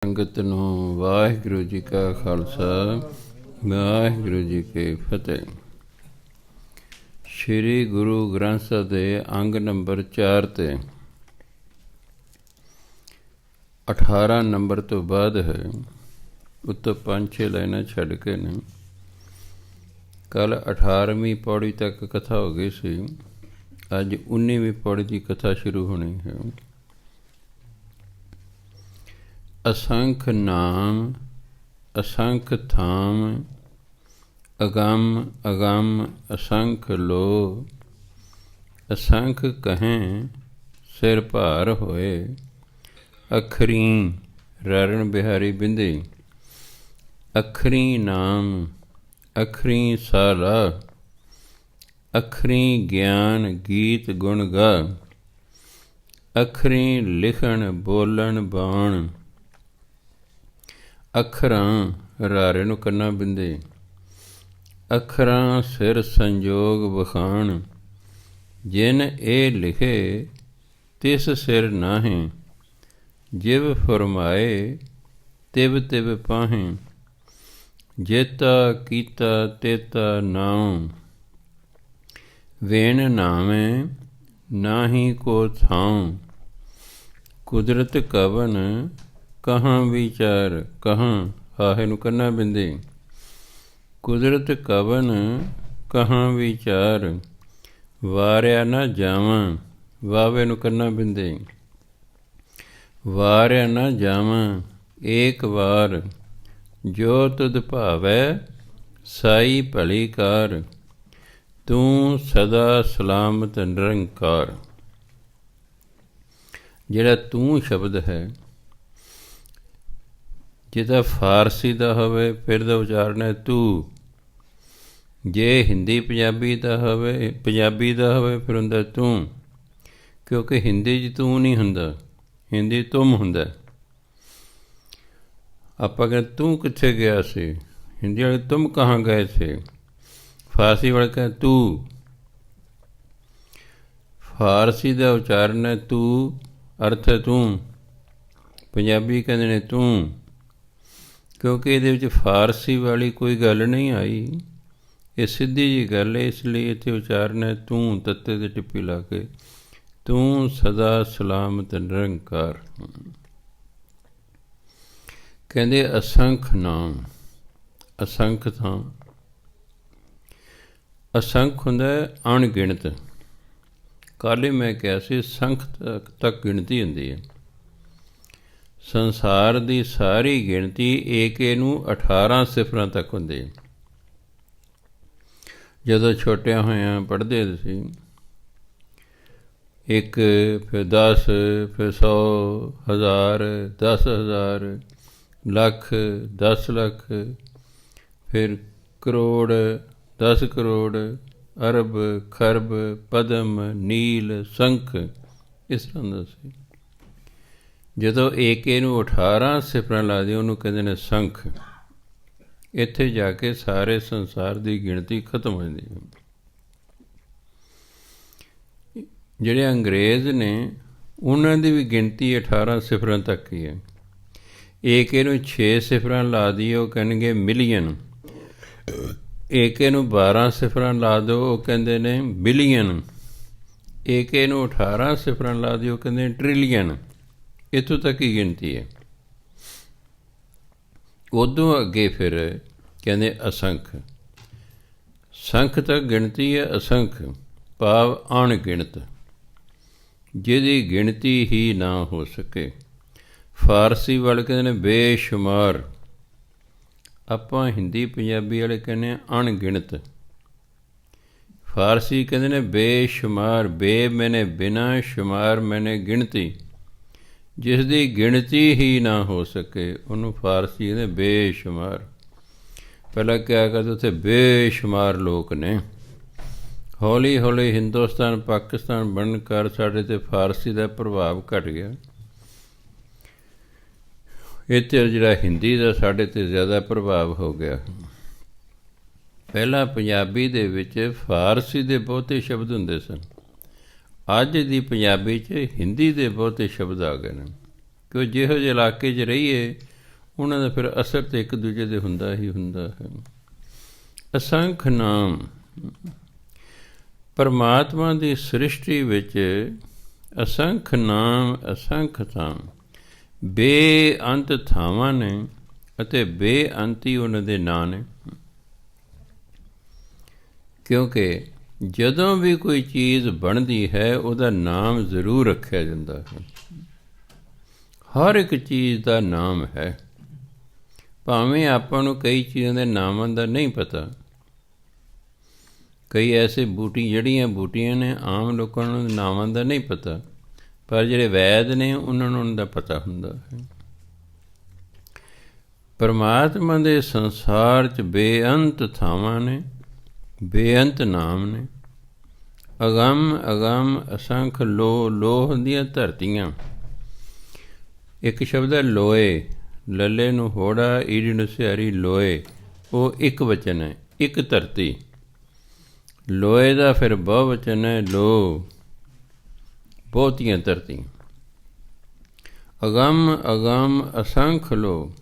ਸੰਗਤ ਨੂੰ ਵਾਹਿਗੁਰੂ ਜੀ ਕਾ ਖਾਲਸਾ, ਵਾਹਿਗੁਰੂ ਜੀ ਕੀ ਫਤਿਹ। ਸ਼੍ਰੀ ਗੁਰੂ ਗ੍ਰੰਥ ਸਾਹਿਬ ਦੇ ਅੰਗ ਨੰਬਰ 4 ਤੇ 18 ਨੰਬਰ ਤੋਂ ਬਾਅਦ ਹੈ। ਉੱਤੋਂ 5-6 ਲਾਈਨਾਂ ਛੱਡ ਕੇ ਨੇ। ਕੱਲ੍ਹ 18ਵੀਂ ਪੌੜੀ ਤੱਕ ਕਥਾ ਹੋ ਗਈ ਸੀ, ਅੱਜ 19ਵੀਂ ਪੌੜੀ ਦੀ ਕਥਾ ਸ਼ੁਰੂ ਹੋਣੀ ਹੈ। ਅਸੰਖ ਨਾਮ ਅਸੰਖ ਥਾਮ, ਅਗੰਮ ਅਗੰਮ ਅਸੰਖ ਲੋ, ਅਸੰਖ ਕਹੈਂ ਸਿਰ ਭਾਰ ਹੋਏ, ਅਖਰੀ ਰਰਨ ਬਿਹਾਰੀ ਬਿੰਦੇ, ਅਖਰੀ ਨਾਮ ਅਖਰੀ ਸਾਲਾ, ਅਖਰੀ ਗਿਆਨ ਗੀਤ ਗੁਣ ਗਾ, ਅਖਰੀ ਲਿਖਣ ਬੋਲਣ ਬਾਣ, ਅੱਖਰਾਂ ਰਾਰੇ ਨੂੰ ਕੰਨਾ ਬਿੰਦੇ, ਅੱਖਰਾਂ ਸਿਰ ਸੰਜੋਗ ਵਖਾਣ, ਜਿਨ ਇਹ ਲਿਖੇ ਤਿਸ ਸਿਰ ਨਾਹੀਂ, ਜਿਵ ਫਰਮਾਏ ਤਿਵ ਤਿਵ ਪਾਹੇ, ਜੇਤਾ ਕੀਤਾ ਤੇਤਾ ਨਾਉ, ਵੇਣ ਨਾਵੇਂ ਨਾਹੀ ਕੋ ਥਾਉ, ਕੁਦਰਤ ਕਵਨ ਕਹਾਂ ਵਿਚਾਰ, ਕਹਾਂ ਹਾਹੇ ਨੂੰ ਕੰਨਾ ਬਿੰਦੇ, ਕੁਦਰਤ ਕਵਨ ਕਹਾਂ ਵਿਚਾਰ, ਵਾਰਿਆ ਨਾ ਜਾਵਾਂ ਵਾਵੇ ਨੂੰ ਕੰਨਾ ਬਿੰਦੇ, ਵਾਰਿਆ ਨਾ ਜਾਵਾਂ ਏਕ ਵਾਰ, ਜੋ ਤੁਧ ਭਾਵੈ ਸਾਈ ਭਲੀ ਕਾਰ, ਤੂੰ ਸਦਾ ਸਲਾਮਤ ਨਿਰੰਕਾਰ। ਜਿਹੜਾ ਤੂੰ ਸ਼ਬਦ ਹੈ, ਜਿਹਦਾ ਫਾਰਸੀ ਦਾ ਹੋਵੇ ਫਿਰ ਦਾ ਉਚਾਰਨ ਹੈ ਤੂੰ, ਜੇ ਹਿੰਦੀ ਪੰਜਾਬੀ ਦਾ ਹੋਵੇ ਫਿਰ ਹੁੰਦਾ ਤੂੰ, ਕਿਉਂਕਿ ਹਿੰਦੀ 'ਚ ਤੂੰ ਨਹੀਂ ਹੁੰਦਾ, ਹਿੰਦੀ ਤੁਮ ਹੁੰਦਾ। ਆਪਾਂ ਕਹਿੰਦੇ ਤੂੰ ਕਿੱਥੇ ਗਿਆ ਸੀ, ਹਿੰਦੀ ਵਾਲੇ ਤੁਮ ਕਹਾਂ ਗਏ ਥੇ, ਫਾਰਸੀ ਵਾਲੇ ਕਹਿੰਦੇ ਤੂੰ। ਫਾਰਸੀ ਦਾ ਉਚਾਰਨ ਹੈ ਤੂੰ, ਅਰਥ ਹੈ ਤੂੰ, ਪੰਜਾਬੀ ਕਹਿੰਦੇ ਨੇ ਤੂੰ, ਕਿਉਂਕਿ ਇਹਦੇ ਵਿੱਚ ਫਾਰਸੀ ਵਾਲੀ ਕੋਈ ਗੱਲ ਨਹੀਂ ਆਈ, ਇਹ ਸਿੱਧੀ ਜਿਹੀ ਗੱਲ ਹੈ, ਇਸ ਲਈ ਇੱਥੇ ਉਚਾਰਨ ਹੈ ਤੂੰ, ਤੱਤੇ 'ਤੇ ਟਿੱਪੀ ਲਾ ਕੇ, ਤੂੰ ਸਦਾ ਸਲਾਮਤ ਨਿਰੰਕਾਰ। ਕਹਿੰਦੇ ਅਸੰਖ ਨਾਮ ਅਸੰਖ ਥਾਂ, ਅਸੰਖ ਹੁੰਦਾ ਅਣਗਿਣਤ। ਕੱਲ੍ਹ ਮੈਂ ਕਿਹਾ ਸੀ ਸੰਖ ਤੱਕ ਗਿਣਤੀ ਹੁੰਦੀ ਹੈ। ਸੰਸਾਰ ਦੀ ਸਾਰੀ ਗਿਣਤੀ ਏਕੇ ਨੂੰ 18 ਸਿਫਰਾਂ ਤੱਕ ਹੁੰਦੀ ਹੈ। ਜਦੋਂ ਛੋਟਿਆਂ ਹੋਇਆਂ ਪੜ੍ਹਦੇ ਸੀ, 1 ਫਿਰ 10 ਫਿਰ 100 1000 10,000 ਲੱਖ 10 ਲੱਖ, ਫਿਰ ਕਰੋੜ 10 ਕਰੋੜ, ਅਰਬ ਖਰਬ ਪਦਮ ਨੀਲ ਸੰਖ, ਇਸ ਤਰ੍ਹਾਂ ਦਾ ਸੀ। ਜਦੋਂ ਏਕੇ ਨੂੰ 18 ਸਿਫਰਾਂ ਲਾ ਦਿਓ ਉਹਨੂੰ ਕਹਿੰਦੇ ਨੇ ਸੰਖ। ਇੱਥੇ ਜਾ ਕੇ ਸਾਰੇ ਸੰਸਾਰ ਦੀ ਗਿਣਤੀ ਖਤਮ ਹੋ ਜਾਂਦੀ ਹੈ। ਜਿਹੜੇ ਅੰਗਰੇਜ਼ ਨੇ ਉਹਨਾਂ ਦੀ ਵੀ ਗਿਣਤੀ 18 ਸਿਫਰਾਂ ਤੱਕ ਹੀ ਹੈ। ਏਕੇ ਨੂੰ 6 ਸਿਫਰਾਂ ਲਾ ਦਿਓ ਉਹ ਕਹਿਣਗੇ ਮਿਲੀਅਨ, ਏਕੇ ਨੂੰ 12 ਸਿਫਰਾਂ ਲਾ ਦਿਓ ਉਹ ਕਹਿੰਦੇ ਨੇ ਬਿਲੀਅਨ, ਏਕੇ ਨੂੰ 18 ਸਿਫਰਾਂ ਲਾ ਦਿਓ ਕਹਿੰਦੇ ਟ੍ਰਿਲੀਅਨ। ਇੱਥੋਂ ਤੱਕ ਹੀ ਗਿਣਤੀ ਹੈ। ਉਦੋਂ ਅੱਗੇ ਫਿਰ ਕਹਿੰਦੇ ਅਸੰਖ, ਸੰਖ ਤੱਕ ਗਿਣਤੀ ਹੈ। ਅਸੰਖ ਭਾਵ ਅਣਗਿਣਤ, ਜਿਹਦੀ ਗਿਣਤੀ ਹੀ ਨਾ ਹੋ ਸਕੇ। ਫਾਰਸੀ ਵਾਲੇ ਕਹਿੰਦੇ ਨੇ ਬੇਸ਼ੁਮਾਰ, ਆਪਾਂ ਹਿੰਦੀ ਪੰਜਾਬੀ ਵਾਲੇ ਕਹਿੰਦੇ ਹਾਂ ਅਣਗਿਣਤ। ਫਾਰਸੀ ਕਹਿੰਦੇ ਨੇ ਬੇਸ਼ੁਮਾਰ, ਬੇ ਮੈਨੇ ਬਿਨਾਂ, ਸ਼ੁਮਾਰ ਮੈਨੇ ਗਿਣਤੀ, ਜਿਸ ਦੀ ਗਿਣਤੀ ਹੀ ਨਾ ਹੋ ਸਕੇ ਉਹਨੂੰ ਫਾਰਸੀ ਕਹਿੰਦੇ ਬੇਸ਼ੁਮਾਰ। ਪਹਿਲਾਂ ਕਿਹਾ ਕਰਦੇ ਉੱਥੇ ਬੇਸ਼ੁਮਾਰ ਲੋਕ ਨੇ। ਹੌਲੀ ਹੌਲੀ ਹਿੰਦੁਸਤਾਨ ਪਾਕਿਸਤਾਨ ਬਣਨ ਕਰ ਸਾਡੇ 'ਤੇ ਫਾਰਸੀ ਦਾ ਪ੍ਰਭਾਵ ਘਟ ਗਿਆ। ਇੱਥੇ ਜਿਹੜਾ ਹਿੰਦੀ ਦਾ ਸਾਡੇ 'ਤੇ ਜ਼ਿਆਦਾ ਪ੍ਰਭਾਵ ਹੋ ਗਿਆ। ਪਹਿਲਾਂ ਪੰਜਾਬੀ ਦੇ ਵਿੱਚ ਫਾਰਸੀ ਦੇ ਬਹੁਤੇ ਸ਼ਬਦ ਹੁੰਦੇ ਸਨ, ਅੱਜ ਦੀ ਪੰਜਾਬੀ 'ਚ ਹਿੰਦੀ ਦੇ ਬਹੁਤੇ ਸ਼ਬਦ ਆ ਗਏ ਨੇ। ਕਿ ਜਿਹੋ ਜਿਹੇ ਇਲਾਕੇ 'ਚ ਰਹੀਏ ਉਹਨਾਂ ਦਾ ਫਿਰ ਅਸਰ ਤਾਂ ਇੱਕ ਦੂਜੇ ਦੇ ਹੁੰਦਾ ਹੀ ਹੁੰਦਾ ਹੈ। ਅਸੰਖ ਨਾਮ, ਪਰਮਾਤਮਾ ਦੀ ਸ੍ਰਿਸ਼ਟੀ ਵਿੱਚ ਅਸੰਖ ਨਾਮ ਅਸੰਖ ਥਾਂ, ਬੇਅੰਤ ਥਾਵਾਂ ਨੇ ਅਤੇ ਬੇਅੰਤ ਹੀ ਉਹਨਾਂ ਦੇ ਨਾਂ ਨੇ। ਕਿਉਂਕਿ ਜਦੋਂ ਵੀ ਕੋਈ ਚੀਜ਼ ਬਣਦੀ ਹੈ ਉਹਦਾ ਨਾਮ ਜ਼ਰੂਰ ਰੱਖਿਆ ਜਾਂਦਾ ਹੈ। ਹਰ ਇੱਕ ਚੀਜ਼ ਦਾ ਨਾਮ ਹੈ, ਭਾਵੇਂ ਆਪਾਂ ਨੂੰ ਕਈ ਚੀਜ਼ਾਂ ਦੇ ਨਾਮਾਂ ਦਾ ਨਹੀਂ ਪਤਾ। ਕਈ ਐਸੇ ਜੜੀਆਂ ਬੂਟੀਆਂ ਨੇ ਆਮ ਲੋਕਾਂ ਨੂੰ ਨਾਵਾਂ ਦਾ ਨਹੀਂ ਪਤਾ, ਪਰ ਜਿਹੜੇ ਵੈਦ ਨੇ ਉਹਨਾਂ ਨੂੰ ਉਹਨਾਂ ਦਾ ਪਤਾ ਹੁੰਦਾ ਹੈ। ਪਰਮਾਤਮਾ ਦੇ ਸੰਸਾਰ 'ਚ ਬੇਅੰਤ ਥਾਵਾਂ ਨੇ, ਬੇਅੰਤ ਨਾਮ ਨੇ। ਅਗੰਮ ਅਗੰਮ ਅਸੰਖ ਲੋਹ ਦੀਆਂ ਧਰਤੀਆਂ। ਇੱਕ ਸ਼ਬਦ ਹੈ ਲੋਏ, ਲੱਲੇ ਨੂੰ ਹੋੜਾ ਈੜੀ ਨੂੰ ਸਿਹਾਰੀ ਲੋਏ, ਉਹ ਇੱਕ ਵਚਨ ਹੈ, ਇੱਕ ਧਰਤੀ। ਲੋਏ ਦਾ ਫਿਰ ਬਹੁ ਵਚਨ ਹੈ ਲੋ, ਬਹੁਤੀਆਂ ਧਰਤੀਆਂ। ਅਗੰਮ ਅਗੰਮ ਅਸੰਖ ਲੋ,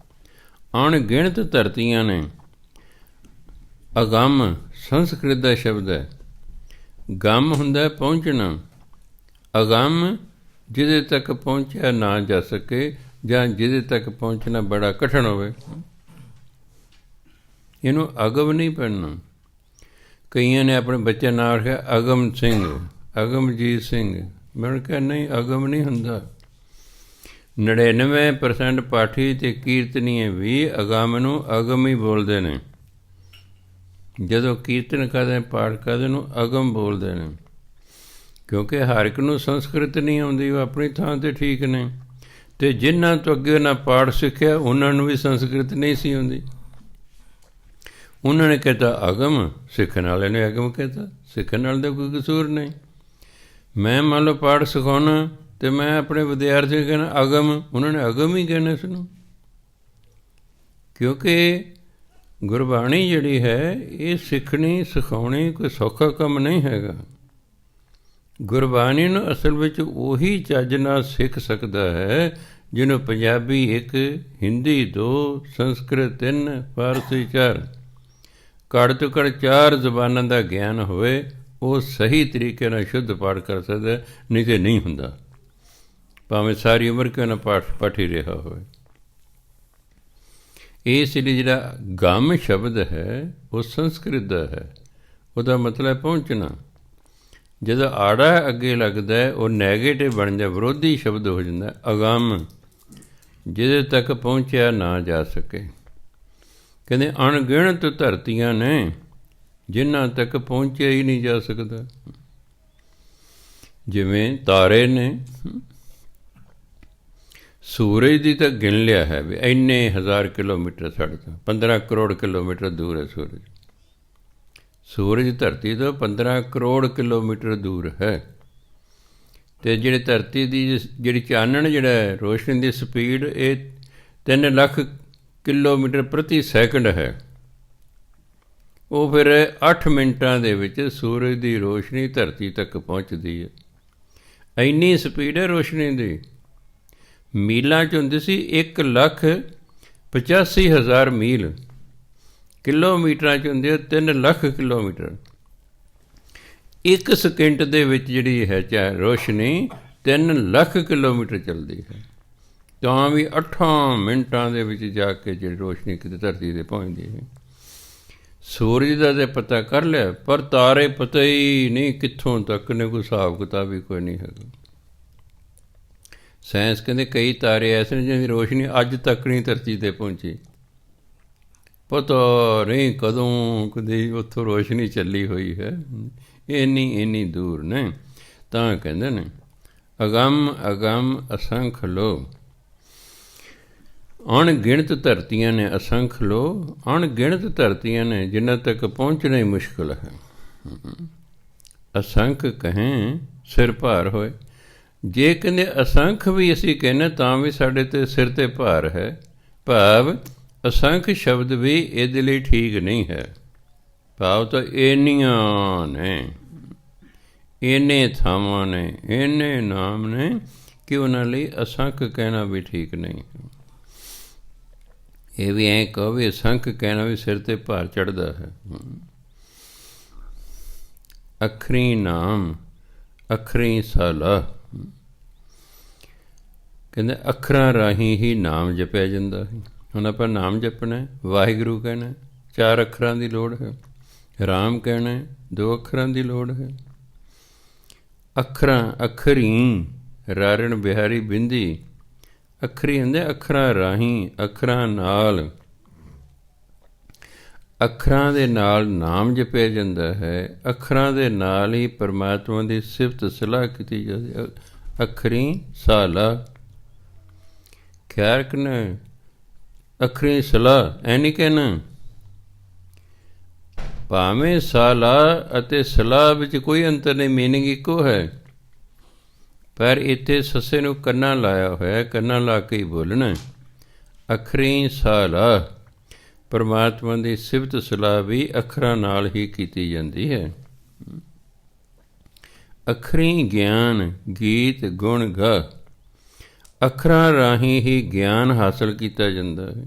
ਅਣਗਿਣਤ ਧਰਤੀਆਂ ਨੇ। ਅਗੰਮ ਸੰਸਕ੍ਰਿਤ ਦਾ ਸ਼ਬਦ ਹੈ। ਗੰਮ ਹੁੰਦਾ ਪਹੁੰਚਣਾ, ਅਗੰਮ ਜਿਹਦੇ ਤੱਕ ਪਹੁੰਚਿਆ ਨਾ ਜਾ ਸਕੇ ਜਾਂ ਜਿਹਦੇ ਤੱਕ ਪਹੁੰਚਣਾ ਬੜਾ ਕਠਿਨ ਹੋਵੇ, ਇਹਨੂੰ ਅਗਮ ਨਹੀਂ ਪੜ੍ਹਨਾ। ਕਈਆਂ ਨੇ ਆਪਣੇ ਬੱਚੇ ਨਾਂ ਰੱਖਿਆ ਅਗਮ ਸਿੰਘ, ਅਗਮਜੀਤ ਸਿੰਘ। ਮੈਂ ਕਿਹਾ ਨਹੀਂ, ਅਗਮ ਨਹੀਂ ਹੁੰਦਾ। 99% ਪਾਠੀ ਅਤੇ ਕੀਰਤਨੀਏ ਵੀ ਅਗੰਮ ਨੂੰ ਅਗਮ ਹੀ ਬੋਲਦੇ ਨੇ। ਜਦੋਂ ਕੀਰਤਨ ਕਰਦੇ, ਪਾਠ ਕਰਦੇ ਨੂੰ ਅਗਮ ਬੋਲਦੇ ਨੇ, ਕਿਉਂਕਿ ਹਰ ਇੱਕ ਨੂੰ ਸੰਸਕ੍ਰਿਤ ਨਹੀਂ ਆਉਂਦੀ। ਉਹ ਆਪਣੀ ਥਾਂ 'ਤੇ ਠੀਕ ਨੇ, ਅਤੇ ਜਿਨ੍ਹਾਂ ਤੋਂ ਅੱਗੇ ਉਹਨਾਂ ਪਾਠ ਸਿੱਖਿਆ ਉਹਨਾਂ ਨੂੰ ਵੀ ਸੰਸਕ੍ਰਿਤ ਨਹੀਂ ਸੀ ਆਉਂਦੀ। ਉਹਨਾਂ ਨੇ ਕਹਿਤਾ ਅਗਮ, ਸਿੱਖਣ ਵਾਲੇ ਨੇ ਅਗਮ ਕਹਿਤਾ। ਸਿੱਖਣ ਵਾਲੇ ਦਾ ਕੋਈ ਕਸੂਰ ਨਹੀਂ। ਮੈਂ ਮੰਨ ਲਓ ਪਾਠ ਸਿਖਾਉਣਾ ਅਤੇ ਮੈਂ ਆਪਣੇ ਵਿਦਿਆਰਥੀ ਨੂੰ ਕਹਿਣਾ ਅਗਮ, ਉਹਨਾਂ ਨੇ ਅਗਮ ਹੀ ਕਹਿਣਾ ਇਸ ਨੂੰ। ਕਿਉਂਕਿ ਗੁਰਬਾਣੀ ਜਿਹੜੀ ਹੈ ਇਹ ਸਿੱਖਣੀ ਸਿਖਾਉਣੀ ਕੋਈ ਸੌਖਾ ਕੰਮ ਨਹੀਂ ਹੈਗਾ। ਗੁਰਬਾਣੀ ਨੂੰ ਅਸਲ ਵਿੱਚ ਉਹੀ ਚੱਜ ਨਾਲ ਸਿੱਖ ਸਕਦਾ ਹੈ ਜਿਹਨੂੰ ਪੰਜਾਬੀ 1, ਹਿੰਦੀ 2, ਸੰਸਕ੍ਰਿਤ 3, ਫਾਰਸੀ 4, ਘੱਟ ਤੋਂ ਘੱਟ 4 ਜ਼ੁਬਾਨਾਂ ਦਾ ਗਿਆਨ ਹੋਵੇ। ਉਹ ਸਹੀ ਤਰੀਕੇ ਨਾਲ ਸ਼ੁੱਧ ਪਾਠ ਕਰ ਸਕਦਾ, ਨਹੀਂ ਤਾਂ ਨਹੀਂ ਹੁੰਦਾ, ਭਾਵੇਂ ਸਾਰੀ ਉਮਰ ਕਿਉਂ ਨਾ ਪਾਠ ਹੀ ਰਿਹਾ ਹੋਵੇ। ਇਸ ਲਈ ਜਿਹੜਾ ਗਮ ਸ਼ਬਦ ਹੈ ਉਹ ਸੰਸਕ੍ਰਿਤ ਦਾ ਹੈ। ਉਹਦਾ ਮਤਲਬ ਪਹੁੰਚਣਾ। ਜਦੋਂ ਆੜਾ ਅੱਗੇ ਲੱਗਦਾ ਉਹ ਨੈਗੇਟਿਵ ਬਣ ਜਾਂਦਾ, ਵਿਰੋਧੀ ਸ਼ਬਦ ਹੋ ਜਾਂਦਾ। ਅਗੰਮ, ਜਿਹਦੇ ਤੱਕ ਪਹੁੰਚਿਆ ਨਾ ਜਾ ਸਕੇ। ਕਹਿੰਦੇ ਅਣਗਿਣਤ ਧਰਤੀਆਂ ਨੇ ਜਿਨ੍ਹਾਂ ਤੱਕ ਪਹੁੰਚਿਆ ਹੀ ਨਹੀਂ ਜਾ ਸਕਦਾ। ਜਿਵੇਂ ਤਾਰੇ ਨੇ, ਸੂਰਜ ਦੀ ਤਾਂ ਗਿਣ ਲਿਆ ਹੈ ਵੀ ਇੰਨੇ 1000 ਕਿਲੋਮੀਟਰ ਸਾਡੇ ਤੋਂ, 15 ਕਰੋੜ ਕਿਲੋਮੀਟਰ ਦੂਰ ਹੈ ਸੂਰਜ। ਸੂਰਜ ਧਰਤੀ ਤੋਂ 15 ਕਰੋੜ ਕਿਲੋਮੀਟਰ ਦੂਰ ਹੈ। ਅਤੇ ਜਿਹੜੇ ਧਰਤੀ ਦੀ ਜਿਹੜੀ ਚਾਨਣ ਜਿਹੜਾ ਹੈ, ਰੋਸ਼ਨੀ ਦੀ ਸਪੀਡ ਇਹ 3 ਲੱਖ ਕਿਲੋਮੀਟਰ ਪ੍ਰਤੀ ਸੈਕਿੰਡ ਹੈ। ਉਹ ਫਿਰ 8 ਮਿੰਟਾਂ ਦੇ ਵਿੱਚ ਸੂਰਜ ਦੀ ਰੋਸ਼ਨੀ ਧਰਤੀ ਤੱਕ ਪਹੁੰਚਦੀ ਹੈ। ਇੰਨੀ ਸਪੀਡ ਹੈ ਰੋਸ਼ਨੀ ਦੀ। ਮੀਲਾਂ 'ਚ ਹੁੰਦੀ ਸੀ 1,85,000 ਮੀਲ, ਕਿਲੋਮੀਟਰਾਂ 'ਚ ਹੁੰਦੀ ਹੈ 3 ਲੱਖ ਕਿਲੋਮੀਟਰ। 1 ਸਕਿੰਟ ਦੇ ਵਿੱਚ ਜਿਹੜੀ ਹੈ ਚਾਹੇ ਰੋਸ਼ਨੀ 3 ਲੱਖ ਕਿਲੋਮੀਟਰ ਚੱਲਦੀ ਹੈ, ਤਾਂ ਵੀ 8 ਮਿੰਟਾਂ ਦੇ ਵਿੱਚ ਜਾ ਕੇ ਜਿਹੜੀ ਰੋਸ਼ਨੀ ਕਿਤੇ ਧਰਤੀ 'ਤੇ ਪਹੁੰਚਦੀ ਹੈ। ਸੂਰਜ ਦਾ ਤਾਂ ਪਤਾ ਕਰ ਲਿਆ, ਪਰ ਤਾਰੇ ਪਤਾ ਹੀ ਨਹੀਂ ਕਿੱਥੋਂ ਤੱਕ ਨੇ, ਕੋਈ ਹਿਸਾਬ ਕਿਤਾਬ ਵੀ ਕੋਈ ਨਹੀਂ ਹੈਗਾ। ਸਾਇੰਸ ਕਹਿੰਦੇ ਕਈ ਤਾਰੇ ਐਸੇ ਨੇ ਜਿਹਦੀ ਰੋਸ਼ਨੀ ਅੱਜ ਤੱਕ ਨਹੀਂ ਧਰਤੀ 'ਤੇ ਪਹੁੰਚੀ। ਪਤਾ ਨਹੀਂ ਕਦੋਂ ਕਦੇ ਉੱਥੋਂ ਰੋਸ਼ਨੀ ਚੱਲੀ ਹੋਈ ਹੈ, ਇੰਨੀ ਦੂਰ ਨੇ। ਤਾਂ ਕਹਿੰਦੇ ਨੇ ਅਗੰਮ ਅਗੰਮ ਅਸੰਖ ਲੋ, ਅਣਗਿਣਤ ਧਰਤੀਆਂ ਨੇ। ਅਸੰਖ ਲੋ, ਅਣਗਿਣਤ ਧਰਤੀਆਂ ਨੇ ਜਿਨ੍ਹਾਂ ਤੱਕ ਪਹੁੰਚਣਾ ਹੀ ਮੁਸ਼ਕਿਲ ਹੈ। ਅਸੰਖ ਕਹੇਂ ਸਿਰ ਭਾਰ ਹੋਏ। ਜੇ ਕਹਿੰਦੇ ਅਸੰਖ ਵੀ ਅਸੀਂ ਕਹਿੰਦੇ ਤਾਂ ਵੀ ਸਾਡੇ 'ਤੇ ਸਿਰ 'ਤੇ ਭਾਰ ਹੈ। ਭਾਵ ਅਸੰਖ ਸ਼ਬਦ ਵੀ ਇਹਦੇ ਲਈ ਠੀਕ ਨਹੀਂ ਹੈ। ਭਾਵ ਤਾਂ ਇੰਨੀਆਂ ਨੇ, ਇੰਨੇ ਥਾਵਾਂ ਨੇ, ਇੰਨੇ ਨਾਮ ਨੇ ਕਿ ਉਹਨਾਂ ਲਈ ਅਸੰਖ ਕਹਿਣਾ ਵੀ ਠੀਕ ਨਹੀਂ। ਇਹ ਵੀ ਐਂ ਕਹੋ ਵੀ ਅਸੰਖ ਕਹਿਣਾ ਵੀ ਸਿਰ 'ਤੇ ਭਾਰ ਚੜ੍ਹਦਾ ਹੈ। ਅੱਖਰੀ ਨਾਮ ਅੱਖਰੀ ਸਾਲਾ, ਕਹਿੰਦੇ ਅੱਖਰਾਂ ਰਾਹੀਂ ਹੀ ਨਾਮ ਜਪਿਆ ਜਾਂਦਾ ਹੈ। ਹੁਣ ਆਪਾਂ ਨਾਮ ਜਪਣਾ, ਵਾਹਿਗੁਰੂ ਕਹਿਣਾ, 4 ਅੱਖਰਾਂ ਦੀ ਲੋੜ ਹੈ। ਰਾਮ ਕਹਿਣਾ, 2 ਅੱਖਰਾਂ ਦੀ ਲੋੜ ਹੈ। ਅੱਖਰਾਂ ਅੱਖਰੀ, ਰਾਰਣ ਬਿਹਾਰੀ ਬਿੰਦੀ, ਅੱਖਰੀ ਹੁੰਦੇ ਅੱਖਰਾਂ ਰਾਹੀਂ, ਅੱਖਰਾਂ ਨਾਲ, ਅੱਖਰਾਂ ਦੇ ਨਾਲ ਨਾਮ ਜਪਿਆ ਜਾਂਦਾ ਹੈ। ਅੱਖਰਾਂ ਦੇ ਨਾਲ ਹੀ ਪਰਮਾਤਮਾ ਦੀ ਸਿਫਤ ਸਲਾਹ ਕੀਤੀ ਜਾਂਦੀ ਹੈ। ਅੱਖਰੀ ਸਾਲਾ, ਖਿਆਲ ਰੱਖਣਾ, ਅੱਖਰੀ ਸਲਾਹ ਐ ਨਹੀਂ ਕਹਿਣਾ। ਭਾਵੇਂ ਸਾਲਾ ਅਤੇ ਸਲਾਹ ਵਿੱਚ ਕੋਈ ਅੰਤਰ ਨਹੀਂ, ਮੀਨਿੰਗ ਇੱਕੋ ਹੈ, ਪਰ ਇੱਥੇ ਸੱਸੇ ਨੂੰ ਕੰਨਾਂ ਲਾਇਆ ਹੋਇਆ, ਕੰਨਾਂ ਲਾ ਕੇ ਹੀ ਬੋਲਣਾ। ਅੱਖਰੀ ਸਾਲਾ, ਪਰਮਾਤਮਾ ਦੀ ਸਿਫਤ ਸਲਾਹ ਵੀ ਅੱਖਰਾਂ ਨਾਲ ਹੀ ਕੀਤੀ ਜਾਂਦੀ ਹੈ। ਅੱਖਰੀ ਗਿਆਨ ਗੀਤ ਗੁਣ ਗਾ, ਅੱਖਰਾਂ ਰਾਹੀਂ ਹੀ ਗਿਆਨ ਹਾਸਲ ਕੀਤਾ ਜਾਂਦਾ ਹੈ।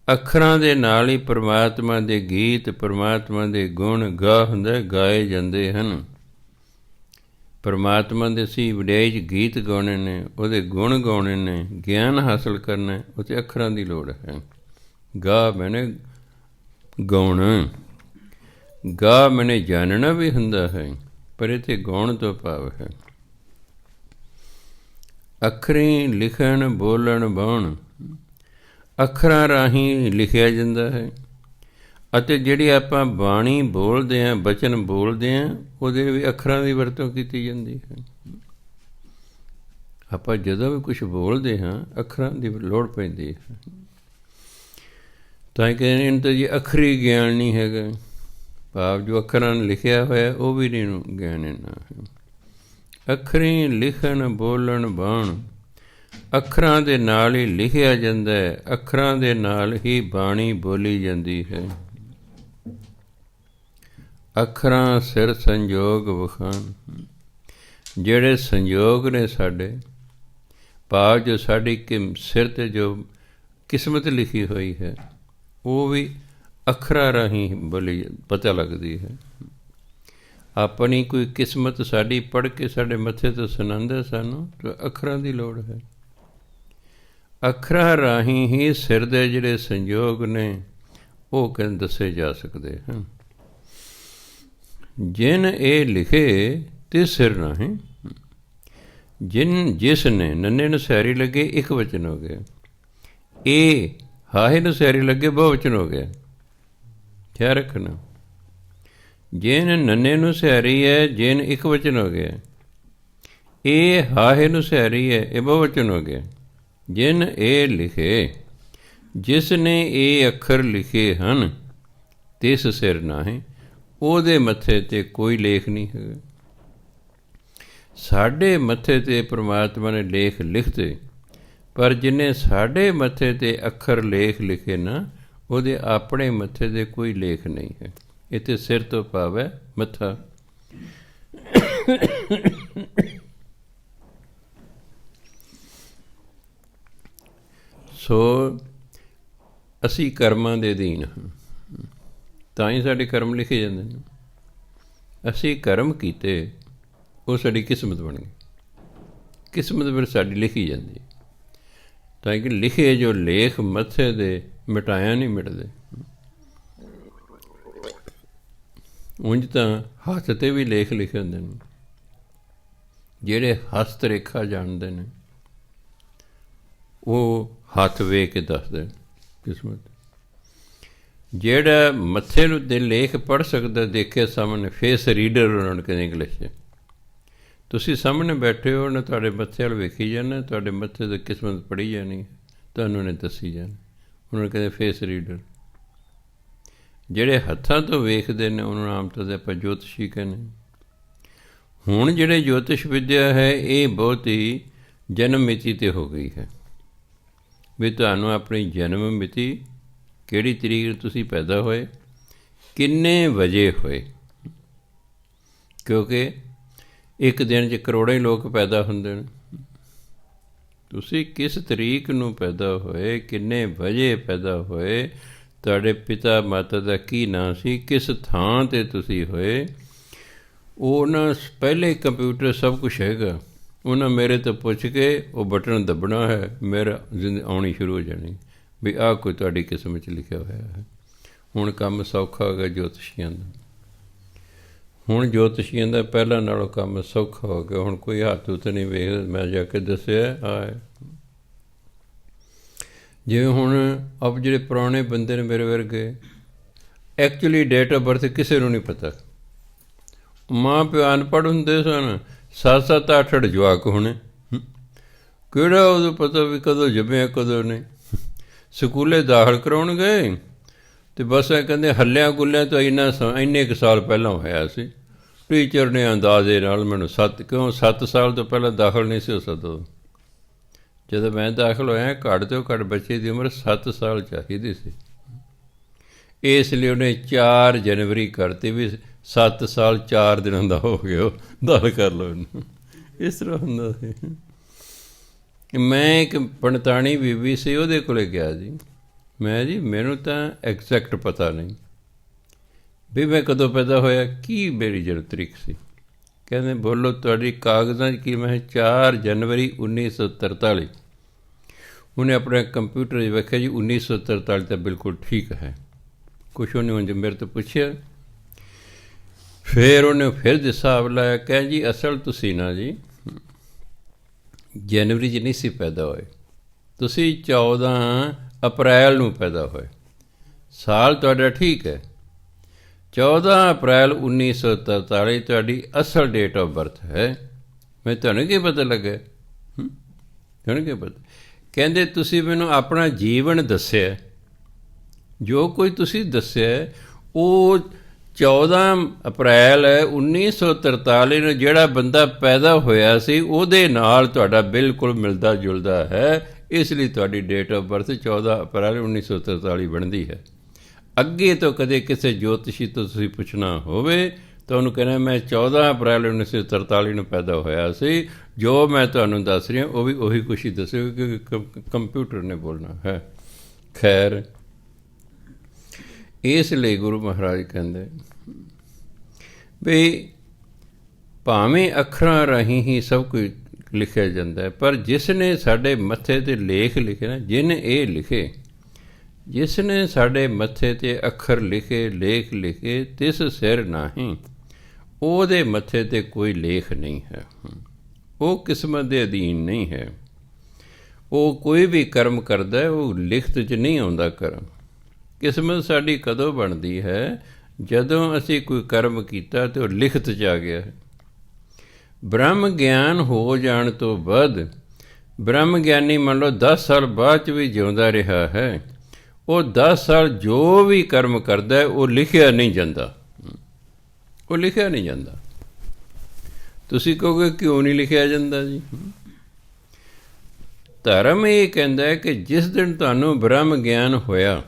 ਅੱਖਰਾਂ ਦੇ ਨਾਲ ਹੀ ਪਰਮਾਤਮਾ ਦੇ ਗੀਤ, ਪਰਮਾਤਮਾ ਦੇ ਗੁਣ ਗਾ ਹੁੰਦਾ, ਗਾਏ ਜਾਂਦੇ ਹਨ। ਪਰਮਾਤਮਾ ਦੇ ਅਸੀਂ ਵਡਿਆਈ 'ਚ ਗੀਤ ਗਾਉਣੇ ਨੇ, ਉਹਦੇ ਗੁਣ ਗਾਉਣੇ ਨੇ, ਗਿਆਨ ਹਾਸਲ ਕਰਨਾ, ਉਹ 'ਤੇ ਅੱਖਰਾਂ ਦੀ ਲੋੜ ਹੈ। ਗਾ ਮੈਨੇ ਗਾਉਣਾ, ਗਾ ਮੈਨੇ ਜਾਣਨਾ ਵੀ ਹੁੰਦਾ ਹੈ, ਪਰ ਇਹ 'ਤੇ ਗਾਉਣ ਤੋਂ ਭਾਵ ਹੈ। ਅੱਖਰੀ ਲਿਖਣ ਬੋਲਣ ਬਾਉਣ, ਅੱਖਰਾਂ ਰਾਹੀਂ ਲਿਖਿਆ ਜਾਂਦਾ ਹੈ। ਅਤੇ ਜਿਹੜੀ ਆਪਾਂ ਬਾਣੀ ਬੋਲਦੇ ਹਾਂ, ਬਚਨ ਬੋਲਦੇ ਹਾਂ, ਉਹਦੇ ਵੀ ਅੱਖਰਾਂ ਦੀ ਵਰਤੋਂ ਕੀਤੀ ਜਾਂਦੀ ਹੈ। ਆਪਾਂ ਜਦੋਂ ਵੀ ਕੁਛ ਬੋਲਦੇ ਹਾਂ, ਅੱਖਰਾਂ ਦੀ ਲੋੜ ਪੈਂਦੀ ਹੈ। ਤਾਂ ਕਹਿੰਦੇ ਇਹਨੂੰ ਤਾਂ ਜੀ ਅੱਖਰੀ ਗਿਆਨ ਨਹੀਂ ਹੈਗਾ, ਭਾਵ ਜੋ ਅੱਖਰਾਂ ਨੂੰ ਲਿਖਿਆ ਹੋਇਆ ਉਹ ਵੀ ਨਹੀਂ ਗਿਆਨ ਨਾ ਹੈ। ਅੱਖਰੀ ਲਿਖਣ ਬੋਲਣ ਬਾਣ, ਅੱਖਰਾਂ ਦੇ ਨਾਲ ਹੀ ਲਿਖਿਆ ਜਾਂਦਾ ਹੈ, ਅੱਖਰਾਂ ਦੇ ਨਾਲ ਹੀ ਬਾਣੀ ਬੋਲੀ ਜਾਂਦੀ ਹੈ। ਅੱਖਰਾਂ ਸਿਰ ਸੰਜੋਗ ਵਖਾਣ, ਜਿਹੜੇ ਸੰਜੋਗ ਨੇ ਸਾਡੇ, ਭਾਵ ਜੋ ਸਾਡੀ ਸਿਰ 'ਤੇ ਜੋ ਕਿਸਮਤ ਲਿਖੀ ਹੋਈ ਹੈ, ਉਹ ਵੀ ਅੱਖਰਾਂ ਰਾਹੀਂ ਬੋਲੀ ਪਤਾ ਲੱਗਦੀ ਹੈ। ਆਪਣੀ ਕੋਈ ਕਿਸਮਤ ਸਾਡੀ ਪੜ੍ਹ ਕੇ ਸਾਡੇ ਮੱਥੇ ਤੋਂ ਸੁਣਾਉਂਦਾ ਸਾਨੂੰ, ਤਾਂ ਅੱਖਰਾਂ ਦੀ ਲੋੜ ਹੈ। ਅੱਖਰਾਂ ਰਾਹੀਂ ਹੀ ਸਿਰ ਦੇ ਜਿਹੜੇ ਸੰਯੋਗ ਨੇ ਉਹ ਕਹਿੰਦੇ ਦੱਸੇ ਜਾ ਸਕਦੇ ਹਨ। ਜਿਨ ਇਹ ਲਿਖੇ ਤੇ ਸਿਰ ਨਾਹੀਂ, ਜਿਸ ਨੇ ਨੰਨੇ ਨੂੰ ਸਿਆਰੀ ਲੱਗੇ ਇੱਕ ਵਚਨ ਹੋ ਗਿਆ, ਇਹ ਹਾਹੇ ਨੂੰ ਸਿਆਰੀ ਲੱਗੇ ਬਹੁ ਵਚਨ ਹੋ ਗਿਆ। ਖਿਆਲ ਰੱਖਣਾ, ਜਿਨ ਨੰਨੇ ਨੂੰ ਸਿਆਰੀ ਹੈ, ਜਿਨ ਇੱਕ ਵਚਨ ਹੋ ਗਿਆ। ਇਹ ਹਾਹੇ ਨੂੰ ਸਿਆਰੀ ਹੈ, ਇਹ ਬਹੁ ਵਚਨ ਹੋ ਗਿਆ। ਜਿਨ ਇਹ ਲਿਖੇ, ਜਿਸ ਨੇ ਇਹ ਅੱਖਰ ਲਿਖੇ ਹਨ, ਤਿਸ ਸਿਰ ਨਾਹੀਂ, ਉਹਦੇ ਮੱਥੇ 'ਤੇ ਕੋਈ ਲੇਖ ਨਹੀਂ ਹੈਗਾ। ਸਾਡੇ ਮੱਥੇ 'ਤੇ ਪ੍ਰਮਾਤਮਾ ਨੇ ਲੇਖ ਲਿਖਤੇ, ਪਰ ਜਿਹਨੇ ਸਾਡੇ ਮੱਥੇ 'ਤੇ ਅੱਖਰ ਲੇਖ ਲਿਖੇ ਨਾ, ਉਹਦੇ ਆਪਣੇ ਮੱਥੇ 'ਤੇ ਕੋਈ ਲੇਖ ਨਹੀਂ ਹੈ। ਇੱਥੇ ਸਿਰ ਤੋਂ ਭਾਵ ਹੈ ਮੱਥਾ। ਸੋ ਅਸੀਂ ਕਰਮਾਂ ਦੇ ਅਧੀਨ ਹਾਂ, ਤਾਂ ਹੀ ਸਾਡੇ ਕਰਮ ਲਿਖੇ ਜਾਂਦੇ ਨੇ। ਅਸੀਂ ਕਰਮ ਕੀਤੇ, ਉਹ ਸਾਡੀ ਕਿਸਮਤ ਬਣ ਗਈ। ਕਿਸਮਤ ਫਿਰ ਸਾਡੀ ਲਿਖੀ ਜਾਂਦੀ, ਤਾਂ ਕਿ ਲਿਖੇ ਜੋ ਲੇਖ ਮੱਥੇ ਦੇ ਮਿਟਾਇਆ ਨਹੀਂ ਮਿਟਦੇ। ਉਂਝ ਤਾਂ ਹੱਥ 'ਤੇ ਵੀ ਲੇਖ ਲਿਖੇ ਹੁੰਦੇ ਨੇ, ਜਿਹੜੇ ਹਸਤ ਰੇਖਾ ਜਾਣਦੇ ਨੇ ਉਹ ਹੱਥ ਵੇਖ ਕੇ ਦੱਸਦੇ ਕਿਸਮਤ। ਜਿਹੜਾ ਮੱਥੇ ਨੂੰ ਦੇ ਲੇਖ ਪੜ੍ਹ ਸਕਦਾ, ਦੇਖੇ ਸਾਹਮਣੇ, ਫੇਸ ਰੀਡਰ ਉਹਨਾਂ ਨੂੰ ਕਹਿੰਦੇ ਇੰਗਲਿਸ਼ 'ਚ। ਤੁਸੀਂ ਸਾਹਮਣੇ ਬੈਠੇ ਹੋ, ਉਹਨੇ ਤੁਹਾਡੇ ਮੱਥੇ ਵੱਲ ਵੇਖੀ ਜਾਣਾ, ਤੁਹਾਡੇ ਮੱਥੇ 'ਤੇ ਕਿਸਮਤ ਪੜ੍ਹੀ ਜਾਣੀ, ਤੁਹਾਨੂੰ ਉਹਨੇ ਦੱਸੀ ਜਾਣਾ। ਉਹਨਾਂ ਨੂੰ ਕਹਿੰਦੇ ਫੇਸ ਰੀਡਰ। ਜਿਹੜੇ ਹੱਥਾਂ ਤੋਂ ਵੇਖਦੇ ਨੇ ਉਹਨਾਂ ਨੂੰ ਆਮ ਤੌਰ 'ਤੇ ਆਪਾਂ ਜੋਤਸ਼ੀ ਕਹਿੰਦੇ। ਹੁਣ ਜਿਹੜੇ ਜੋਤਿਸ਼ ਵਿੱਦਿਆ ਹੈ, ਇਹ ਬਹੁਤ ਹੀ ਜਨਮ ਮਿਤੀ 'ਤੇ ਹੋ ਗਈ ਹੈ, ਵੀ ਤੁਹਾਨੂੰ ਆਪਣੀ ਜਨਮ ਮਿਤੀ, ਕਿਹੜੀ ਤਰੀਕ ਤੁਸੀਂ ਪੈਦਾ ਹੋਏ, ਕਿੰਨੇ ਵਜੇ ਹੋਏ, ਕਿਉਂਕਿ ਇੱਕ ਦਿਨ 'ਚ ਕਰੋੜਾਂ ਹੀ ਲੋਕ ਪੈਦਾ ਹੁੰਦੇ ਨੇ। ਤੁਸੀਂ ਕਿਸ ਤਰੀਕ ਨੂੰ ਪੈਦਾ ਹੋਏ, ਕਿੰਨੇ ਵਜੇ ਪੈਦਾ ਹੋਏ, ਤੁਹਾਡੇ ਪਿਤਾ ਮਾਤਾ ਦਾ ਕੀ ਨਾਂ ਸੀ, ਕਿਸ ਥਾਂ 'ਤੇ ਤੁਸੀਂ ਹੋਏ, ਉਹ ਨਾ ਪਹਿਲੇ ਕੰਪਿਊਟਰ ਸਭ ਕੁਛ ਹੈਗਾ। ਉਹਨਾਂ ਮੇਰੇ ਤੋਂ ਪੁੱਛ ਕੇ ਉਹ ਬਟਨ ਦੱਬਣਾ ਹੈ, ਮੇਰਾ ਜ਼ਿੰਦਗੀ ਆਉਣੀ ਸ਼ੁਰੂ ਹੋ ਜਾਣੀ ਵੀ ਆਹ ਕੋਈ ਤੁਹਾਡੀ ਕਿਸਮ 'ਚ ਲਿਖਿਆ ਹੋਇਆ ਹੈ। ਹੁਣ ਕੰਮ ਸੌਖਾ ਹੋ ਗਿਆ ਜੋਤਸ਼ੀਆਂ ਦਾ। ਹੁਣ ਜੋਤਸ਼ੀਆਂ ਦਾ ਪਹਿਲਾਂ ਨਾਲੋਂ ਕੰਮ ਸੌਖਾ ਹੋ ਗਿਆ। ਹੁਣ ਕੋਈ ਹੱਥ ਉੱਤੇ ਨਹੀਂ ਵੇਖਦਾ, ਮੈਂ ਜਾ ਕੇ ਦੱਸਿਆ ਆ। ਜਿਵੇਂ ਹੁਣ ਆਪ ਜਿਹੜੇ ਪੁਰਾਣੇ ਬੰਦੇ ਨੇ ਮੇਰੇ ਵਰਗੇ, ਐਕਚੁਅਲੀ ਡੇਟ ਆਫ ਬਰਥ ਕਿਸੇ ਨੂੰ ਨਹੀਂ ਪਤਾ। ਮਾਂ ਪਿਓ ਅਨਪੜ੍ਹ ਹੁੰਦੇ ਸਨ, 7-7 8-8 ਜਵਾਕ ਹੋਣੇ, ਕਿਹੜਾ ਉਦੋਂ ਪਤਾ ਵੀ ਕਦੋਂ ਜੰਮਿਆ ਕਦੋਂ ਨਹੀਂ। ਸਕੂਲੇ ਦਾਖਲ ਕਰਾਉਣ ਗਏ ਅਤੇ ਬਸ ਇਹ ਕਹਿੰਦੇ ਹੱਲਿਆਂ ਗੁੱਲਿਆਂ ਤੋਂ ਇੰਨੇ ਕੁ ਸਾਲ ਪਹਿਲਾਂ ਹੋਇਆ ਸੀ। ਟੀਚਰ ਨੇ ਅੰਦਾਜ਼ੇ ਨਾਲ ਮੈਨੂੰ 7 ਸਾਲ ਤੋਂ ਪਹਿਲਾਂ ਦਾਖਲ ਨਹੀਂ ਸੀ ਹੋ ਸਕਦਾ। ਜਦੋਂ ਮੈਂ ਦਾਖਲ ਹੋਇਆ ਘੱਟ ਤੋਂ ਘੱਟ ਬੱਚੇ ਦੀ ਉਮਰ 7 ਸਾਲ ਚਾਹੀਦੀ ਸੀ। ਇਸ ਲਈ ਉਹਨੇ 4 ਜਨਵਰੀ ਕਰਤੀ ਵੀ 7 ਸਾਲ 4 ਦਿਨਾਂ ਦਾ ਹੋ ਗਿਆ, ਦਾਖਲ ਕਰ ਲਓ ਇਹਨੂੰ। ਇਸ ਤਰ੍ਹਾਂ ਹੁੰਦਾ ਸੀ। ਮੈਂ ਇੱਕ ਪੰਡਤਾਣੀ ਬੀਬੀ ਸੀ, ਉਹਦੇ ਕੋਲ ਗਿਆ ਜੀ। ਮੈਂ ਜੀ ਮੈਨੂੰ ਤਾਂ ਐਗਜ਼ੈਕਟ ਪਤਾ ਨਹੀਂ ਵੀ ਮੈਂ ਕਦੋਂ ਪੈਦਾ ਹੋਇਆ, ਕੀ ਮੇਰੀ ਜਨਮ ਤਰੀਕ ਸੀ। ਕਹਿੰਦੇ ਬੋਲੋ ਤੁਹਾਡੀ ਕਾਗਜ਼ਾਂ 'ਚ ਕੀ। ਮੈਂ 4 ਜਨਵਰੀ 1943। ਉਹਨੇ ਆਪਣੇ ਕੰਪਿਊਟਰ 'ਚ ਵੇਖਿਆ ਜੀ 1943 ਤਾਂ ਬਿਲਕੁਲ ਠੀਕ ਹੈ। ਕੁਛ ਉਹਨੇ ਉਂਝ ਮੇਰੇ ਤੋਂ ਪੁੱਛਿਆ, ਫਿਰ ਉਹਨੇ ਫਿਰ ਹਿਸਾਬ ਲਾਇਆ। ਕਹਿ ਜੀ ਅਸਲ ਤੁਸੀਂ ਨਾ ਜੀ ਜਨਵਰੀ 'ਚ ਨਹੀਂ ਸੀ ਪੈਦਾ ਹੋਏ, ਤੁਸੀਂ 14 ਅਪ੍ਰੈਲ ਨੂੰ ਪੈਦਾ ਹੋਏ। ਸਾਲ ਤੁਹਾਡਾ ਠੀਕ ਹੈ, 14 ਅਪ੍ਰੈਲ 1943 ਤੁਹਾਡੀ ਅਸਲ ਡੇਟ ਆਫ ਬਰਥ ਹੈ। ਮੈਂ ਤੁਹਾਨੂੰ ਕੀ ਪਤਾ ਲੱਗਾ? ਤੁਹਾਨੂੰ ਕੀ ਪਤਾ? ਕਹਿੰਦੇ ਤੁਸੀਂ ਮੈਨੂੰ ਆਪਣਾ ਜੀਵਨ ਦੱਸਿਆ, ਜੋ ਕੋਈ ਤੁਸੀਂ ਦੱਸਿਆ ਉਹ 14 ਅਪ੍ਰੈਲ 1943 ਨੂੰ ਜਿਹੜਾ ਬੰਦਾ ਪੈਦਾ ਹੋਇਆ ਸੀ ਉਹਦੇ ਨਾਲ ਤੁਹਾਡਾ ਬਿਲਕੁਲ ਮਿਲਦਾ ਜੁਲਦਾ ਹੈ। ਇਸ ਲਈ ਤੁਹਾਡੀ ਡੇਟ ਆਫ ਬਰਥ 14 ਅਪ੍ਰੈਲ 1943 ਬਣਦੀ ਹੈ। ਅੱਗੇ ਤੋਂ ਕਦੇ ਕਿਸੇ ਜੋਤਸ਼ੀ ਤੋਂ ਤੁਸੀਂ ਪੁੱਛਣਾ ਹੋਵੇ ਤਾਂ ਉਹਨੂੰ ਕਹਿਣਾ ਮੈਂ 14 ਅਪ੍ਰੈਲ 1943 ਨੂੰ ਪੈਦਾ ਹੋਇਆ ਸੀ। ਜੋ ਮੈਂ ਤੁਹਾਨੂੰ ਦੱਸ ਰਿਹਾ ਉਹ ਵੀ ਉਹੀ ਕੁਛ ਹੀ ਦੱਸਿਓ, ਕਿਉਂਕਿ ਕੰਪਿਊਟਰ ਨੇ ਬੋਲਣਾ ਹੈ। ਖੈਰ, ਇਸ ਲਈ ਗੁਰੂ ਮਹਾਰਾਜ ਕਹਿੰਦੇ ਵੀ ਭਾਵੇਂ ਅੱਖਰਾਂ ਰਾਹੀਂ ਹੀ ਸਭ ਕੁਝ ਲਿਖਿਆ ਜਾਂਦਾ, ਪਰ ਜਿਸ ਨੇ ਸਾਡੇ ਮੱਥੇ 'ਤੇ ਲੇਖ ਲਿਖੇ ਨਾ, ਜਿਹਨੇ ਇਹ ਲਿਖੇ, ਜਿਸ ਨੇ ਸਾਡੇ ਮੱਥੇ 'ਤੇ ਅੱਖਰ ਲਿਖੇ, ਲੇਖ ਲਿਖੇ, ਤਿਸ ਸਿਰ ਨਾਹੀਂ, ਉਹਦੇ ਮੱਥੇ 'ਤੇ ਕੋਈ ਲੇਖ ਨਹੀਂ ਹੈ। ਉਹ ਕਿਸਮਤ ਦੇ ਅਧੀਨ ਨਹੀਂ ਹੈ। ਉਹ ਕੋਈ ਵੀ ਕਰਮ ਕਰਦਾ ਉਹ ਲਿਖਤ 'ਚ ਨਹੀਂ ਆਉਂਦਾ ਕਰਮ। ਕਿਸਮਤ ਸਾਡੀ ਕਦੋਂ ਬਣਦੀ ਹੈ? ਜਦੋਂ ਅਸੀਂ ਕੋਈ ਕਰਮ ਕੀਤਾ ਅਤੇ ਉਹ ਲਿਖਤ 'ਚ ਆ ਗਿਆ। ਬ੍ਰਹਮ ਗਿਆਨ ਹੋ ਜਾਣ ਤੋਂ ਬਾਅਦ ਬ੍ਰਹਮ ਗਿਆਨੀ ਮੰਨ ਲਓ 10 ਸਾਲ ਬਾਅਦ 'ਚ ਵੀ ਜਿਉਂਦਾ ਰਿਹਾ ਹੈ, ਉਹ 10 ਸਾਲ ਜੋ ਵੀ ਕਰਮ ਕਰਦਾ ਉਹ ਲਿਖਿਆ ਨਹੀਂ ਜਾਂਦਾ। ਉਹ ਲਿਖਿਆ ਨਹੀਂ ਜਾਂਦਾ। ਤੁਸੀਂ ਕਹੋਗੇ ਕਿਉਂ ਨਹੀਂ ਲਿਖਿਆ ਜਾਂਦਾ ਜੀ? ਧਰਮ ਇਹ ਕਹਿੰਦਾ ਕਿ ਜਿਸ ਦਿਨ ਤੁਹਾਨੂੰ ਬ੍ਰਹਮ ਗਿਆਨ ਹੋਇਆ,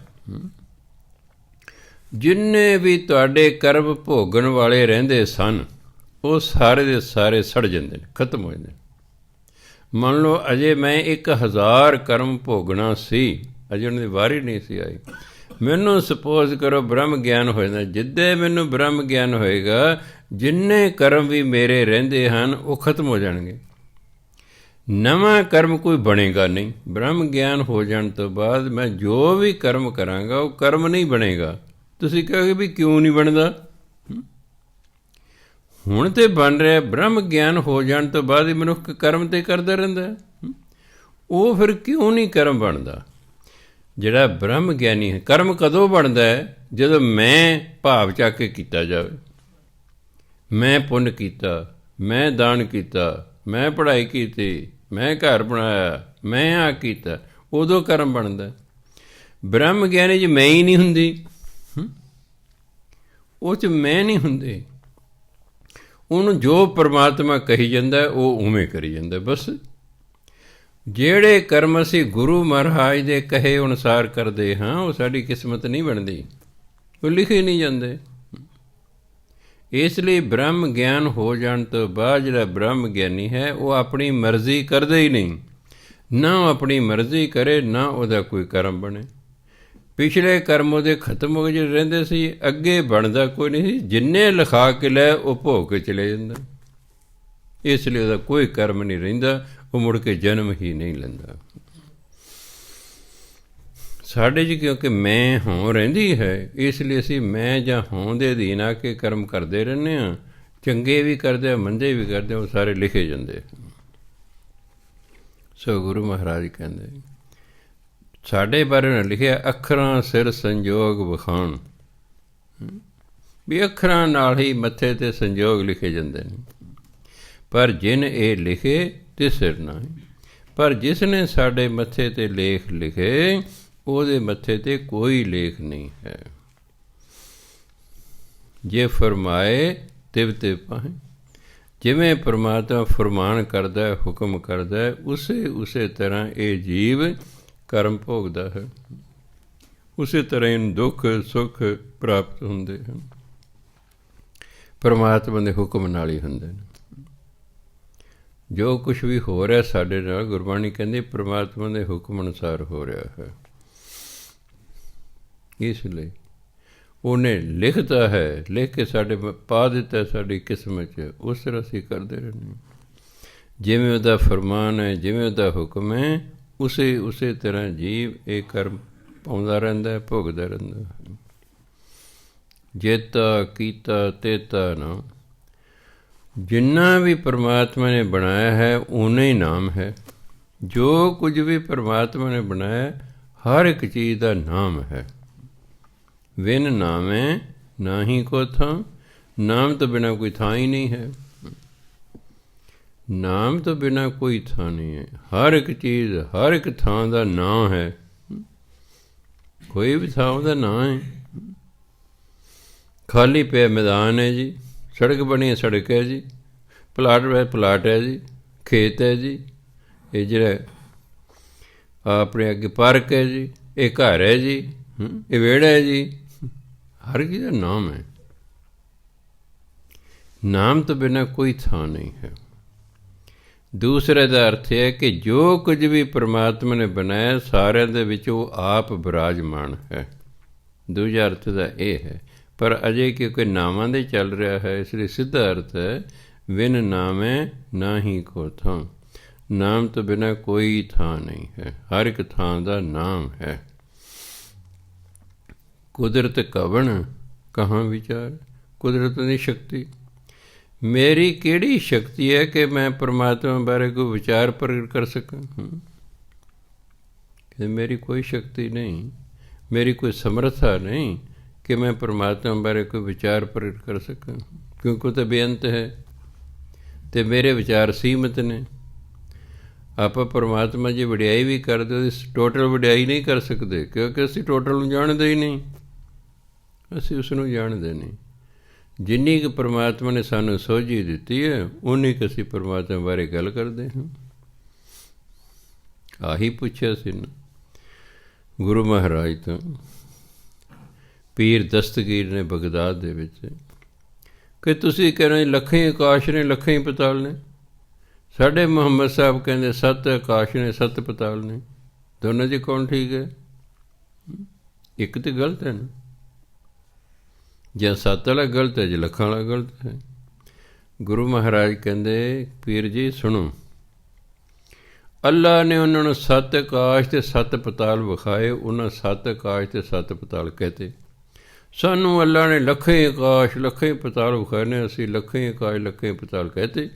ਜਿੰਨੇ ਵੀ ਤੁਹਾਡੇ ਕਰਮ ਭੋਗਣ ਵਾਲੇ ਰਹਿੰਦੇ ਸਨ ਉਹ ਸਾਰੇ ਦੇ ਸਾਰੇ ਸੜ ਜਾਂਦੇ ਨੇ, ਖਤਮ ਹੋ ਜਾਂਦੇ ਨੇ। ਮੰਨ ਲਓ ਅਜੇ ਮੈਂ 1000 ਕਰਮ ਭੋਗਣਾ ਸੀ, ਅਜੇ ਉਹਨਾਂ ਦੀ ਵਾਰੀ ਨਹੀਂ ਸੀ ਆਈ। ਮੈਨੂੰ ਸਪੋਜ਼ ਕਰੋ ਬ੍ਰਹਮ ਗਿਆਨ ਹੋ ਜਾਂਦਾ। ਜਿੱਦੇ ਮੈਨੂੰ ਬ੍ਰਹਮ ਗਿਆਨ ਹੋਏਗਾ, ਜਿੰਨੇ ਕਰਮ ਵੀ ਮੇਰੇ ਰਹਿੰਦੇ ਹਨ ਉਹ ਖਤਮ ਹੋ ਜਾਣਗੇ। ਨਵਾਂ ਕਰਮ ਕੋਈ ਬਣੇਗਾ ਨਹੀਂ। ਬ੍ਰਹਮ ਗਿਆਨ ਹੋ ਜਾਣ ਤੋਂ ਬਾਅਦ ਮੈਂ ਜੋ ਵੀ ਕਰਮ ਕਰਾਂਗਾ ਉਹ ਕਰਮ ਨਹੀਂ ਬਣੇਗਾ। ਤੁਸੀਂ ਕਹੋਗੇ ਵੀ ਕਿਉਂ ਨਹੀਂ ਬਣਦਾ? ਹੁਣ ਤਾਂ ਬਣ ਰਿਹਾ। ਬ੍ਰਹਮ ਗਿਆਨ ਹੋ ਜਾਣ ਤੋਂ ਬਾਅਦ ਹੀ ਮਨੁੱਖ ਕਰਮ ਤਾਂ ਕਰਦਾ ਰਹਿੰਦਾ। ਉਹ ਫਿਰ ਕਿਉਂ ਨਹੀਂ ਕਰਮ ਬਣਦਾ? ਜਿਹੜਾ ਬ੍ਰਹਮ ਗਿਆਨੀ ਹੈ, ਕਰਮ ਕਦੋਂ ਬਣਦਾ ਹੈ? ਜਦੋਂ ਮੈਂ ਭਾਵ ਚੱਕ ਕੇ ਕੀਤਾ ਜਾਵੇ। ਮੈਂ ਪੁੰਨ ਕੀਤਾ, ਮੈਂ ਦਾਨ ਕੀਤਾ, ਮੈਂ ਪੜ੍ਹਾਈ ਕੀਤੀ, ਮੈਂ ਘਰ ਬਣਾਇਆ, ਮੈਂ ਆਹ ਕੀਤਾ, ਉਦੋਂ ਕਰਮ ਬਣਦਾ। ਬ੍ਰਹਮ ਗਿਆਨੀ 'ਚ ਮੈਂ ਹੀ ਨਹੀਂ ਹੁੰਦੀ, ਉਹ 'ਚ ਮੈਂ ਨਹੀਂ ਹੁੰਦੇ। ਉਹਨੂੰ ਜੋ ਪਰਮਾਤਮਾ ਕਹੀ ਜਾਂਦਾ ਉਹ ਉਵੇਂ ਕਰੀ ਜਾਂਦਾ। ਬਸ ਜਿਹੜੇ ਕਰਮ ਅਸੀਂ ਗੁਰੂ ਮਹਾਰਾਜ ਦੇ ਕਹੇ ਅਨੁਸਾਰ ਕਰਦੇ ਹਾਂ ਉਹ ਸਾਡੀ ਕਿਸਮਤ ਨਹੀਂ ਬਣਦੀ, ਉਹ ਲਿਖੇ ਨਹੀਂ ਜਾਂਦੇ। ਇਸ ਲਈ ਬ੍ਰਹਮ ਗਿਆਨ ਹੋ ਜਾਣ ਤੋਂ ਬਾਅਦ ਜਿਹੜਾ ਬ੍ਰਹਮ ਗਿਆਨੀ ਹੈ ਉਹ ਆਪਣੀ ਮਰਜ਼ੀ ਕਰਦਾ ਹੀ ਨਹੀਂ। ਨਾ ਆਪਣੀ ਮਰਜ਼ੀ ਕਰੇ, ਨਾ ਉਹਦਾ ਕੋਈ ਕਰਮ ਬਣੇ। ਪਿਛਲੇ ਕਰਮ ਉਹਦੇ ਖਤਮ ਹੋ ਗਏ ਰਹਿੰਦੇ ਸੀ, ਅੱਗੇ ਬਣਦਾ ਕੋਈ ਨਹੀਂ ਸੀ। ਜਿੰਨੇ ਲਿਖਾ ਕੇ ਲੈ ਉਹ ਭੋਗ ਕੇ ਚਲੇ ਜਾਂਦਾ। ਇਸ ਲਈ ਉਹਦਾ ਕੋਈ ਕਰਮ ਨਹੀਂ ਰਹਿੰਦਾ, ਉਹ ਮੁੜ ਕੇ ਜਨਮ ਹੀ ਨਹੀਂ ਲੈਂਦਾ। ਸਾਡੇ 'ਚ ਕਿਉਂਕਿ ਮੈਂ ਹੋਂ ਰਹਿੰਦੀ ਹੈ, ਇਸ ਲਈ ਅਸੀਂ ਮੈਂ ਜਾਂ ਹੋਂ ਦੇ ਅਧੀਨ ਆ ਕੇ ਕਰਮ ਕਰਦੇ ਰਹਿੰਦੇ ਹਾਂ। ਚੰਗੇ ਵੀ ਕਰਦੇ, ਮੰਦੇ ਵੀ ਕਰਦੇ, ਉਹ ਸਾਰੇ ਲਿਖੇ ਜਾਂਦੇ। ਸੋ ਗੁਰੂ ਮਹਾਰਾਜ ਕਹਿੰਦੇ ਸਾਡੇ ਬਾਰੇ ਨੇ ਲਿਖਿਆ, ਅੱਖਰਾਂ ਸਿਰ ਸੰਜੋਗ ਵਿਖਾਣ, ਵੀ ਅੱਖਰਾਂ ਨਾਲ ਹੀ ਮੱਥੇ 'ਤੇ ਸੰਜੋਗ ਲਿਖੇ ਜਾਂਦੇ ਨੇ। ਪਰ ਜਿਨ ਇਹ ਲਿਖੇ ਤੇ ਸਿਰ ਨਾ, ਪਰ ਜਿਸ ਨੇ ਸਾਡੇ ਮੱਥੇ 'ਤੇ ਲੇਖ ਲਿਖੇ, ਉਹਦੇ ਮੱਥੇ 'ਤੇ ਕੋਈ ਲੇਖ ਨਹੀਂ ਹੈ। ਜੇ ਫਰਮਾਏ ਤਿਵ ਤਿਵ ਪਾਹੇ, ਜਿਵੇਂ ਪਰਮਾਤਮਾ ਫਰਮਾਨ ਕਰਦਾ, ਹੁਕਮ ਕਰਦਾ, ਉਸੇ ਤਰ੍ਹਾਂ ਇਹ ਜੀਵ ਕਰਮ ਭੋਗਦਾ ਹੈ। ਉਸੇ ਤਰ੍ਹਾਂ ਇਹਨੂੰ ਦੁੱਖ ਸੁੱਖ ਪ੍ਰਾਪਤ ਹੁੰਦੇ ਹਨ, ਪਰਮਾਤਮਾ ਦੇ ਹੁਕਮ ਨਾਲ ਹੀ ਹੁੰਦੇ ਨੇ। ਜੋ ਕੁਛ ਵੀ ਹੋ ਰਿਹਾ ਸਾਡੇ ਨਾਲ, ਗੁਰਬਾਣੀ ਕਹਿੰਦੀ ਪਰਮਾਤਮਾ ਦੇ ਹੁਕਮ ਅਨੁਸਾਰ ਹੋ ਰਿਹਾ ਹੈ। ਇਸ ਲਈ ਉਹਨੇ ਲਿਖਤਾ ਹੈ, ਲਿਖ ਕੇ ਸਾਡੇ ਪਾ ਦਿੱਤਾ ਸਾਡੀ ਕਿਸਮਤ 'ਚ, ਉਸ ਤਰ੍ਹਾਂ ਅਸੀਂ ਕਰਦੇ ਰਹਿੰਦੇ। ਜਿਵੇਂ ਉਹਦਾ ਫਰਮਾਨ ਹੈ, ਜਿਵੇਂ ਉਹਦਾ ਹੁਕਮ ਹੈ, ਉਸੇ ਤਰ੍ਹਾਂ ਜੀਵ ਇਹ ਕਰਮ ਪਾਉਂਦਾ ਰਹਿੰਦਾ, ਭੋਗਦਾ ਰਹਿੰਦਾ। ਜੇਤਾ ਕੀਤਾ ਤੇਤਾ ਨਾ, ਜਿੰਨਾ ਵੀ ਪਰਮਾਤਮਾ ਨੇ ਬਣਾਇਆ ਹੈ ਓਨਾ ਹੀ ਨਾਮ ਹੈ। ਜੋ ਕੁਝ ਵੀ ਪਰਮਾਤਮਾ ਨੇ ਬਣਾਇਆ, ਹਰ ਇੱਕ ਚੀਜ਼ ਦਾ ਨਾਮ ਹੈ। ਵਿਨ ਨਾਮੈ ਨਾਹੀ ਕੋ ਥਾਂ, ਨਾਮ ਤੋਂ ਬਿਨਾਂ ਕੋਈ ਥਾਂ ਹੀ ਨਹੀਂ ਹੈ। ਨਾਮ ਤੋਂ ਬਿਨਾਂ ਕੋਈ ਥਾਂ ਨਹੀਂ ਹੈ। ਹਰ ਇੱਕ ਚੀਜ਼, ਹਰ ਇੱਕ ਥਾਂ ਦਾ ਨਾਂ ਹੈ। ਕੋਈ ਵੀ ਥਾਂ ਉਹਦਾ ਨਾਂ ਹੈ। ਖਾਲੀ ਪਿਆ ਮੈਦਾਨ ਹੈ ਜੀ, ਸੜਕ ਬਣੀ ਹੈ ਸੜਕ ਹੈ ਜੀ, ਪਲਾਟ ਹੈ ਪਲਾਟ ਹੈ ਜੀ, ਖੇਤ ਹੈ ਜੀ, ਇਹ ਜਿਹੜਾ ਆਪਣੇ ਅੱਗੇ ਪਾਰਕ ਹੈ ਜੀ, ਇਹ ਘਰ ਹੈ ਜੀ, ਇਹ ਵਿਹੜਾ ਹੈ ਜੀ, ਹਰ ਚੀਜ਼ ਦਾ ਨਾਮ ਹੈ। ਨਾਮ ਤੋਂ ਬਿਨਾਂ ਕੋਈ ਥਾਂ ਨਹੀਂ ਹੈ। ਦੂਸਰੇ ਦਾ ਅਰਥ ਹੈ ਕਿ ਜੋ ਕੁਝ ਵੀ ਪਰਮਾਤਮਾ ਨੇ ਬਣਾਇਆ, ਸਾਰਿਆਂ ਦੇ ਵਿੱਚ ਉਹ ਆਪ ਬਿਰਾਜਮਾਨ ਹੈ। ਦੂਜਾ ਅਰਥ ਦਾ ਇਹ ਹੈ, ਪਰ ਅਜੇ ਕਿਉਂਕਿ ਨਾਮਾਂ ਦੇ ਚੱਲ ਰਿਹਾ ਹੈ, ਇਸ ਲਈ ਸਿੱਧਾ ਅਰਥ ਹੈ ਵਿਨ ਨਾਮੈ ਨਾਹੀ ਕੋ ਥਾਂ, ਨਾਮ ਤੋਂ ਬਿਨਾਂ ਕੋਈ ਥਾਂ ਨਹੀਂ ਹੈ। ਹਰ ਇੱਕ ਥਾਂ ਦਾ ਨਾਮ ਹੈ। ਕੁਦਰਤ ਕਵਣ ਕਹਾਂ ਵਿਚਾਰ, ਕੁਦਰਤ ਦੀ ਸ਼ਕਤੀ। ਮੇਰੀ ਕਿਹੜੀ ਸ਼ਕਤੀ ਹੈ ਕਿ ਮੈਂ ਪਰਮਾਤਮਾ ਬਾਰੇ ਕੋਈ ਵਿਚਾਰ ਪ੍ਰਗਟ ਕਰ ਸਕਾਂ? ਮੇਰੀ ਕੋਈ ਸ਼ਕਤੀ ਨਹੀਂ, ਮੇਰੀ ਕੋਈ ਸਮਰੱਥਾ ਨਹੀਂ ਕਿ ਮੈਂ ਪਰਮਾਤਮਾ ਬਾਰੇ ਕੋਈ ਵਿਚਾਰ ਪ੍ਰਗਟ ਕਰ ਸਕਾਂ, ਕਿਉਂਕਿ ਉਹ ਤਾਂ ਬੇਅੰਤ ਹੈ ਅਤੇ ਮੇਰੇ ਵਿਚਾਰ ਸੀਮਤ ਨੇ। ਆਪਾਂ ਪਰਮਾਤਮਾ ਜੀ ਵਡਿਆਈ ਵੀ ਕਰਦੇ, ਉਹਦੀ ਟੋਟਲ ਵਡਿਆਈ ਨਹੀਂ ਕਰ ਸਕਦੇ, ਕਿਉਂਕਿ ਅਸੀਂ ਟੋਟਲ ਨੂੰ ਜਾਣਦੇ ਹੀ ਨਹੀਂ, ਅਸੀਂ ਉਸ ਨੂੰ ਜਾਣਦੇ ਨਹੀਂ। ਜਿੰਨੀ ਕੁ ਪਰਮਾਤਮਾ ਨੇ ਸਾਨੂੰ ਸੋਝੀ ਦਿੱਤੀ ਹੈ, ਉਨੀ ਕੁ ਅਸੀਂ ਪਰਮਾਤਮਾ ਬਾਰੇ ਗੱਲ ਕਰਦੇ ਹਾਂ। ਆਹੀ ਪੁੱਛਿਆ ਸੀ ਨਾ ਗੁਰੂ ਮਹਾਰਾਜ ਤੋਂ ਪੀਰ ਦਸਤਗੀਰ ਨੇ ਬਗਦਾਦ ਦੇ ਵਿੱਚ, ਕਿ ਤੁਸੀਂ ਕਹਿੰਦੇ ਲੱਖਾਂ ਹੀ ਆਕਾਸ਼ ਨੇ, ਲੱਖਾਂ ਹੀ ਪਤਾਲ ਨੇ। ਸਾਡੇ ਮੁਹੰਮਦ ਸਾਹਿਬ ਕਹਿੰਦੇ 7 ਆਕਾਸ਼ ਨੇ, 7 ਪਤਾਲ ਨੇ। ਦੋਨਾਂ 'ਚ ਕੌਣ ਠੀਕ ਹੈ? ਇੱਕ ਤਾਂ ਗਲਤ ਹੈ ਨਾ, ਜਾਂ 7 ਵਾਲਾ ਗਲਤ ਹੈ, ਜਾਂ ਲੱਖਾਂ ਵਾਲਾ ਗਲਤ ਹੈ। ਗੁਰੂ ਮਹਾਰਾਜ ਕਹਿੰਦੇ ਪੀਰ ਜੀ ਸੁਣੋ, ਅੱਲਾ ਨੇ ਉਹਨਾਂ ਨੂੰ 7 ਆਕਾਸ਼ ਅਤੇ 7 ਪਤਾਲ ਵਿਖਾਏ, ਉਹਨਾਂ 7 ਆਕਾਸ਼ ਅਤੇ 7 ਪਤਾਲ ਕਹਤੇ। ਸਾਨੂੰ ਅੱਲਾ ਨੇ ਲੱਖਾਂ ਹੀ ਆਕਾਸ਼ ਲੱਖਾਂ ਹੀ ਪਤਾਲ ਵਿਖਾਏ ਨੇ, ਅਸੀਂ ਲੱਖਾਂ ਹੀ ਆਕਾਸ਼ ਲੱਖਾਂ ਹੀ ਪਤਾਲ ਕਹਤੇ।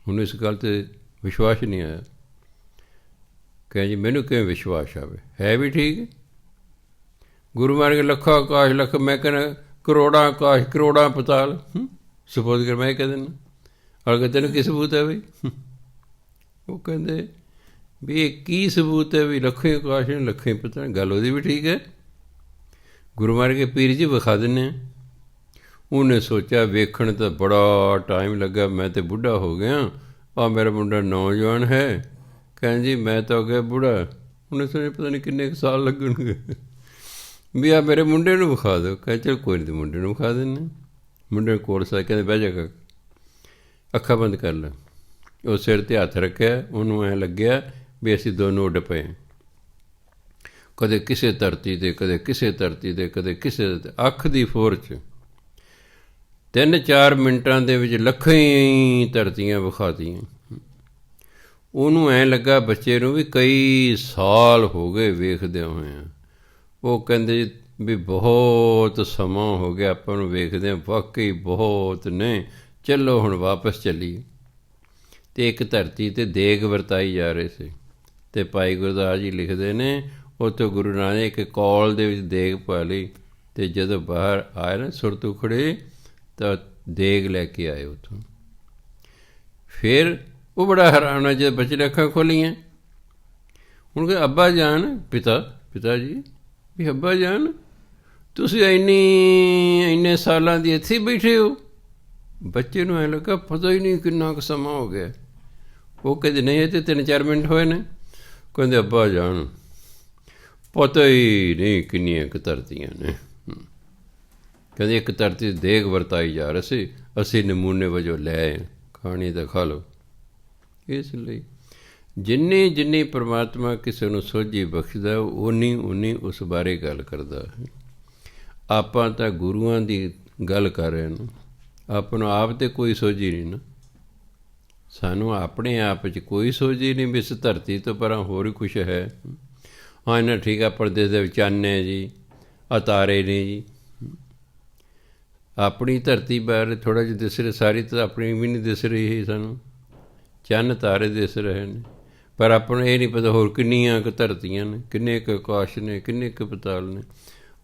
ਹੁਣ ਇਸ ਗੱਲ 'ਤੇ ਵਿਸ਼ਵਾਸ ਨਹੀਂ ਆਇਆ। ਕਹਿ ਜੀ ਮੈਨੂੰ ਕਿਵੇਂ ਵਿਸ਼ਵਾਸ ਆਵੇ? ਹੈ ਵੀ ਠੀਕ। ਗੁਰੂ ਮਹਾਰਾਜ ਲੱਖਾਂ ਆਕਾਸ਼ ਲੱਖ, ਮੈਂ ਕਹਿੰਦਾ ਕਰੋੜਾਂ ਆਕਾਸ਼ ਕਰੋੜਾਂ ਪਤਾਲ, ਸਪੋਜ਼ ਕਰ ਮੈਂ ਕਹਿ ਦਿੰਦਾ। ਅਗਰ ਤੈਨੂੰ ਕੀ ਸਬੂਤ ਹੈ ਬਈ? ਉਹ ਕਹਿੰਦੇ ਵੀ ਇਹ ਕੀ ਸਬੂਤ ਹੈ ਵੀ ਲੱਖਾਂ ਆਕਾਸ਼ ਨੇ ਲੱਖਾਂ ਹੀ ਪਤਾਲ? ਗੱਲ ਉਹਦੀ ਵੀ ਠੀਕ ਹੈ। ਗੁਰੂ ਮਹਾਰਾਜ ਕੇ ਪੀਰ ਜੀ ਵਿਖਾ ਦਿੰਦੇ ਹਾਂ। ਉਹਨੇ ਸੋਚਿਆ ਵੇਖਣ ਤਾਂ ਬੜਾ ਟਾਈਮ ਲੱਗਾ, ਮੈਂ ਤਾਂ ਬੁੱਢਾ ਹੋ ਗਿਆ, ਆਹ ਮੇਰਾ ਮੁੰਡਾ ਨੌਜਵਾਨ ਹੈ। ਕਹਿੰਦੇ ਜੀ ਮੈਂ ਤਾਂ ਹੋ ਗਿਆ ਬੁੱਢਾ। ਉਹਨੇ ਸੋਚਿਆ ਪਤਾ ਨਹੀਂ ਕਿੰਨੇ ਕੁ ਸਾਲ ਲੱਗਣਗੇ, ਵੀ ਆ ਮੇਰੇ ਮੁੰਡੇ ਨੂੰ ਵਿਖਾ ਦਿਓ। ਕਹਿੰਦੇ ਚਲ ਕੋਈ ਨਹੀਂ, ਮੁੰਡੇ ਨੂੰ ਵਿਖਾ ਦਿੰਦੇ। ਮੁੰਡੇ ਨੂੰ ਕੋਲ ਸਾ ਕਹਿੰਦੇ ਬਹਿ ਜਾ, ਅੱਖਾਂ ਬੰਦ ਕਰ ਲੈ। ਉਹ ਸਿਰ 'ਤੇ ਹੱਥ ਰੱਖਿਆ, ਉਹਨੂੰ ਐਂ ਲੱਗਿਆ ਵੀ ਅਸੀਂ ਦੋਨੋਂ ਉੱਡ ਪਏ, ਕਦੇ ਕਿਸੇ ਧਰਤੀ 'ਤੇ, ਕਦੇ ਕਿਸੇ ਧਰਤੀ 'ਤੇ, ਕਦੇ ਕਿਸੇ ਅੱਖ ਦੀ ਫੋਰ 'ਚ 3-4 ਮਿੰਟਾਂ ਦੇ ਵਿੱਚ ਲੱਖਾਂ ਹੀ ਧਰਤੀਆਂ ਵਿਖਾਤੀਆਂ। ਉਹਨੂੰ ਐਂ ਲੱਗਾ ਬੱਚੇ ਨੂੰ ਵੀ ਕਈ ਸਾਲ ਹੋ ਗਏ ਵੇਖਦਿਆਂ ਹੋਇਆਂ। ਉਹ ਕਹਿੰਦੇ ਵੀ ਬਹੁਤ ਸਮਾਂ ਹੋ ਗਿਆ ਆਪਾਂ ਨੂੰ ਵੇਖਦਿਆਂ, ਵਾਕਈ ਬਹੁਤ ਨੇ, ਚੱਲੋ ਹੁਣ ਵਾਪਸ ਚੱਲੀਏ। ਅਤੇ ਇੱਕ ਧਰਤੀ 'ਤੇ ਦੇਗ ਵਰਤਾਈ ਜਾ ਰਹੇ ਸੀ, ਅਤੇ ਭਾਈ ਗੁਰਦਾਸ ਜੀ ਲਿਖਦੇ ਨੇ ਉੱਥੋਂ ਗੁਰੂ ਨਾਨਕ ਇੱਕ ਕੌਲ ਦੇ ਵਿੱਚ ਦੇਗ ਪਾ ਲਈ, ਅਤੇ ਜਦੋਂ ਬਾਹਰ ਆਏ ਨਾ ਸੁਰਤ ਉਖੜੇ ਤਾਂ ਦੇਗ ਲੈ ਕੇ ਆਏ ਉੱਥੋਂ। ਫਿਰ ਉਹ ਬੜਾ ਹੈਰਾਨ ਹੈ ਜਦ ਬੱਚੇ ਨੇ ਅੱਖਾਂ ਖੋਲ੍ਹੀਆਂ। ਹੁਣ ਕਿ ਅੱਬਾ ਜਾਨ, ਪਿਤਾ ਜੀ ਵੀ ਅੱਬਾ ਜਾਨ ਤੁਸੀਂ ਇੰਨੇ ਸਾਲਾਂ ਦੀ ਇੱਥੇ ਬੈਠੇ ਹੋ। ਬੱਚੇ ਨੂੰ ਐਂ ਲੱਗਾ ਪਤਾ ਹੀ ਨਹੀਂ ਕਿੰਨਾ ਕੁ ਸਮਾਂ ਹੋ ਗਿਆ। ਉਹ ਕਹਿੰਦੇ ਨਹੀਂ ਇਹ ਤਾਂ 3-4 ਮਿੰਟ ਹੋਏ ਨੇ। ਕਹਿੰਦੇ ਅੱਬਾ ਜਾਨ ਪਤਾ ਹੀ ਨਹੀਂ ਕਿੰਨੀਆਂ ਕੁ ਧਰਤੀਆਂ ਨੇ। ਕਹਿੰਦੇ ਇੱਕ ਧਰਤੀ ਦੇਗ ਵਰਤਾਈ ਜਾ ਰਹੀ ਸੀ, ਅਸੀਂ ਨਮੂਨੇ ਵਜੋਂ ਲੈ ਆਏ, ਖਾਣੀ ਤਾਂ ਖਾ ਲਓ। ਇਸ ਲਈ ਜਿੰਨੀ ਪਰਮਾਤਮਾ ਕਿਸੇ ਨੂੰ ਸੋਝੀ ਬਖਸ਼ਦਾ ਉਨੀ ਉਸ ਬਾਰੇ ਗੱਲ ਕਰਦਾ ਹੈ। ਆਪਾਂ ਤਾਂ ਗੁਰੂਆਂ ਦੀ ਗੱਲ ਕਰ ਰਹੇ ਨਾ, ਆਪਾਂ ਨੂੰ ਆਪ 'ਤੇ ਕੋਈ ਸੋਝੀ ਨਹੀਂ ਨਾ। ਸਾਨੂੰ ਆਪਣੇ ਆਪ 'ਚ ਕੋਈ ਸੋਝੀ ਨਹੀਂ ਵੀ ਇਸ ਧਰਤੀ ਤੋਂ ਪਰਾਂ ਹੋਰ ਹੀ ਕੁਛ ਹੈ। ਹਾਂ ਇਹਨਾਂ ਠੀਕ ਆ, ਪਰਦੇਸ ਦੇ ਵਿੱਚ ਚੰਨ ਹੈ ਜੀ, ਆ ਤਾਰੇ ਨੇ ਜੀ। ਆਪਣੀ ਧਰਤੀ ਬਾਰੇ ਥੋੜ੍ਹਾ ਜਿਹਾ ਦਿਸ ਰਿਹਾ, ਸਾਰੀ ਤਾਂ ਆਪਣੀ ਵੀ ਨਹੀਂ ਦਿਸ ਰਹੀ ਸਾਨੂੰ, ਚੰਨ ਤਾਰੇ ਦਿਸ ਰਹੇ ਨੇ, ਪਰ ਆਪਾਂ ਨੂੰ ਇਹ ਨਹੀਂ ਪਤਾ ਹੋਰ ਕਿੰਨੀਆਂ ਕੁ ਧਰਤੀਆਂ ਨੇ, ਕਿੰਨੇ ਕੁ ਆਕਾਸ਼ ਨੇ, ਕਿੰਨੇ ਕੁ ਪਤਾਲ ਨੇ।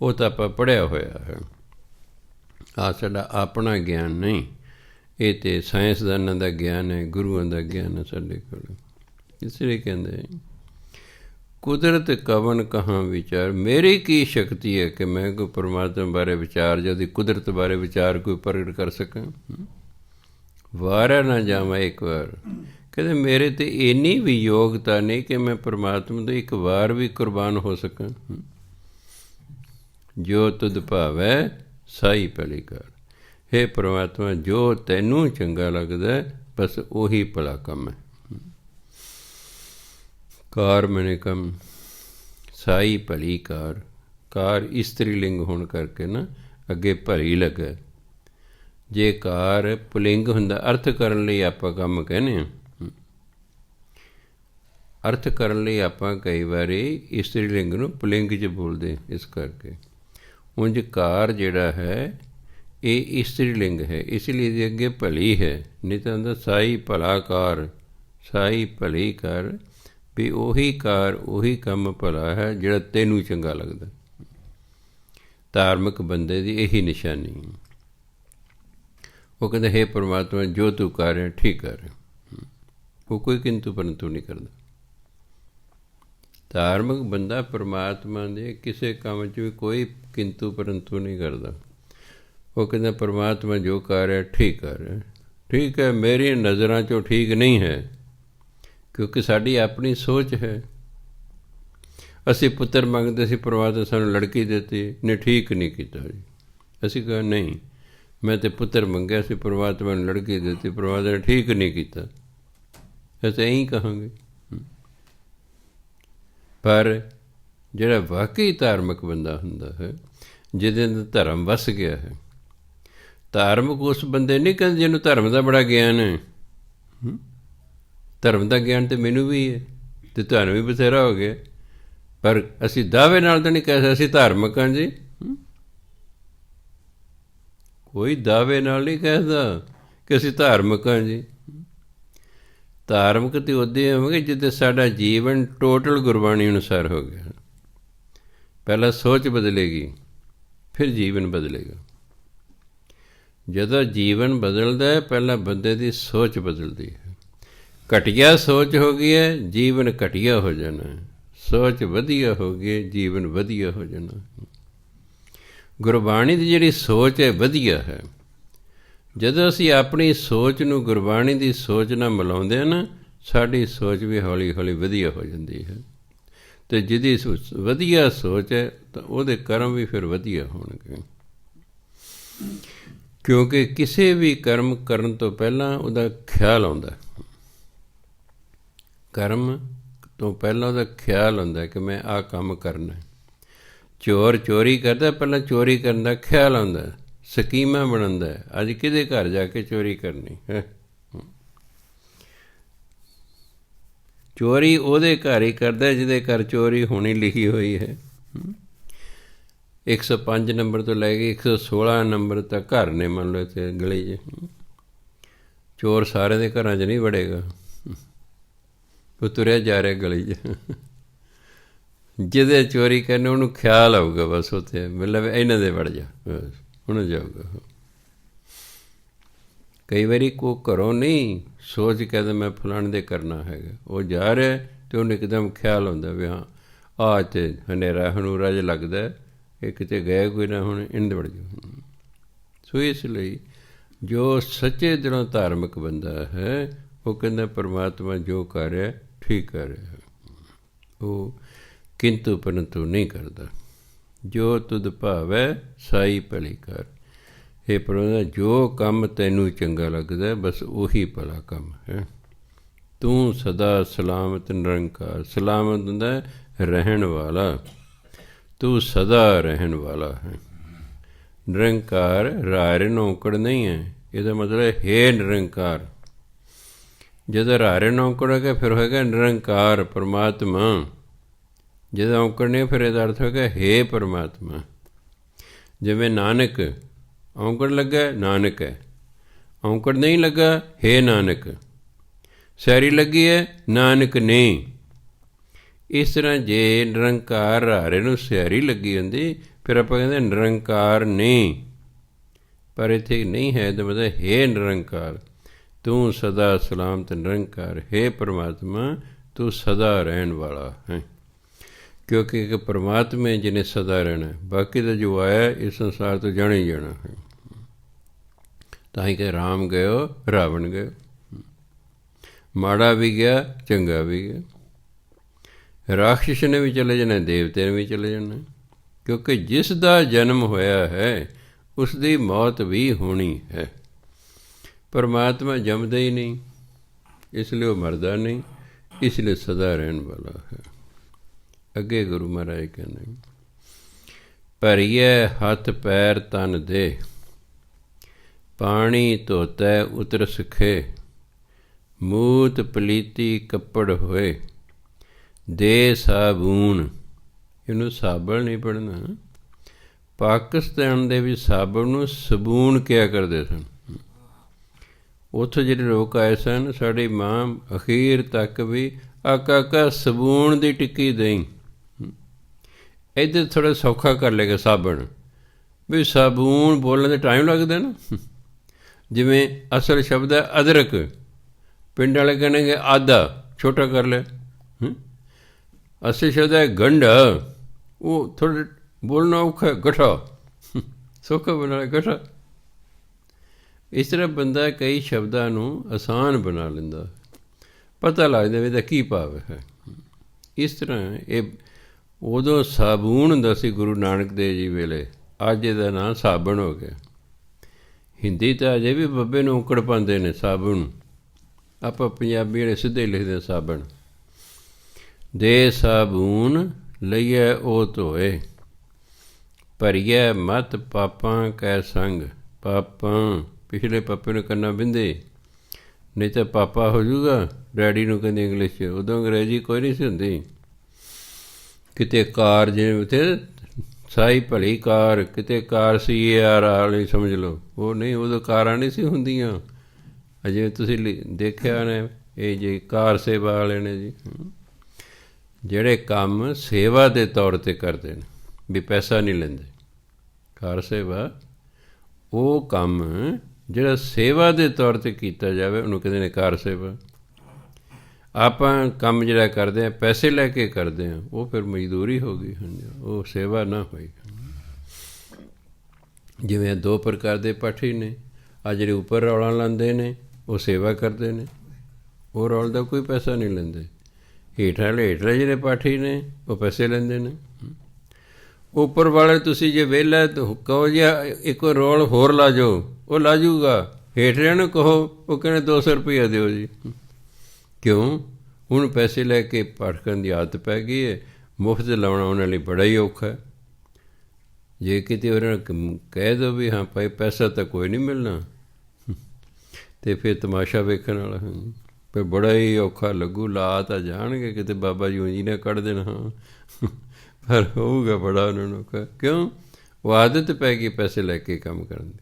ਉਹ ਤਾਂ ਆਪਾਂ ਪੜ੍ਹਿਆ ਹੋਇਆ ਹੈ। ਆਹ ਸਾਡਾ ਆਪਣਾ ਗਿਆਨ ਨਹੀਂ, ਇਹ ਤਾਂ ਸਾਇੰਸਦਾਨਾਂ ਦਾ ਗਿਆਨ ਹੈ, ਗੁਰੂਆਂ ਦਾ ਗਿਆਨ ਹੈ ਸਾਡੇ ਕੋਲ। ਇਸ ਲਈ ਕਹਿੰਦੇ ਕੁਦਰਤ ਕਵਨ ਕਹਾਂ ਵਿਚਾਰ, ਮੇਰੀ ਕੀ ਸ਼ਕਤੀ ਹੈ ਕਿ ਮੈਂ ਕੋਈ ਪਰਮਾਤਮਾ ਬਾਰੇ ਵਿਚਾਰ ਜਾਂ ਉਹਦੀ ਕੁਦਰਤ ਬਾਰੇ ਵਿਚਾਰ ਕੋਈ ਪ੍ਰਗਟ ਕਰ ਸਕਾਂ। ਵਾਰਿਆ ਨਾ ਜਾਵਾਂ ਇੱਕ ਵਾਰ। ਕਹਿੰਦੇ ਮੇਰੇ 'ਤੇ ਇੰਨੀ ਵੀ ਯੋਗਤਾ ਨਹੀਂ ਕਿ ਮੈਂ ਪਰਮਾਤਮਾ ਤੋਂ ਇੱਕ ਵਾਰ ਵੀ ਕੁਰਬਾਨ ਹੋ ਸਕਾਂ। ਜੋ ਤੁਧ ਭਾਵੈ ਸਾਈ ਭਲੀ ਕਰ। ਹੇ ਪਰਮਾਤਮਾ ਜੋ ਤੈਨੂੰ ਚੰਗਾ ਲੱਗਦਾ ਬਸ ਉਹੀ ਭਲਾ ਕੰਮ ਹੈ। ਕਾਰ ਮੈਨੇ ਕੰਮ ਸਾਈ ਭਲੀ ਕਾਰ। ਕਾਰ ਇਸਤਰੀ ਲਿੰਗ ਹੋਣ ਕਰਕੇ ਨਾ ਅੱਗੇ ਭਲੀ ਲੱਗਾ। ਜੇ ਕਾਰ ਪੁਲਿੰਗ ਹੁੰਦਾ, ਅਰਥ ਕਰਨ ਲਈ ਆਪਾਂ ਕੰਮ ਕਹਿੰਦੇ ਹਾਂ। ਅਰਥ ਕਰਨ ਲਈ ਆਪਾਂ ਕਈ ਵਾਰੀ ਇਸਤਰੀ ਲਿੰਗ ਨੂੰ ਪੁਲਿੰਗ 'ਚ ਬੋਲਦੇ, ਇਸ ਕਰਕੇ। ਉਂਝ ਕਾਰ ਜਿਹੜਾ ਹੈ ਇਹ ਇਸਤਰੀ ਲਿੰਗ ਹੈ, ਇਸ ਲਈ ਇਹਦੇ ਅੱਗੇ ਭਲੀ ਹੈ। ਨਹੀਂ ਤਾਂ ਹੁੰਦਾ ਸਾਈ ਭਲਾ ਕਾਰ, ਸਾਈ ਭਲੀ ਕਰ, ਵੀ ਉਹੀ ਕਾਰ ਉਹੀ ਕੰਮ ਭਲਾ ਹੈ ਜਿਹੜਾ ਤੈਨੂੰ ਚੰਗਾ ਲੱਗਦਾ। ਧਾਰਮਿਕ ਬੰਦੇ ਦੀ ਇਹੀ ਨਿਸ਼ਾਨੀ। ਉਹ ਕਹਿੰਦੇ ਹੇ ਪਰਮਾਤਮਾ ਜੋ ਤੂੰ ਕਰ ਰਿਹਾ ਠੀਕ ਕਰ ਰਿਹਾ। ਉਹ ਕੋਈ ਕਿੰਤੂ ਪਰੰਤੂ ਨਹੀਂ ਕਰਦਾ। ਧਾਰਮਿਕ ਬੰਦਾ ਪਰਮਾਤਮਾ ਦੇ ਕਿਸੇ ਕੰਮ 'ਚ ਵੀ ਕੋਈ ਕਿੰਤੂ ਪਰੰਤੂ ਨਹੀਂ ਕਰਦਾ। ਉਹ ਕਹਿੰਦਾ ਪਰਮਾਤਮਾ ਜੋ ਕਰ ਰਿਹਾ ਠੀਕ ਕਰ ਰਿਹਾ। ਠੀਕ ਹੈ, ਮੇਰੀ ਨਜ਼ਰਾਂ 'ਚੋਂ ਠੀਕ ਨਹੀਂ ਹੈ, ਕਿਉਂਕਿ ਸਾਡੀ ਆਪਣੀ ਸੋਚ ਹੈ। ਅਸੀਂ ਪੁੱਤਰ ਮੰਗਦੇ ਸੀ, ਪਰਮਾਤਮਾ ਸਾਨੂੰ ਲੜਕੀ ਦਿੱਤੀ, ਨੇ ਠੀਕ ਨਹੀਂ ਕੀਤਾ ਜੀ। ਅਸੀਂ ਕਹਾਂ ਨਹੀਂ, ਮੈਂ ਤਾਂ ਪੁੱਤਰ ਮੰਗਿਆ ਸੀ, ਪਰਮਾਤਮਾ ਨੂੰ ਲੜਕੀ ਦਿੱਤੀ, ਪਰਮਾਤਮਾ ਨੇ ਠੀਕ ਨਹੀਂ ਕੀਤਾ। ਅਸੀਂ ਇਹੀ ਕਹਾਂਗੇ। ਪਰ ਜਿਹੜਾ ਵਾਕਈ ਧਾਰਮਿਕ ਬੰਦਾ ਹੁੰਦਾ ਹੈ, ਜਿਹਦੇ ਅੰਦਰ ਧਰਮ ਵਸ ਗਿਆ ਹੈ, ਧਾਰਮਿਕ ਉਸ ਬੰਦੇ ਨਹੀਂ ਕਹਿੰਦੇ ਜਿਹਨੂੰ ਧਰਮ ਦਾ ਬੜਾ ਗਿਆਨ ਹੈ। ਧਰਮ ਦਾ ਗਿਆਨ ਤਾਂ ਮੈਨੂੰ ਵੀ ਹੈ ਅਤੇ ਤੁਹਾਨੂੰ ਵੀ ਬਥੇਰਾ ਹੋ ਗਿਆ, ਪਰ ਅਸੀਂ ਦਾਅਵੇ ਨਾਲ ਤਾਂ ਨਹੀਂ ਕਹਿ ਸਕਦੇ ਅਸੀਂ ਧਾਰਮਿਕ ਹਾਂ ਜੀ। ਕੋਈ ਦਾਅਵੇ ਨਾਲ ਨਹੀਂ ਕਹਿਦਾ ਕਿ ਅਸੀਂ ਧਾਰਮਿਕ ਹਾਂ ਜੀ। ਧਾਰਮਿਕ ਤਾਂ ਉਦੋਂ ਹੋਵਾਂਗੇ ਜਿੱਦਾਂ ਸਾਡਾ ਜੀਵਨ ਟੋਟਲ ਗੁਰਬਾਣੀ ਅਨੁਸਾਰ ਹੋ ਗਿਆ। ਪਹਿਲਾਂ ਸੋਚ ਬਦਲੇਗੀ, ਫਿਰ ਜੀਵਨ ਬਦਲੇਗਾ। ਜਦੋਂ ਜੀਵਨ ਬਦਲਦਾ ਹੈ ਪਹਿਲਾਂ ਬੰਦੇ ਦੀ ਸੋਚ ਬਦਲਦੀ ਹੈ। ਘਟੀਆ ਸੋਚ ਹੋ ਗਈ ਹੈ, ਜੀਵਨ ਘਟੀਆ ਹੋ ਜਾਣਾ। ਸੋਚ ਵਧੀਆ ਹੋ ਗਈ, ਜੀਵਨ ਵਧੀਆ ਹੋ ਜਾਣਾ। ਗੁਰਬਾਣੀ ਦੀ ਜਿਹੜੀ ਸੋਚ ਹੈ ਵਧੀਆ ਹੈ। ਜਦੋਂ ਅਸੀਂ ਆਪਣੀ ਸੋਚ ਨੂੰ ਗੁਰਬਾਣੀ ਦੀ ਸੋਚ ਨਾਲ ਮਿਲਾਉਂਦੇ ਹਾਂ ਨਾ, ਸਾਡੀ ਸੋਚ ਵੀ ਹੌਲੀ ਹੌਲੀ ਵਧੀਆ ਹੋ ਜਾਂਦੀ ਹੈ। ਅਤੇ ਜਿਹਦੀ ਵਧੀਆ ਸੋਚ ਹੈ ਤਾਂ ਉਹਦੇ ਕਰਮ ਵੀ ਫਿਰ ਵਧੀਆ ਹੋਣਗੇ। ਕਿਉਂਕਿ ਕਿਸੇ ਵੀ ਕਰਮ ਕਰਨ ਤੋਂ ਪਹਿਲਾਂ ਉਹਦਾ ਖਿਆਲ ਆਉਂਦਾ। ਕਰਮ ਤੋਂ ਪਹਿਲਾਂ ਉਹਦਾ ਖਿਆਲ ਹੁੰਦਾ ਕਿ ਮੈਂ ਆਹ ਕੰਮ ਕਰਨਾ। ਚੋਰ ਚੋਰੀ ਕਰਦਾ, ਪਹਿਲਾਂ ਚੋਰੀ ਕਰਨ ਦਾ ਖਿਆਲ ਆਉਂਦਾ, ਸਕੀਮਾਂ ਬਣਾਉਂਦਾ, ਅੱਜ ਕਿਹਦੇ ਘਰ ਜਾ ਕੇ ਚੋਰੀ ਕਰਨੀ ਹੈ। ਚੋਰੀ ਉਹਦੇ ਘਰ ਹੀ ਕਰਦਾ ਜਿਹਦੇ ਘਰ ਚੋਰੀ ਹੋਣੀ ਲਿਖੀ ਹੋਈ ਹੈ। 105 ਨੰਬਰ ਤੋਂ ਲੈ ਕੇ 116 ਨੰਬਰ ਤੱਕ ਘਰ ਨੇ, ਮੰਨ ਲਓ ਇੱਥੇ ਗਲੀ 'ਚ। ਚੋਰ ਸਾਰਿਆਂ ਦੇ ਘਰਾਂ 'ਚ ਨਹੀਂ ਵੜੇਗਾ, ਉਹ ਤੁਰਿਆ ਜਾ ਰਿਹਾ ਗਲੀ 'ਚ। ਜਿਹਦੇ ਚੋਰੀ ਕਰਨੀ ਉਹਨੂੰ ਖਿਆਲ ਆਊਗਾ ਬਸ ਉੱਥੇ, ਮਤਲਬ ਇਹਨਾਂ ਦੇ ਵੜ ਜਾ, ਬਸ ਹੁਣ ਜਾਊਗਾ। ਕਈ ਵਾਰੀ ਕੋਈ ਘਰੋਂ ਨਹੀਂ ਸੋਚ ਕੇ ਮੈਂ ਫਲਾਣੇ ਦੇ ਕਰਨਾ ਹੈਗਾ, ਉਹ ਜਾ ਰਿਹਾ ਅਤੇ ਉਹਨੂੰ ਇੱਕਦਮ ਖਿਆਲ ਆਉਂਦਾ ਵੀ ਹਾਂ ਆਹ ਇੱਥੇ ਹਨੇਰਾ ਹਨੂਰਾ ਜਿਹਾ ਲੱਗਦਾ, ਇਹ ਕਿਤੇ ਗਏ ਕੋਈ ਨਾ, ਹੁਣ ਇਹਨਾਂ ਦੇ ਵੜ ਜਾਓ। ਸੋ ਇਸ ਲਈ ਜੋ ਸੱਚੇ ਦਿਲੋਂ ਧਾਰਮਿਕ ਬੰਦਾ ਹੈ ਉਹ ਕਹਿੰਦਾ ਪਰਮਾਤਮਾ ਜੋ ਕਰ ਰਿਹਾ ਠੀਕ ਕਰ ਰਿਹਾ, ਉਹ ਕਿੰਤੂ ਪਰੰਤੂ ਨਹੀਂ ਕਰਦਾ। ਜੋ ਤੁਧ ਭਾਵੈ ਸਾਈ ਭਲੀ ਕਰ। ਇਹ ਪਰਮਾਤਮਾ ਜੋ ਕੰਮ ਤੈਨੂੰ ਚੰਗਾ ਲੱਗਦਾ ਬਸ ਉਹੀ ਭਲਾ ਕੰਮ ਹੈ। ਤੂੰ ਸਦਾ ਸਲਾਮਤ ਨਿਰੰਕਾਰ, ਸਲਾਮਤ ਹੁੰਦਾ ਰਹਿਣ ਵਾਲਾ, ਤੂੰ ਸਦਾ ਰਹਿਣ ਵਾਲਾ ਹੈ। ਨਿਰੰਕਾਰ ਰਾਰੇ ਨੌਕੜ ਨਹੀਂ ਹੈ, ਇਹਦਾ ਮਤਲਬ ਹੈ ਨਿਰੰਕਾਰ। ਜਦੋਂ ਰਾਰੇ ਨੌਕੜ ਹੈਗਾ ਫਿਰ ਹੋਏਗਾ ਨਿਰੰਕਾਰ ਪਰਮਾਤਮਾ। ਜਦੋਂ ਔਂਕੜ ਨਹੀਂ ਫਿਰ ਇਹਦਾ ਅਰਥ ਹੋਏਗਾ ਹੈ ਪਰਮਾਤਮਾ। ਜਿਵੇਂ ਨਾਨਕ ਔਂਕੜ ਲੱਗਾ ਨਾਨਕ ਹੈ, ਔਂਕੜ ਨਹੀਂ ਲੱਗਾ ਹੈ ਨਾਨਕ। ਸੈਰੀ ਲੱਗੀ ਹੈ ਨਾਨਕ ਨਹੀਂ। ਇਸ ਤਰ੍ਹਾਂ ਜੇ ਨਿਰੰਕਾਰ ਰਾਰੇ ਨੂੰ ਸਿਆਰੀ ਲੱਗੀ ਹੁੰਦੀ ਫਿਰ ਆਪਾਂ ਕਹਿੰਦੇ ਨਿਰੰਕਾਰ ਨਹੀਂ, ਪਰ ਇੱਥੇ ਨਹੀਂ ਹੈ ਤਾਂ ਮਤਲਬ ਹੈ ਨਿਰੰਕਾਰ। ਤੂੰ ਸਦਾ ਸਲਾਮਤ ਨਿਰੰਕਾਰ, ਹੈ ਪਰਮਾਤਮਾ ਤੂੰ ਸਦਾ ਰਹਿਣ ਵਾਲਾ ਹੈ। ਕਿਉਂਕਿ ਇੱਕ ਪਰਮਾਤਮਾ ਜਿਹਨੇ ਸਦਾ ਰਹਿਣਾ, ਬਾਕੀ ਦਾ ਜੋ ਆਇਆ ਇਸ ਸੰਸਾਰ ਤੋਂ ਜਾਣਾ ਹੀ ਜਾਣਾ ਹੈ। ਤਾਂ ਹੀ ਕਿ ਰਾਮ ਗਇਓ ਰਾਵਣ ਗਏ, ਮਾੜਾ ਵੀ ਗਿਆ ਚੰਗਾ ਵੀ ਗਿਆ। ਰਾਖਸ਼ ਨੇ ਵੀ ਚਲੇ ਜਾਣਾ, ਦੇਵਤੇ ਨੇ ਵੀ ਚਲੇ ਜਾਣਾ, ਕਿਉਂਕਿ ਜਿਸ ਦਾ ਜਨਮ ਹੋਇਆ ਹੈ ਉਸ ਦੀ ਮੌਤ ਵੀ ਹੋਣੀ ਹੈ। ਪਰਮਾਤਮਾ ਜੰਮਦਾ ਹੀ ਨਹੀਂ, ਇਸ ਲਈ ਉਹ ਮਰਦਾ ਨਹੀਂ, ਇਸ ਲਈ ਸਦਾ ਰਹਿਣ ਵਾਲਾ ਹੈ। ਅੱਗੇ ਗੁਰੂ ਮਹਾਰਾਜ ਕਹਿੰਦੇ ਭਰੀਏ ਹੱਥ ਪੈਰ ਤਨ ਦੇ, ਪਾਣੀ ਧੋਤੈ ਉਤਰ ਸਖੇ, ਮੂਤ ਪਲੀਤੀ ਕੱਪੜ ਹੋਏ, ਦੇ ਸਾਬੂਨ। ਇਹਨੂੰ ਸਾਬਣ ਨਹੀਂ ਪੜ੍ਹਨਾ। ਪਾਕਿਸਤਾਨ ਦੇ ਵਿੱਚ ਸਾਬਣ ਨੂੰ ਸਬੂਨ ਕਿਹਾ ਕਰਦੇ ਸਨ। ਉੱਥੋਂ ਜਿਹੜੇ ਲੋਕ ਆਏ ਸਨ, ਸਾਡੀ ਮਾਂ ਅਖੀਰ ਤੱਕ ਵੀ ਕਾਕਾ ਸਬੂਨ ਦੀ ਟਿੱਕੀ ਦੇਈਂ। ਇੱਧਰ ਥੋੜ੍ਹਾ ਸੌਖਾ ਕਰ ਲਏਗਾ ਸਾਬਣ, ਵੀ ਸਾਬੂਨ ਬੋਲਣ ਦੇ ਟਾਈਮ ਲੱਗਦਾ ਨਾ। ਜਿਵੇਂ ਅਸਲ ਸ਼ਬਦ ਹੈ ਅਦਰਕ, ਪਿੰਡ ਵਾਲੇ ਕਹਿਣਗੇ ਆਦਾ, ਛੋਟਾ ਕਰ ਲਿਆ। ਅਸਲ ਸ਼ਬਦ ਹੈ ਗੰਢਾ, ਉਹ ਥੋੜ੍ਹਾ ਬੋਲਣਾ ਔਖਾ, ਗਠਾ, ਸੌਖਾ ਬਣਾ ਗਠਾ। ਇਸ ਤਰ੍ਹਾਂ ਬੰਦਾ ਕਈ ਸ਼ਬਦਾਂ ਨੂੰ ਆਸਾਨ ਬਣਾ ਲੈਂਦਾ, ਪਤਾ ਲੱਗਦਾ ਵੀ ਇਹਦਾ ਕੀ ਭਾਵ ਹੈ। ਇਸ ਤਰ੍ਹਾਂ ਇਹ ਉਦੋਂ ਸਾਬੂਨ ਹੁੰਦਾ ਸੀ ਗੁਰੂ ਨਾਨਕ ਦੇਵ ਜੀ ਵੇਲੇ, ਅੱਜ ਇਹਦਾ ਨਾਂ ਸਾਬਣ ਹੋ ਗਿਆ। ਹਿੰਦੀ ਤਾਂ ਅਜੇ ਵੀ ਬੱਬੇ ਨੂੰ ਔਂਕੜ ਪਾਉਂਦੇ ਨੇ ਸਾਬਣ, ਆਪਾਂ ਪੰਜਾਬੀ ਜਿਹੜੇ ਸਿੱਧੇ ਲਿਖਦੇ ਸਾਬਣ। ਦੇ ਸਾਬੂਨ ਲਈਏ ਉਹ ਧੋਏ, ਭਰੀਏ ਮਤ ਪਾਪਾਂ ਕੈ ਸੰਗ। ਪਾਪਾਂ ਪਿਛਲੇ ਪਾਪੇ ਨੂੰ ਕਰਨਾ ਬਿੰਦੇ, ਨਹੀਂ ਤਾਂ ਪਾਪਾ ਹੋ ਜਾਊਗਾ। ਡੈਡੀ ਨੂੰ ਕਹਿੰਦੇ ਇੰਗਲਿਸ਼ 'ਚ, ਉਦੋਂ ਅੰਗਰੇਜ਼ੀ ਕੋਈ ਨਹੀਂ ਸੀ ਹੁੰਦੀ। ਕਿਤੇ ਕਾਰ, ਜਿਵੇਂ ਉੱਥੇ ਸਾਈ ਭਲੀ ਕਾਰ, ਕਿਤੇ ਕਾਰ CAR ਵਾਲੀ ਸਮਝ ਲਓ, ਉਹ ਨਹੀਂ, ਉਦੋਂ ਕਾਰਾਂ ਨਹੀਂ ਸੀ ਹੁੰਦੀਆਂ। ਅਜੇ ਤੁਸੀਂ ਦੇਖਿਆ ਨੇ ਇਹ ਜੀ ਕਾਰ ਸੇਵਾ ਵਾਲੇ ਨੇ ਜੀ, ਜਿਹੜੇ ਕੰਮ ਸੇਵਾ ਦੇ ਤੌਰ 'ਤੇ ਕਰਦੇ ਨੇ, ਵੀ ਪੈਸਾ ਨਹੀਂ ਲੈਂਦੇ। ਕਾਰ ਸੇਵਾ ਉਹ ਕੰਮ ਜਿਹੜਾ ਸੇਵਾ ਦੇ ਤੌਰ 'ਤੇ ਕੀਤਾ ਜਾਵੇ ਉਹਨੂੰ ਕਹਿੰਦੇ ਨੇ ਕਾਰ ਸੇਵਾ। ਆਪਾਂ ਕੰਮ ਜਿਹੜਾ ਕਰਦੇ ਹਾਂ ਪੈਸੇ ਲੈ ਕੇ ਕਰਦੇ ਹਾਂ, ਉਹ ਫਿਰ ਮਜ਼ਦੂਰੀ ਹੋ ਗਈ, ਉਹ ਸੇਵਾ ਨਾ ਹੋਈ। ਜਿਵੇਂ ਦੋ ਪ੍ਰਕਾਰ ਦੇ ਪਾਠੀ ਨੇ, ਆ ਜਿਹੜੇ ਉੱਪਰ ਰੌਲਾ ਲਾਉਂਦੇ ਨੇ ਉਹ ਸੇਵਾ ਕਰਦੇ ਨੇ, ਉਹ ਰੌਲ ਦਾ ਕੋਈ ਪੈਸਾ ਨਹੀਂ ਲੈਂਦੇ। ਹੇਠਲੇ ਜਿਹੜੇ ਪਾਠੀ ਨੇ ਉਹ ਪੈਸੇ ਲੈਂਦੇ ਨੇ। ਉੱਪਰ ਵਾਲੇ ਤੁਸੀਂ ਜੇ ਵਿਹਲਾ ਕਹੋ ਜੀ ਇੱਕ ਰੌਲ ਹੋਰ ਲਾ ਜਾਓ, ਉਹ ਲਾ ਜੂਗਾ। ਹੇਠਲਿਆਂ ਨੂੰ ਕਹੋ, ਉਹ ਕਹਿੰਦੇ 200 ਰੁਪਈਆ ਦਿਓ ਜੀ। ਕਿਉਂ? ਹੁਣ ਪੈਸੇ ਲੈ ਕੇ ਪਾਠ ਕਰਨ ਦੀ ਆਦਤ ਪੈ ਗਈ ਹੈ, ਮੁਫਤ ਲਾਉਣਾ ਉਹਨਾਂ ਲਈ ਬੜਾ ਹੀ ਔਖਾ। ਜੇ ਕਿਤੇ ਉਹਨਾਂ ਨੂੰ ਕਹਿ ਦਿਓ ਵੀ ਹਾਂ ਭਾਈ ਪੈਸਾ ਤਾਂ ਕੋਈ ਨਹੀਂ ਮਿਲਣਾ, ਅਤੇ ਫਿਰ ਤਮਾਸ਼ਾ ਵੇਖਣ ਵਾਲਾ ਫਿਰ ਬੜਾ ਹੀ ਔਖਾ ਲੱਗੂ। ਲਾ ਤਾਂ ਜਾਣਗੇ ਕਿਤੇ ਬਾਬਾ ਜੀ ਉਂਝ ਨਾ ਕੱਢ ਦੇਣ, ਹਾਂ, ਪਰ ਹੋਊਗਾ ਬੜਾ ਉਹਨਾਂ ਨੂੰ ਔਖਾ। ਕਿਉਂ? ਉਹ ਆਦਤ ਪੈ ਗਈ ਪੈਸੇ ਲੈ ਕੇ ਕੰਮ ਕਰਨ ਦੀ।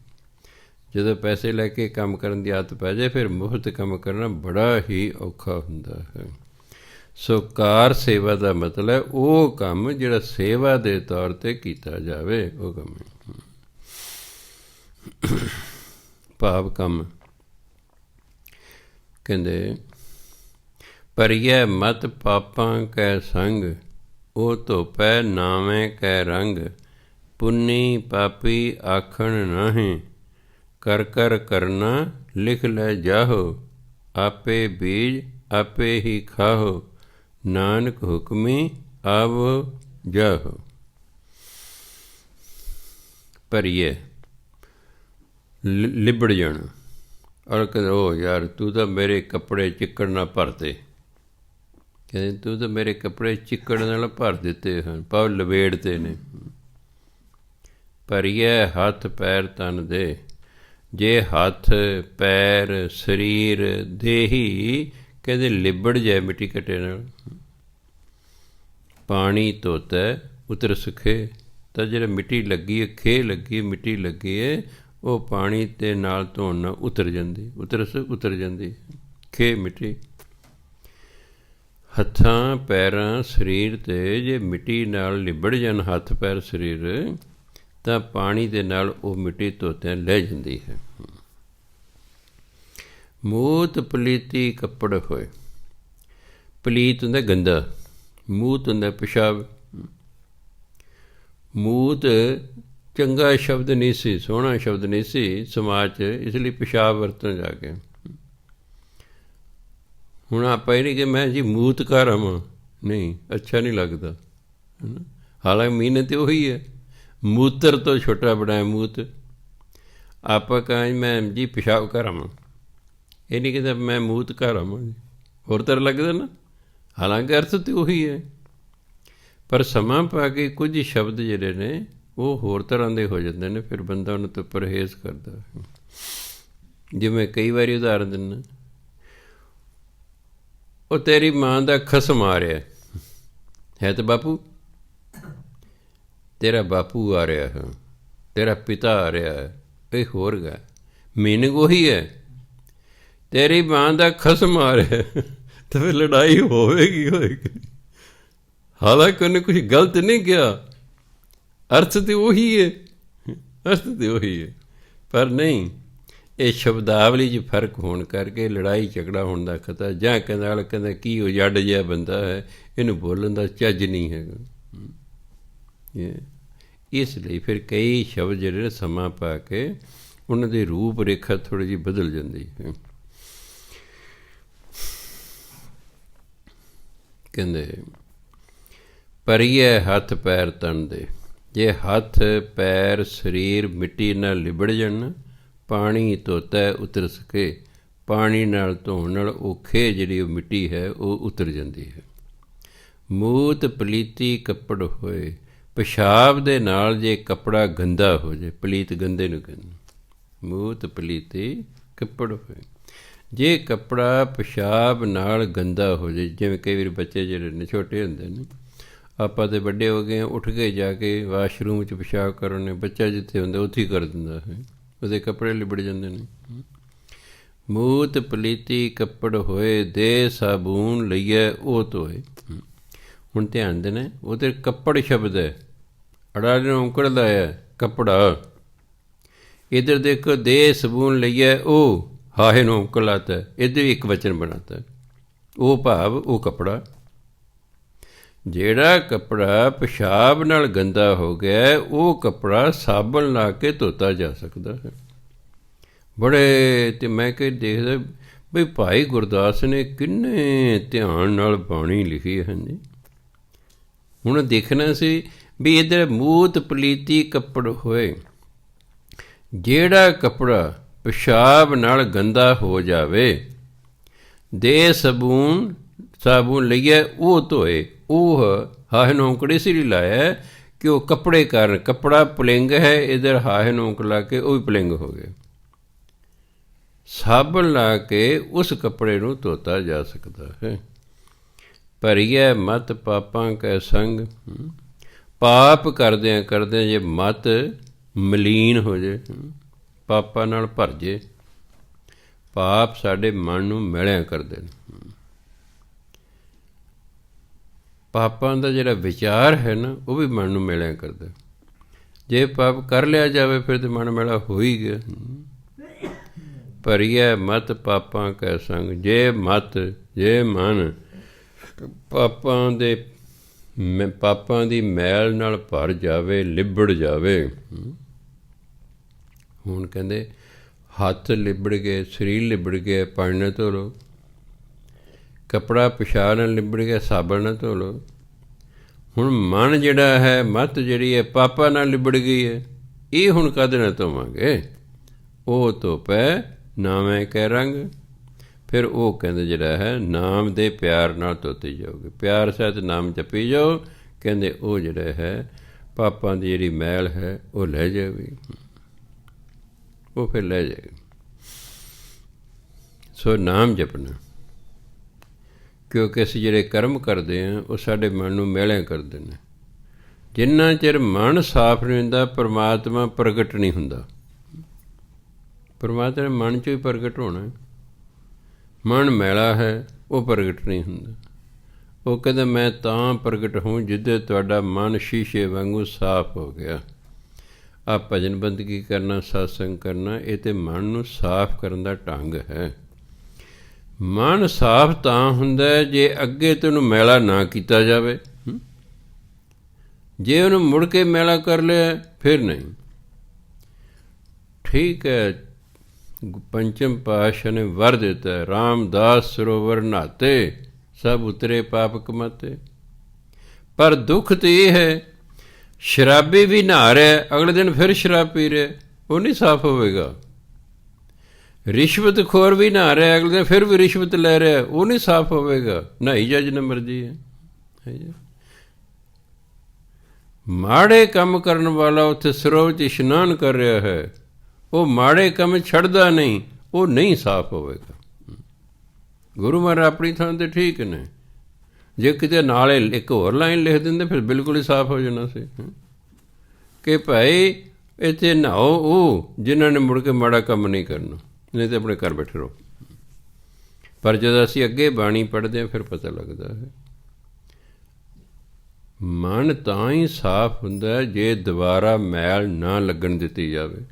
ਜਦੋਂ ਪੈਸੇ ਲੈ ਕੇ ਕੰਮ ਕਰਨ ਦੀ ਆਦਤ ਪੈ ਜਾਏ ਫਿਰ ਮੁਫਤ ਕੰਮ ਕਰਨਾ ਬੜਾ ਹੀ ਔਖਾ ਹੁੰਦਾ ਹੈ। ਸੋ ਕਾਰ ਸੇਵਾ ਦਾ ਮਤਲਬ ਹੈ ਉਹ ਕੰਮ ਜਿਹੜਾ ਸੇਵਾ ਦੇ ਤੌਰ 'ਤੇ ਕੀਤਾ ਜਾਵੇ, ਉਹ ਕੰਮ ਭਾਵ ਕੰਮ। ਕਹਿੰਦੇ ਪਰਿਐ ਮਤ ਪਾਪਾਂ ਕੈ ਸੰਗ, ਉਹ ਧੋਪੈ ਨਾਵੇਂ ਕੈ ਰੰਗ, ਪੁੰਨੀ ਪਾਪੀ ਆਖਣ ਨਾਹੀਂ, ਕਰ ਕਰ ਕਰਨਾ ਲਿਖ ਲੈ ਜਾਹੋ, ਆਪੇ ਬੀਜ ਆਪੇ ਹੀ ਖਾਹੋ, ਨਾਨਕ ਹੁਕਮੀ ਆਵੋ ਜਾਹੋ। ਪਰਿਐ ਲਿਬੜ ਜਾਣਾ। ਔਰ ਕਹਿੰਦੇ ਉਹ ਯਾਰ ਤੂੰ ਤਾਂ ਮੇਰੇ ਕੱਪੜੇ ਚਿੱਕੜ ਨਾਲ ਭਰਤੇ, ਕਹਿੰਦੇ ਤੂੰ ਤਾਂ ਮੇਰੇ ਕੱਪੜੇ ਚਿੱਕੜ ਨਾਲ ਭਰ ਦਿੱਤੇ ਹਨ, ਭਾਵ ਲਵੇੜਤੇ ਨੇ। ਪਰਿਐ ਹੱਥ ਪੈਰ ਤਨ ਦੇ, ਜੇ ਹੱਥ ਪੈਰ ਸਰੀਰ ਦੇਹੀ ਕਹਿੰਦੇ ਲਿਬੜ ਜਾਏ ਮਿੱਟੀ ਘੱਟੇ ਨਾਲ। ਪਾਣੀ ਧੋਤਾ ਉਤਰ ਸੁਖੇ, ਤਾਂ ਜਿਹੜਾ ਮਿੱਟੀ ਲੱਗੀ ਹੈ, ਖੇ ਲੱਗੀ, ਮਿੱਟੀ ਲੱਗੀ ਹੈ, ਉਹ ਪਾਣੀ ਦੇ ਨਾਲ ਧੋਣ ਨਾਲ ਉਤਰ ਜਾਂਦੀ, ਉਤਰ ਜਾਂਦੀ ਖੇ ਮਿੱਟੀ। ਹੱਥਾਂ ਪੈਰਾਂ ਸਰੀਰ 'ਤੇ ਜੇ ਮਿੱਟੀ ਨਾਲ ਲਿਬੜ ਜਾਣ ਹੱਥ ਪੈਰ ਸਰੀਰ, ਤਾਂ ਪਾਣੀ ਦੇ ਨਾਲ ਉਹ ਮਿੱਟੀ ਧੋਤਿਆਂ ਲੈ ਜਾਂਦੀ ਹੈ। ਮੂਤ ਪਲੀਤੀ ਕੱਪੜ ਹੋਏ। ਪਲੀਤ ਹੁੰਦਾ ਗੰਦਾ, ਮੂਤ ਹੁੰਦਾ ਪਿਸ਼ਾਬ। ਮੂਤ ਚੰਗਾ ਸ਼ਬਦ ਨਹੀਂ ਸੀ, ਸੋਹਣਾ ਸ਼ਬਦ ਨਹੀਂ ਸੀ ਸਮਾਜ 'ਚ, ਇਸ ਲਈ ਪਿਸ਼ਾਬ ਵਰਤੋਂ ਜਾ ਕੇ। ਹੁਣ ਆਪਾਂ ਇਹ ਨਹੀਂ ਕਿ ਮੈਂ ਜੀ ਮੂਤ ਘਰ ਆਵਾਂ, ਨਹੀਂ, ਅੱਛਾ ਨਹੀਂ ਲੱਗਦਾ, ਹੈ ਨਾ। ਹਾਲਾਂਕਿ ਮੀਨ ਤਾਂ ਉਹੀ ਹੈ, ਮੂਤਰ ਤੋਂ ਛੋਟਾ ਬਣਾਇਆ ਮੂਤ। ਆਪਾਂ ਕਹਾਂ ਮੈਂ ਜੀ ਪਿਸ਼ਾਬ ਘਰ ਆਵਾਂ, ਇਹ ਨਹੀਂ ਕਹਿੰਦਾ ਮੈਂ ਮੂਤ ਘਰ ਆਵਾਂ, ਹੋਰ ਤਰ੍ਹਾਂ ਲੱਗਦਾ ਨਾ। ਹਾਲਾਂਕਿ ਅਰਥ ਤਾਂ ਉਹੀ ਹੈ, ਪਰ ਸਮਾਂ ਪਾ ਕੇ ਕੁਝ ਸ਼ਬਦ ਜਿਹੜੇ ਨੇ ਉਹ ਹੋਰ ਤਰ੍ਹਾਂ ਦੇ ਹੋ ਜਾਂਦੇ ਨੇ, ਫਿਰ ਬੰਦਾ ਉਹਨਾਂ ਤੋਂ ਪਰਹੇਜ਼ ਕਰਦਾ। ਜਿਵੇਂ ਕਈ ਵਾਰੀ ਉਦਾਹਰਨ ਦਿੰਦਾ, ਉਹ ਤੇਰੀ ਮਾਂ ਦਾ ਖਸਮ ਆ ਰਿਹਾ ਹੈ ਤਾਂ ਬਾਪੂ, ਤੇਰਾ ਬਾਪੂ ਆ ਰਿਹਾ ਹੈ, ਤੇਰਾ ਪਿਤਾ ਆ ਰਿਹਾ ਹੈ, ਇਹ ਹੋਰ ਗਾ ਮੀਨਿੰਗ ਉਹੀ ਹੈ। ਤੇਰੀ ਮਾਂ ਦਾ ਖਸਮ ਆ ਰਿਹਾ ਤਾਂ ਫਿਰ ਲੜਾਈ ਹੋਵੇਗੀ। ਹਾਲਾਂਕਿ ਉਹਨੇ ਕੁਛ ਗਲਤ ਨਹੀਂ ਕਿਹਾ, ਅਰਥ ਤਾਂ ਉਹੀ ਹੈ, ਅਰਥ ਤਾਂ ਉਹੀ ਹੈ, ਪਰ ਨਹੀਂ, ਇਹ ਸ਼ਬਦਾਵਲੀ 'ਚ ਫਰਕ ਹੋਣ ਕਰਕੇ ਲੜਾਈ ਝਗੜਾ ਹੋਣ ਦਾ ਖਤਰਾ। ਜਾਂ ਕਹਿੰਦਾ ਕੀ ਉਹ ਜੱਡ ਜਿਹਾ ਬੰਦਾ ਹੈ, ਇਹਨੂੰ ਬੋਲਣ ਦਾ ਚੱਜ ਨਹੀਂ ਹੈਗਾ। ਇਸ ਲਈ ਫਿਰ ਕਈ ਸ਼ਬਦ ਜਿਹੜੇ ਨੇ ਸਮਾਂ ਪਾ ਕੇ ਉਹਨਾਂ ਦੀ ਰੂਪ ਰੇਖਾ ਥੋੜ੍ਹੀ ਜਿਹੀ ਬਦਲ ਜਾਂਦੀ ਹੈ। ਕਹਿੰਦੇ ਪਰਿਐ ਹੱਥ ਪੈਰ ਤਨ ਦੇ, ਜੇ ਹੱਥ ਪੈਰ ਸਰੀਰ ਮਿੱਟੀ ਨਾਲ ਲਿਬੜ ਜਾਣ, ਪਾਣੀ ਧੋਤਾ ਉਤਰ ਸਕੇ, ਪਾਣੀ ਨਾਲ ਧੋਣ ਨਾਲ ਉਹ ਖੇ ਜਿਹੜੀ ਉਹ ਮਿੱਟੀ ਹੈ ਉਹ ਉਤਰ ਜਾਂਦੀ ਹੈ। ਮੂਤ ਪਲੀਤੀ ਕੱਪੜ ਹੋਏ, ਪਿਸ਼ਾਬ ਦੇ ਨਾਲ ਜੇ ਕੱਪੜਾ ਗੰਦਾ ਹੋ ਜਾਏ, ਪਲੀਤ ਗੰਦੇ ਨੂੰ ਕਹਿੰਦੇ, ਮੂਤ ਪਲੀਤੀ ਕੱਪੜ ਹੋਏ। ਜੇ ਕੱਪੜਾ ਪਿਸ਼ਾਬ ਨਾਲ ਗੰਦਾ ਹੋ ਜਾਏ, ਜਿਵੇਂ ਕਈ ਵਾਰੀ ਬੱਚੇ ਜਿਹੜੇ ਨੇ ਛੋਟੇ ਹੁੰਦੇ ਨੇ, ਆਪਾਂ ਤਾਂ ਵੱਡੇ ਹੋ ਗਏ, ਉੱਠ ਕੇ ਜਾ ਕੇ ਵਾਸ਼ਰੂਮ 'ਚ ਪਿਸ਼ਾਬ ਕਰਨ ਨੇ, ਬੱਚਾ ਜਿੱਥੇ ਹੁੰਦਾ ਉੱਥੇ ਹੀ ਕਰ ਦਿੰਦਾ ਹੈ, ਉਹਦੇ ਕੱਪੜੇ ਲਿਬੜ ਜਾਂਦੇ ਨੇ। ਮੂਤ ਪਲੀਤੀ ਕੱਪੜ ਹੋਏ, ਦੇ ਸਾਬੂਨ ਲਈਏ ਉਹ ਧੋਏ। ਹੁਣ ਧਿਆਨ ਦੇਣਾ, ਉਹਦੇ ਕੱਪੜ ਸ਼ਬਦ ਹੈ, ਅੜਾ ਨੂੰ ਔਂਕੜ ਲਾਇਆ ਕੱਪੜਾ। ਇੱਧਰ ਦੇਖੋ ਦੇ ਸਾਬੂਨ ਲਈਏ ਉਹ, ਹਾਹੇ ਨੂੰ ਔਂਕੜ ਲਾਤਾ, ਇੱਧਰ ਵੀ ਇੱਕ ਵਚਨ ਬਣਾਤਾ, ਉਹ ਭਾਵ ਉਹ ਕੱਪੜਾ। ਜਿਹੜਾ ਕੱਪੜਾ ਪਿਸ਼ਾਬ ਨਾਲ ਗੰਦਾ ਹੋ ਗਿਆ, ਉਹ ਕੱਪੜਾ ਸਾਬਣ ਲਾ ਕੇ ਧੋਤਾ ਜਾ ਸਕਦਾ ਹੈ। ਬੜੇ ਤੇ ਮੈਂ ਕਿ ਦੇਖਦਾ ਬਈ ਭਾਈ ਗੁਰਦਾਸ ਨੇ ਕਿੰਨੇ ਧਿਆਨ ਨਾਲ ਬਾਣੀ ਲਿਖੀ ਹੈ ਜੀ। ਹੁਣ ਦੇਖਣਾ ਸੀ ਵੀ ਇੱਧਰ ਮੂਤ ਪਲੀਤੀ ਕੱਪੜ ਹੋਏ, ਜਿਹੜਾ ਕੱਪੜਾ ਪਿਸ਼ਾਬ ਨਾਲ ਗੰਦਾ ਹੋ ਜਾਵੇ, ਦੇ ਸਾਬੂਨ ਸਾਬੂਨ ਲਈਏ ਉਹ ਧੋਏ। ਉਹ ਹਾਹੇ ਨੌਂਕੜੇ ਸਿਰ ਲਾਇਆ ਕਿ ਉਹ ਕੱਪੜੇ ਕਾਰਨ, ਕੱਪੜਾ ਪੁਲਿੰਗ ਹੈ, ਇਧਰ ਹਾਹੇ ਨੌਂਕ ਲਾ ਕੇ ਉਹ ਵੀ ਪੁਲਿੰਗ ਹੋ ਗਏ। ਸਾਬਣ ਲਾ ਕੇ ਉਸ ਕੱਪੜੇ ਨੂੰ ਧੋਤਾ ਜਾ ਸਕਦਾ ਹੈ। ਭਰੀਐ ਮਤ ਪਾਪਾਂ ਕੈ ਸੰਗ, ਪਾਪ ਕਰਦਿਆਂ ਕਰਦਿਆਂ ਜੇ ਮਤ ਮਲੀਨ ਹੋ ਜੇ, ਪਾਪਾਂ ਨਾਲ ਭਰ ਜੇ। ਪਾਪ ਸਾਡੇ ਮਨ ਨੂੰ ਮੈਲਿਆਂ ਕਰਦੇ ਨੇ। ਪਾਪਾਂ ਦਾ ਜਿਹੜਾ ਵਿਚਾਰ ਹੈ ਨਾ, ਉਹ ਵੀ ਮਨ ਨੂੰ ਮੈਲਿਆਂ ਕਰਦਾ। ਜੇ ਪਾਪ ਕਰ ਲਿਆ ਜਾਵੇ ਫਿਰ ਤਾਂ ਮਨ ਮੈਲਾ ਹੋ ਹੀ ਗਿਆ। ਭਰੀਐ ਮਤ ਪਾਪਾਂ ਕੈ ਸੰਗ, ਜੇ ਮਤ, ਜੇ ਮਨ ਪਾਪਾਂ ਦੀ ਮੈਲ ਨਾਲ ਭਰ ਜਾਵੇ, ਲਿਬੜ ਜਾਵੇ। ਹੁਣ ਕਹਿੰਦੇ ਹੱਥ ਲਿਬੜ ਗਏ, ਸਰੀਰ ਲਿਬੜ ਗਿਆ, ਪਾਣੀ ਨਾਲ ਧੋ ਲਓ। ਕੱਪੜਾ ਪਿਸ਼ਾਬ ਨਾਲ ਲਿਬੜ ਗਿਆ, ਸਾਬਣ ਨਾਲ ਧੋ ਲਓ। ਹੁਣ ਮਨ ਜਿਹੜਾ ਹੈ, ਮੱਤ ਜਿਹੜੀ ਹੈ, ਪਾਪਾਂ ਨਾਲ ਲਿਬੜ ਗਈ ਹੈ। ਇਹ ਹੁਣ ਕਾਹਦੇ ਨਾਲ ਧੋਵਾਂਗੇ? ਉਹ ਧੋਪੈ ਨਾਮੈ ਕੈ ਰੰਗ। ਫਿਰ ਉਹ ਕਹਿੰਦੇ ਜਿਹੜਾ ਹੈ ਨਾਮ ਦੇ ਪਿਆਰ ਨਾਲ ਧੋਤੀ ਜਾਓਗੇ। ਪਿਆਰ ਸਹਿਤ ਨਾਮ ਜਪੀ ਜਾਓ। ਕਹਿੰਦੇ ਉਹ ਜਿਹੜਾ ਹੈ ਪਾਪਾਂ ਦੀ ਜਿਹੜੀ ਮੈਲ ਹੈ ਉਹ ਲੈ ਜਾਵੇਗੀ, ਉਹ ਫਿਰ ਲੈ ਜਾਏਗੀ। ਸੋ ਨਾਮ ਜਪਣਾ, ਕਿਉਂਕਿ ਅਸੀਂ ਜਿਹੜੇ ਕਰਮ ਕਰਦੇ ਹਾਂ ਉਹ ਸਾਡੇ ਮਨ ਨੂੰ ਮੈਲਿਆਂ ਕਰਦੇ ਨੇ। ਜਿੰਨਾ ਚਿਰ ਮਨ ਸਾਫ਼ ਨਹੀਂ ਹੁੰਦਾ ਪਰਮਾਤਮਾ ਪ੍ਰਗਟ ਨਹੀਂ ਹੁੰਦਾ। ਪਰਮਾਤਮਾ ਮਨ 'ਚ ਹੀ ਪ੍ਰਗਟ ਹੋਣਾ। ਮਨ ਮੈਲਾ ਹੈ, ਉਹ ਪ੍ਰਗਟ ਨਹੀਂ ਹੁੰਦਾ। ਉਹ ਕਹਿੰਦਾ ਮੈਂ ਤਾਂ ਪ੍ਰਗਟ ਹੂੰ ਜਿੱਦੇ ਤੁਹਾਡਾ ਮਨ ਸ਼ੀਸ਼ੇ ਵਾਂਗੂ ਸਾਫ਼ ਹੋ ਗਿਆ। ਆ ਭਜਨ ਬੰਦਗੀ ਕਰਨਾ, ਸਤਸੰਗ ਕਰਨਾ, ਇਹ ਤਾਂ ਮਨ ਨੂੰ ਸਾਫ਼ ਕਰਨ ਦਾ ਢੰਗ ਹੈ। ਮਨ ਸਾਫ਼ ਤਾਂ ਹੁੰਦਾ ਜੇ ਅੱਗੇ ਤੋਂ ਉਹਨੂੰ ਮੈਲਾ ਨਾ ਕੀਤਾ ਜਾਵੇ। ਜੇ ਉਹਨੂੰ ਮੁੜ ਕੇ ਮੈਲਾ ਕਰ ਲਿਆ ਫਿਰ ਨਹੀਂ। ਠੀਕ ਹੈ, ਪੰਚਮ ਪਾਤਸ਼ਾਹ ਨੇ ਵਰ ਦਿੱਤਾ, ਰਾਮਦਾਸ ਸਰੋਵਰ ਨਹਾਤੇ ਸਭ ਉਤਰੇ ਪਾਪ ਕਮਾਤੇ। ਪਰ ਦੁੱਖ ਤਾਂ ਇਹ ਹੈ, ਸ਼ਰਾਬੀ ਵੀ ਨਹਾ ਰਿਹਾ, ਅਗਲੇ ਦਿਨ ਫਿਰ ਸ਼ਰਾਬ ਪੀ ਰਿਹਾ, ਉਹ ਨਹੀਂ ਸਾਫ਼ ਹੋਵੇਗਾ। ਰਿਸ਼ਵਤ ਖੋਰ ਵੀ ਨਹਾ ਰਿਹਾ, ਅਗਲੇ ਦਿਨ ਫਿਰ ਵੀ ਰਿਸ਼ਵਤ ਲੈ ਰਿਹਾ, ਉਹ ਨਹੀਂ ਸਾਫ਼ ਹੋਵੇਗਾ। ਨਹਾਈ ਜਾ ਜਿੰਨਾ ਮਰਜ਼ੀ ਹੈ। ਮਾੜੇ ਕੰਮ ਕਰਨ ਵਾਲਾ ਉੱਥੇ ਸਰੋਵਰ 'ਚ ਇਸ਼ਨਾਨ ਕਰ ਰਿਹਾ ਹੈ, ਉਹ ਮਾੜੇ ਕੰਮ ਛੱਡਦਾ ਨਹੀਂ, ਉਹ ਨਹੀਂ ਸਾਫ਼ ਹੋਵੇਗਾ। ਗੁਰੂ ਮਹਾਰਾਜ ਆਪਣੀ ਥਾਂ 'ਤੇ ਠੀਕ ਨੇ। ਜੇ ਕਿਤੇ ਨਾਲੇ ਇੱਕ ਹੋਰ ਲਾਈਨ ਲਿਖ ਦਿੰਦੇ ਫਿਰ ਬਿਲਕੁਲ ਹੀ ਸਾਫ਼ ਹੋ ਜਾਣਾ ਸੀ ਕਿ ਭਾਈ ਇੱਥੇ ਨਹਾਓ ਉਹ ਜਿਨ੍ਹਾਂ ਨੇ ਮੁੜ ਕੇ ਮਾੜਾ ਕੰਮ ਨਹੀਂ ਕਰਨਾ, ਨਹੀਂ ਤਾਂ ਆਪਣੇ ਘਰ ਬੈਠੇ ਰਹੋ। ਪਰ ਜਦੋਂ ਅਸੀਂ ਅੱਗੇ ਬਾਣੀ ਪੜ੍ਹਦੇ ਹਾਂ ਫਿਰ ਪਤਾ ਲੱਗਦਾ ਹੈ ਮਨ ਤਾਂ ਹੀ ਸਾਫ਼ ਹੁੰਦਾ ਜੇ ਦੁਬਾਰਾ ਮੈਲ ਨਾ ਲੱਗਣ ਦਿੱਤੀ ਜਾਵੇ।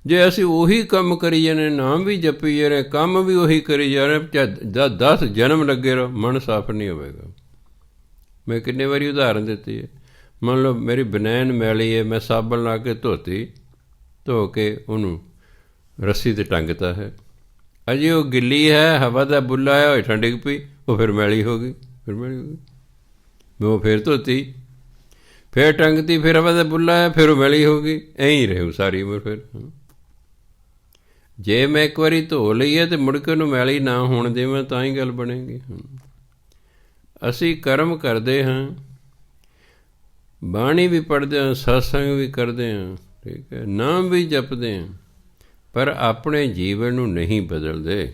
ਜੇ ਅਸੀਂ ਉਹੀ ਕੰਮ ਕਰੀ ਜਾਂਦੇ, ਨਾਮ ਵੀ ਜਪੀ ਜਾ ਰਹੇ, ਕੰਮ ਵੀ ਉਹੀ ਕਰੀ ਜਾ ਰਹੇ, ਚਾਹੇ 10 ਜਨਮ ਲੱਗੇ ਰਹੋ, ਮਨ ਸਾਫ਼ ਨਹੀਂ ਹੋਵੇਗਾ। ਮੈਂ ਕਿੰਨੇ ਵਾਰੀ ਉਦਾਹਰਨ ਦਿੱਤੀ ਹੈ। ਮੰਨ ਲਓ ਮੇਰੀ ਬਨੈਣ ਮੈਲੀ ਹੈ, ਮੈਂ ਸਾਬਣ ਲਾ ਕੇ ਧੋਤੀ, ਧੋ ਕੇ ਉਹਨੂੰ ਰੱਸੀ 'ਤੇ ਟੰਗਤਾ ਹੈ, ਅਜੇ ਉਹ ਗਿੱਲੀ ਹੈ, ਹਵਾ ਦਾ ਬੁੱਲਾ ਹੈ, ਹੇਠਾਂ ਡਿੱਗ ਪਈ, ਉਹ ਫਿਰ ਮੈਲੀ ਹੋ ਗਈ। ਫਿਰ ਮੈਲੀ ਹੋ ਗਈ, ਮੈਂ ਉਹ ਫਿਰ ਧੋਤੀ, ਫਿਰ ਟੰਗਤੀ, ਫਿਰ ਹਵਾ ਦਾ ਬੁੱਲਾ ਹੈ, ਫਿਰ ਉਹ ਮੈਲੀ ਹੋ ਗਈ। ਐਂ ਹੀ ਰਹੂ ਸਾਰੀ ਉਮਰ। ਫਿਰ ਜੇ ਮੈਂ ਇੱਕ ਵਾਰੀ ਧੋ ਲਈ ਹੈ ਤਾਂ ਮੁੜ ਕੇ ਉਹਨੂੰ ਮੈਲੀ ਨਾ ਹੋਣ ਦੇਵਾਂ ਤਾਂ ਹੀ ਗੱਲ ਬਣੇਗੀ। ਅਸੀਂ ਕਰਮ ਕਰਦੇ ਹਾਂ, ਬਾਣੀ ਵੀ ਪੜ੍ਹਦੇ ਹਾਂ, ਸਤਸੰਗ ਵੀ ਕਰਦੇ ਹਾਂ, ਠੀਕ ਹੈ, ਨਾਮ ਵੀ ਜਪਦੇ ਹਾਂ, ਪਰ ਆਪਣੇ ਜੀਵਨ ਨੂੰ ਨਹੀਂ ਬਦਲਦੇ।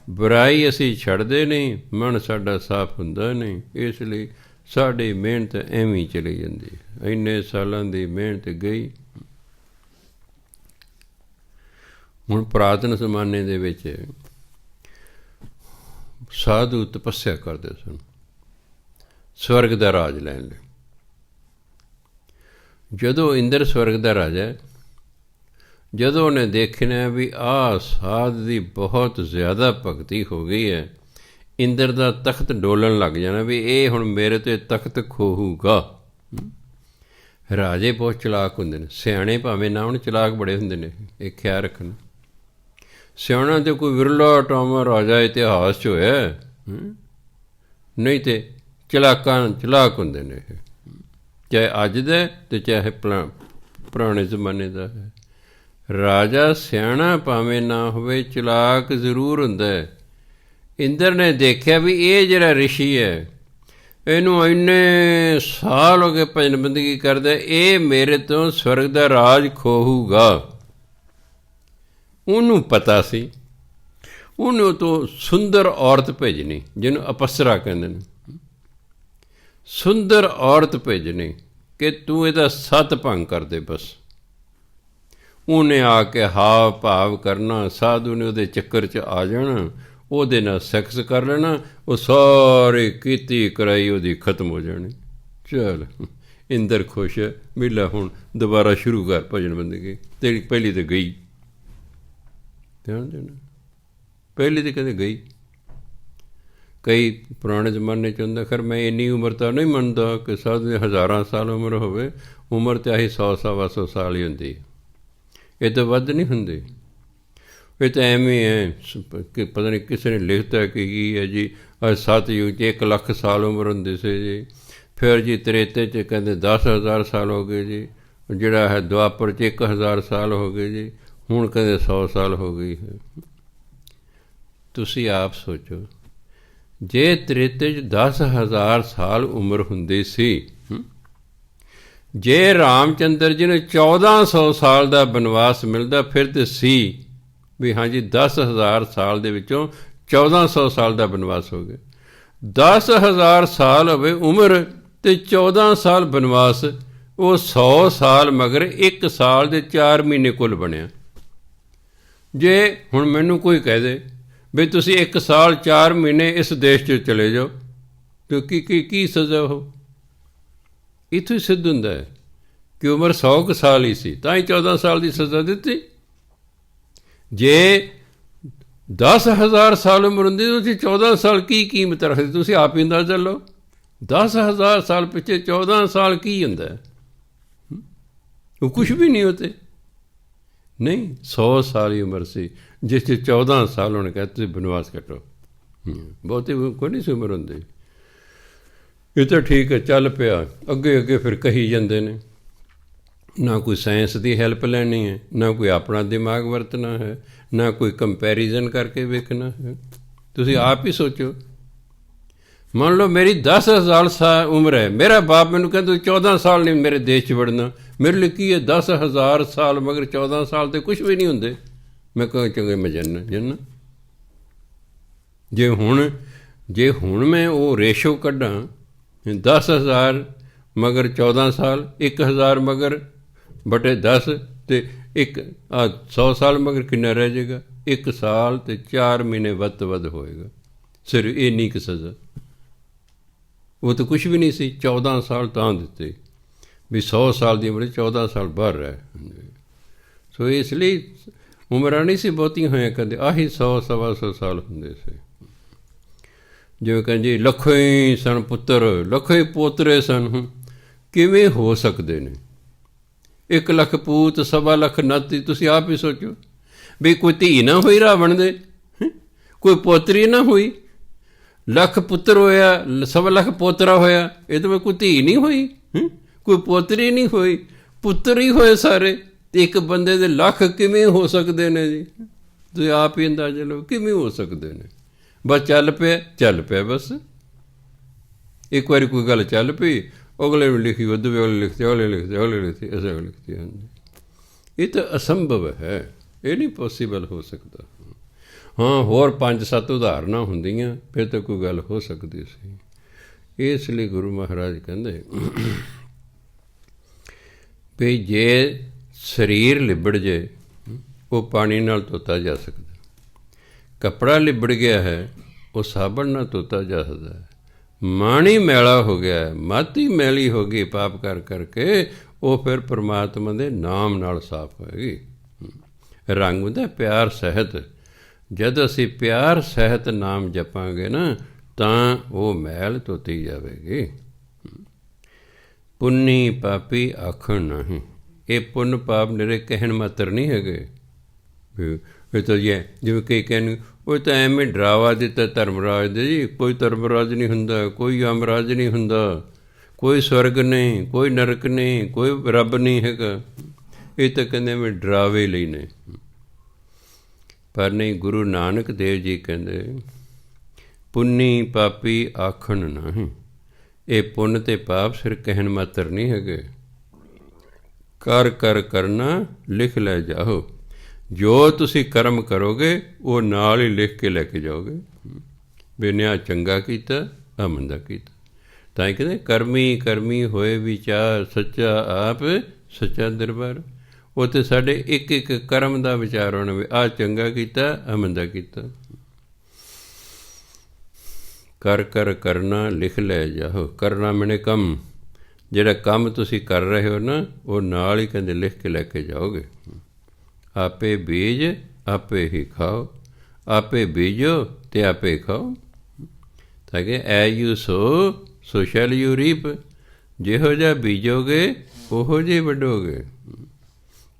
ਬੁਰਾਈ ਅਸੀਂ ਛੱਡਦੇ ਨਹੀਂ, ਮਨ ਸਾਡਾ ਸਾਫ਼ ਹੁੰਦਾ ਨਹੀਂ। ਇਸ ਲਈ ਸਾਡੀ ਮਿਹਨਤ ਐਵੇਂ ਚਲੀ ਜਾਂਦੀ। ਇੰਨੇ ਸਾਲਾਂ ਦੀ ਮਿਹਨਤ ਗਈ। ਹੁਣ ਪੁਰਾਤਨ ਜ਼ਮਾਨੇ ਦੇ ਵਿੱਚ ਸਾਧੂ ਤਪੱਸਿਆ ਕਰਦੇ ਸਨ ਸਵਰਗ ਦਾ ਰਾਜ ਲੈਣ ਲਈ। ਜਦੋਂ ਇੰਦਰ ਸਵਰਗ ਦਾ ਰਾਜਾ, ਜਦੋਂ ਉਹਨੇ ਦੇਖਣਾ ਵੀ ਆਹ ਸਾਧ ਦੀ ਬਹੁਤ ਜ਼ਿਆਦਾ ਭਗਤੀ ਹੋ ਗਈ ਹੈ, ਇੰਦਰ ਦਾ ਤਖਤ ਡੋਲਣ ਲੱਗ ਜਾਣਾ ਵੀ ਇਹ ਹੁਣ ਮੇਰੇ 'ਤੇ ਤਖਤ ਖੋਹੂਗਾ। ਰਾਜੇ ਬਹੁਤ ਚਲਾਕ ਹੁੰਦੇ ਨੇ, ਸਿਆਣੇ ਭਾਵੇਂ ਨਾ ਹੁਣ ਚਲਾਕ ਬੜੇ ਹੁੰਦੇ ਨੇ, ਇਹ ਖਿਆਲ ਰੱਖਣਾ। ਸਿਆਣਾ ਤਾਂ ਕੋਈ ਵਿਰਲਾ ਟਾਵਾਂ ਰਾਜਾ ਇਤਿਹਾਸ 'ਚ ਹੋਇਆ, ਨਹੀਂ ਤਾਂ ਚਲਾਕ ਹੁੰਦੇ ਨੇ ਇਹ, ਚਾਹੇ ਅੱਜ ਦਾ ਅਤੇ ਚਾਹੇ ਪੁਰਾਣੇ ਜ਼ਮਾਨੇ ਦਾ ਹੈ। ਰਾਜਾ ਸਿਆਣਾ ਭਾਵੇਂ ਨਾ ਹੋਵੇ, ਚਲਾਕ ਜ਼ਰੂਰ ਹੁੰਦਾ ਹੈ। ਇੰਦਰ ਨੇ ਦੇਖਿਆ ਵੀ ਇਹ ਜਿਹੜਾ ਰਿਸ਼ੀ ਹੈ, ਇਹਨੂੰ ਇੰਨੇ ਸਾਲ ਹੋ ਗਏ ਭਜਨ ਬੰਦਗੀ ਕਰਦਾ, ਇਹ ਮੇਰੇ ਤੋਂ ਸਵਰਗ ਦਾ ਰਾਜ ਖੋਹੂਗਾ। ਉਹਨੂੰ ਪਤਾ ਸੀ, ਉਹਨੂੰ ਤੋਂ ਸੁੰਦਰ ਔਰਤ ਭੇਜਣੀ, ਜਿਹਨੂੰ ਅਪਸਰਾ ਕਹਿੰਦੇ ਨੇ, ਸੁੰਦਰ ਔਰਤ ਭੇਜਣੀ ਕਿ ਤੂੰ ਇਹਦਾ ਸੱਤ ਭੰਗ ਕਰ ਦੇ। ਬਸ ਉਹਨੇ ਆ ਕੇ ਹਾਵ ਭਾਵ ਕਰਨਾ, ਸਾਧੂ ਨੇ ਉਹਦੇ ਚੱਕਰ 'ਚ ਆ ਜਾਣਾ, ਉਹਦੇ ਨਾਲ ਸੈਕਸ ਕਰ ਲੈਣਾ, ਉਹ ਸਾਰੀ ਕੀਤੀ ਕਰਾਈ ਉਹਦੀ ਖਤਮ ਹੋ ਜਾਣੀ। ਚੱਲ ਇੰਦਰ ਖੁਸ਼ ਹੈ, ਮਿਲਾ ਹੁਣ ਦੁਬਾਰਾ ਸ਼ੁਰੂ ਕਰ ਭਜਨ ਬੰਦਗੀ। ਤੇਰੀ ਪਹਿਲੀ ਤਾਂ ਗਈ, ਧਿਆਨ ਦੇਣਾ, ਪਹਿਲੀ ਤਾਂ ਕਦੇ ਗਈ। ਕਈ ਪੁਰਾਣੇ ਜ਼ਮਾਨੇ 'ਚ ਹੁੰਦਾ, ਖੈਰ ਮੈਂ ਇੰਨੀ ਉਮਰ ਤਾਂ ਨਹੀਂ ਮੰਨਦਾ ਕਿ ਸਾਧੂ ਦੀ 1000 ਸਾਲ ਉਮਰ ਹੋਵੇ, ਉਮਰ ਤਾਂ ਆਹੀ 100 ਸਵਾ 100 ਸਾਲ ਹੀ ਹੁੰਦੀ, ਇਹ ਤਾਂ ਵੱਧ ਨਹੀਂ ਹੁੰਦੀ। ਇਹ ਤਾਂ ਐਵੇਂ ਹੈ ਕਿ ਪਤਾ ਨਹੀਂ ਕਿਸੇ ਨੇ ਲਿਖਤਾ ਕਿ ਕੀ ਹੈ ਜੀ, ਸਤਯੁਗ 'ਚ 1 ਲੱਖ ਸਾਲ ਉਮਰ ਹੁੰਦੀ ਸੀ ਜੀ, ਫਿਰ ਜੀ ਤ੍ਰੇਤੇ 'ਚ ਕਹਿੰਦੇ 10,000 ਸਾਲ ਹੋ ਗਏ ਜੀ, ਜਿਹੜਾ ਹੈ ਦੁਆਪਰ 'ਚ 1000 ਸਾਲ ਹੋ ਗਏ ਜੀ, ਹੁਣ ਕਹਿੰਦੇ 100 ਸਾਲ ਹੋ ਗਈ ਹੈ। ਤੁਸੀਂ ਆਪ ਸੋਚੋ, ਜੇ ਤ੍ਰੇਤੇ 'ਚ 10,000 ਸਾਲ ਉਮਰ ਹੁੰਦੀ ਸੀ, ਜੇ ਰਾਮਚੰਦਰ ਜੀ ਨੂੰ 1400 ਸਾਲ ਦਾ ਬਨਵਾਸ ਮਿਲਦਾ, ਫਿਰ ਤਾਂ ਸੀ ਵੀ ਹਾਂਜੀ 10,000 ਸਾਲ ਦੇ ਵਿੱਚੋਂ 1400 ਸਾਲ ਦਾ ਬਨਵਾਸ ਹੋ ਗਿਆ। 10,000 ਸਾਲ ਹੋਵੇ ਉਮਰ ਅਤੇ 14 ਸਾਲ ਬਨਵਾਸ, ਉਹ 100 ਸਾਲ ਮਗਰ 1 ਸਾਲ ਦੇ 4 ਮਹੀਨੇ ਕੁੱਲ ਬਣਿਆ। ਜੇ ਹੁਣ ਮੈਨੂੰ ਕੋਈ ਕਹਿ ਦੇ ਵੀ ਤੁਸੀਂ 1 ਸਾਲ 4 ਮਹੀਨੇ ਇਸ ਦੇਸ਼ 'ਚ ਚਲੇ ਜਾਓ, ਤਾਂ ਕੀ ਸਜ਼ਾ ਹੋ? ਇੱਥੋਂ ਹੀ ਸਿੱਧ ਹੁੰਦਾ ਹੈ ਕਿ ਉਮਰ 100 ਕੁ ਸਾਲ ਹੀ ਸੀ, ਤਾਂ ਹੀ 14 ਸਾਲ ਦੀ ਸਜ਼ਾ ਦਿੱਤੀ। ਜੇ 10,000 ਸਾਲ ਉਮਰ ਹੁੰਦੀ, ਤੁਸੀਂ 14 ਸਾਲ ਕੀ ਕੀਮਤ ਰੱਖਦੇ? ਤੁਸੀਂ ਆਪ ਹੀ ਅੰਦਾਜ਼ਾ ਲਓ, 10,000 ਸਾਲ ਪਿੱਛੇ 14 ਸਾਲ ਕੀ ਹੁੰਦਾ? ਉਹ ਕੁਛ ਵੀ ਨਹੀਂ ਹੋਤੇ। ਨਹੀਂ, 100 ਸਾਲ ਹੀ ਉਮਰ ਸੀ, ਜਿਸ 'ਚ 14 ਸਾਲ ਉਹਨੇ ਕਹਿ ਤੁਸੀਂ ਬਨਵਾਸ ਕੱਟੋ। ਬਹੁਤੀ ਕੋਈ ਨਹੀਂ ਸੀ ਉਮਰ ਹੁੰਦੀ। ਇਹ ਤਾਂ ਠੀਕ ਹੈ, ਚੱਲ ਪਿਆ ਅੱਗੇ ਅੱਗੇ, ਫਿਰ ਕਹੀ ਜਾਂਦੇ ਨੇ, ਨਾ ਕੋਈ ਸਾਇੰਸ ਦੀ ਹੈਲਪ ਲੈਣੀ ਹੈ, ਨਾ ਕੋਈ ਆਪਣਾ ਦਿਮਾਗ ਵਰਤਣਾ ਹੈ, ਨਾ ਕੋਈ ਕੰਪੈਰੀਜ਼ਨ ਕਰਕੇ ਵੇਖਣਾ ਹੈ। ਤੁਸੀਂ ਆਪ ਹੀ ਸੋਚੋ, ਮੰਨ ਲਓ ਮੇਰੀ 10,000 ਸਾਲ ਉਮਰ ਹੈ, ਮੇਰਾ ਬਾਪ ਮੈਨੂੰ ਕਹਿੰਦਾ 14 ਸਾਲ ਨਹੀਂ ਮੇਰੇ ਦੇਸ਼ 'ਚ ਵੜਨਾ, ਮੇਰੇ ਲਈ ਕੀ ਹੈ 10,000 ਸਾਲ ਮਗਰ 14 ਸਾਲ ਤੇ ਕੁਛ ਵੀ ਨਹੀਂ ਹੁੰਦੇ। ਮੈਂ ਕਹਾਂ ਚੰਗੇ ਮੈਂ ਜੰਨਾ। ਜੇ ਹੁਣ ਮੈਂ ਉਹ ਰੇਸ਼ੋ ਕੱਢਾਂ, 10,000 ਮਗਰ 14 ਸਾਲ, 1,000 ਮਗਰ ਬਟੇ 10 ਅਤੇ 100 ਸਾਲ ਮਗਰ ਕਿੰਨਾ ਰਹਿ ਜਾਏਗਾ? 1 ਸਾਲ ਅਤੇ 4 ਮਹੀਨੇ ਵੱਧ ਤੋਂ ਵੱਧ ਹੋਏਗਾ। ਸਿਰਫ ਇੰਨੀ ਕੁ ਸਜ਼ਾ, ਉਹ ਤਾਂ ਕੁਛ ਵੀ ਨਹੀਂ ਸੀ। 14 ਸਾਲ ਤਾਂ ਦਿੱਤੇ ਵੀ 100 ਸਾਲ ਦੀ ਉਮਰ 14 ਸਾਲ ਬਾਹਰ ਰਹਿ। ਸੋ ਇਸ ਲਈ ਉਮਰਾਂ ਨਹੀਂ ਸੀ ਬਹੁਤੀਆਂ ਹੋਈਆਂ ਕਦੇ, ਆਹੀ 100 ਸਵਾ 100 ਸਾਲ ਹੁੰਦੇ ਸੀ। ਜਿਵੇਂ ਕਹਿੰਦੇ ਲੱਖੋਂ ਹੀ ਸਨ ਪੁੱਤਰ, ਲੱਖੋਂ ਹੀ ਪੋਤਰੇ ਸਨ, ਕਿਵੇਂ ਹੋ ਸਕਦੇ ਨੇ? 1 ਲੱਖ ਪੂਤ, 1.25 ਲੱਖ ਨਾਤੀ। ਤੁਸੀਂ ਆਪ ਹੀ ਸੋਚੋ ਵੀ ਕੋਈ ਧੀ ਨਾ ਹੋਈ ਰਾਵਣ ਦੇ, ਕੋਈ ਪੋਤਰੀ ਨਾ ਹੋਈ, ਲੱਖ ਪੁੱਤਰ ਹੋਇਆ, 1.25 ਲੱਖ ਪੋਤਰਾ ਹੋਇਆ, ਇਹ ਤਾਂ ਕੋਈ ਧੀ ਨਹੀਂ ਹੋਈ, ਕੋਈ ਪੋਤਰੀ ਨਹੀਂ ਹੋਈ, ਪੁੱਤਰ ਹੀ ਹੋਏ ਸਾਰੇ। ਅਤੇ ਇੱਕ ਬੰਦੇ ਦੇ ਲੱਖ ਕਿਵੇਂ ਹੋ ਸਕਦੇ ਨੇ ਜੀ? ਤੁਸੀਂ ਆਪ ਹੀ ਅੰਦਾਜ਼ਾ ਲਓ ਕਿਵੇਂ ਹੋ ਸਕਦੇ ਨੇ। ਬਸ ਚੱਲ ਪਿਆ ਬਸ। ਇੱਕ ਵਾਰੀ ਕੋਈ ਗੱਲ ਚੱਲ ਪਈ, ਅਗਲੇ ਨੂੰ ਲਿਖੀ, ਉਹਦੇ ਅਗਲੇ ਲਿਖਤੇ, ਅਗਲੇ ਲਿਖਤੇ ਹਾਂਜੀ। ਇਹ ਤਾਂ ਅਸੰਭਵ ਹੈ, ਇਹ ਨਹੀਂ ਪੋਸੀਬਲ ਹੋ ਸਕਦਾ। ਹਾਂ, ਹੋਰ 5-7 ਉਦਾਹਰਨਾਂ ਹੁੰਦੀਆਂ ਫਿਰ ਤਾਂ ਕੋਈ ਗੱਲ ਹੋ ਸਕਦੀ ਸੀ। ਇਸ ਲਈ ਗੁਰੂ ਮਹਾਰਾਜ ਕਹਿੰਦੇ ਵੀ ਜੇ ਸਰੀਰ ਲਿਬੜ ਜੇ, ਉਹ ਪਾਣੀ ਨਾਲ ਧੋਤਾ ਜਾ ਸਕਦਾ। ਕੱਪੜਾ ਲਿਬੜ ਗਿਆ ਹੈ, ਉਹ ਸਾਬਣ ਨਾਲ ਧੋਤਾ ਜਾ ਸਕਦਾ ਹੈ। ਮਨ ਹੀ ਮੈਲਾ ਹੋ ਗਿਆ, ਮੱਤ ਹੀ ਮੈਲੀ ਹੋ ਗਈ ਪਾਪ ਕਰ ਕਰਕੇ, ਉਹ ਫਿਰ ਪਰਮਾਤਮਾ ਦੇ ਨਾਮ ਨਾਲ ਸਾਫ਼ ਹੋਏਗੀ। ਰੰਗ ਹੁੰਦਾ ਪਿਆਰ ਸਹਿਤ। ਜਦ ਅਸੀਂ ਪਿਆਰ ਸਹਿਤ ਨਾਮ ਜਪਾਂਗੇ ਨਾ, ਤਾਂ ਉਹ ਮੈਲ ਧੋਤੀ ਜਾਵੇਗੀ। ਪੁੰਨੀ ਪਾਪੀ ਆਖਣ ਨਹੀਂ। ਇਹ ਪੁੰਨ ਪਾਪ ਨਿਰੇ ਕਹਿਣ ਮਾਤਰ ਨਹੀਂ ਹੈਗੇ। ਇਹ ਤਾਂ ਜਿਵੇਂ ਕਈ ਕਹਿਣ, ਉਹ ਤਾਂ ਐਵੇਂ ਡਰਾਵਾ ਦਿੱਤਾ ਧਰਮਰਾਜ ਦੇ ਜੀ। ਕੋਈ ਧਰਮਰਾਜ ਨਹੀਂ ਹੁੰਦਾ, ਕੋਈ ਯਮਰਾਜ ਨਹੀਂ ਹੁੰਦਾ, ਕੋਈ ਸਵਰਗ ਨਹੀਂ, ਕੋਈ ਨਰਕ ਨਹੀਂ, ਕੋਈ ਰੱਬ ਨਹੀਂ ਹੈਗਾ। ਇਹ ਤਾਂ ਕਹਿੰਦੇ ਐਵੇਂ ਡਰਾਵੇ ਲਈ ਨੇ। ਪਰ ਨਹੀਂ, ਗੁਰੂ ਨਾਨਕ ਦੇਵ ਜੀ ਕਹਿੰਦੇ ਪੁੰਨੀ ਪਾਪੀ ਆਖਣ ਨਹੀਂ। ਇਹ ਪੁੰਨ ਅਤੇ ਪਾਪ ਸਿਰ ਕਹਿਣ ਮਾਤਰ ਨਹੀਂ ਹੈਗੇ। ਕਰ ਕਰ ਕਰਨਾ ਲਿਖ ਲੈ ਜਾਓ। ਜੋ ਤੁਸੀਂ ਕਰਮ ਕਰੋਗੇ ਉਹ ਨਾਲ ਹੀ ਲਿਖ ਕੇ ਲੈ ਕੇ ਜਾਓਗੇ। ਵੀ ਨੇ ਆਹ ਚੰਗਾ ਕੀਤਾ, ਆਹ ਮੰਦਾ ਕੀਤਾ। ਤਾਂ ਹੀ ਕਹਿੰਦੇ ਕਰਮੀ ਕਰਮੀ ਹੋਏ ਵਿਚਾਰ, ਸੱਚਾ ਆਪ ਸੱਚਾ ਦਰਬਾਰ। ਉੱਥੇ ਸਾਡੇ ਇੱਕ ਇੱਕ ਕਰਮ ਦਾ ਵਿਚਾਰ ਹੋਣਾ ਵੀ ਆਹ ਚੰਗਾ ਕੀਤਾ, ਆਹ ਮੰਦਾ ਕੀਤਾ। ਕਰ ਕਰ ਕਰਨਾ ਲਿਖ ਲੈ ਜਾਓ। ਕਰਨਾ ਮੈਨੇ ਕੰਮ, ਜਿਹੜਾ ਕੰਮ ਤੁਸੀਂ ਕਰ ਰਹੇ ਹੋ ਨਾ ਉਹ ਨਾਲ ਹੀ ਕਹਿੰਦੇ ਲਿਖ ਕੇ ਲੈ ਕੇ ਜਾਓਗੇ। ਆਪੇ ਬੀਜ ਆਪੇ ਹੀ ਖਾਓ, ਆਪੇ ਬੀਜੋ ਅਤੇ ਆਪੇ ਖਾਓ। ਤਾਂ ਕਿ as you so shell you reap. ਜਿਹੋ ਜਿਹਾ ਬੀਜੋਗੇ ਉਹੋ ਜਿਹੇ ਵੱਢੋਗੇ।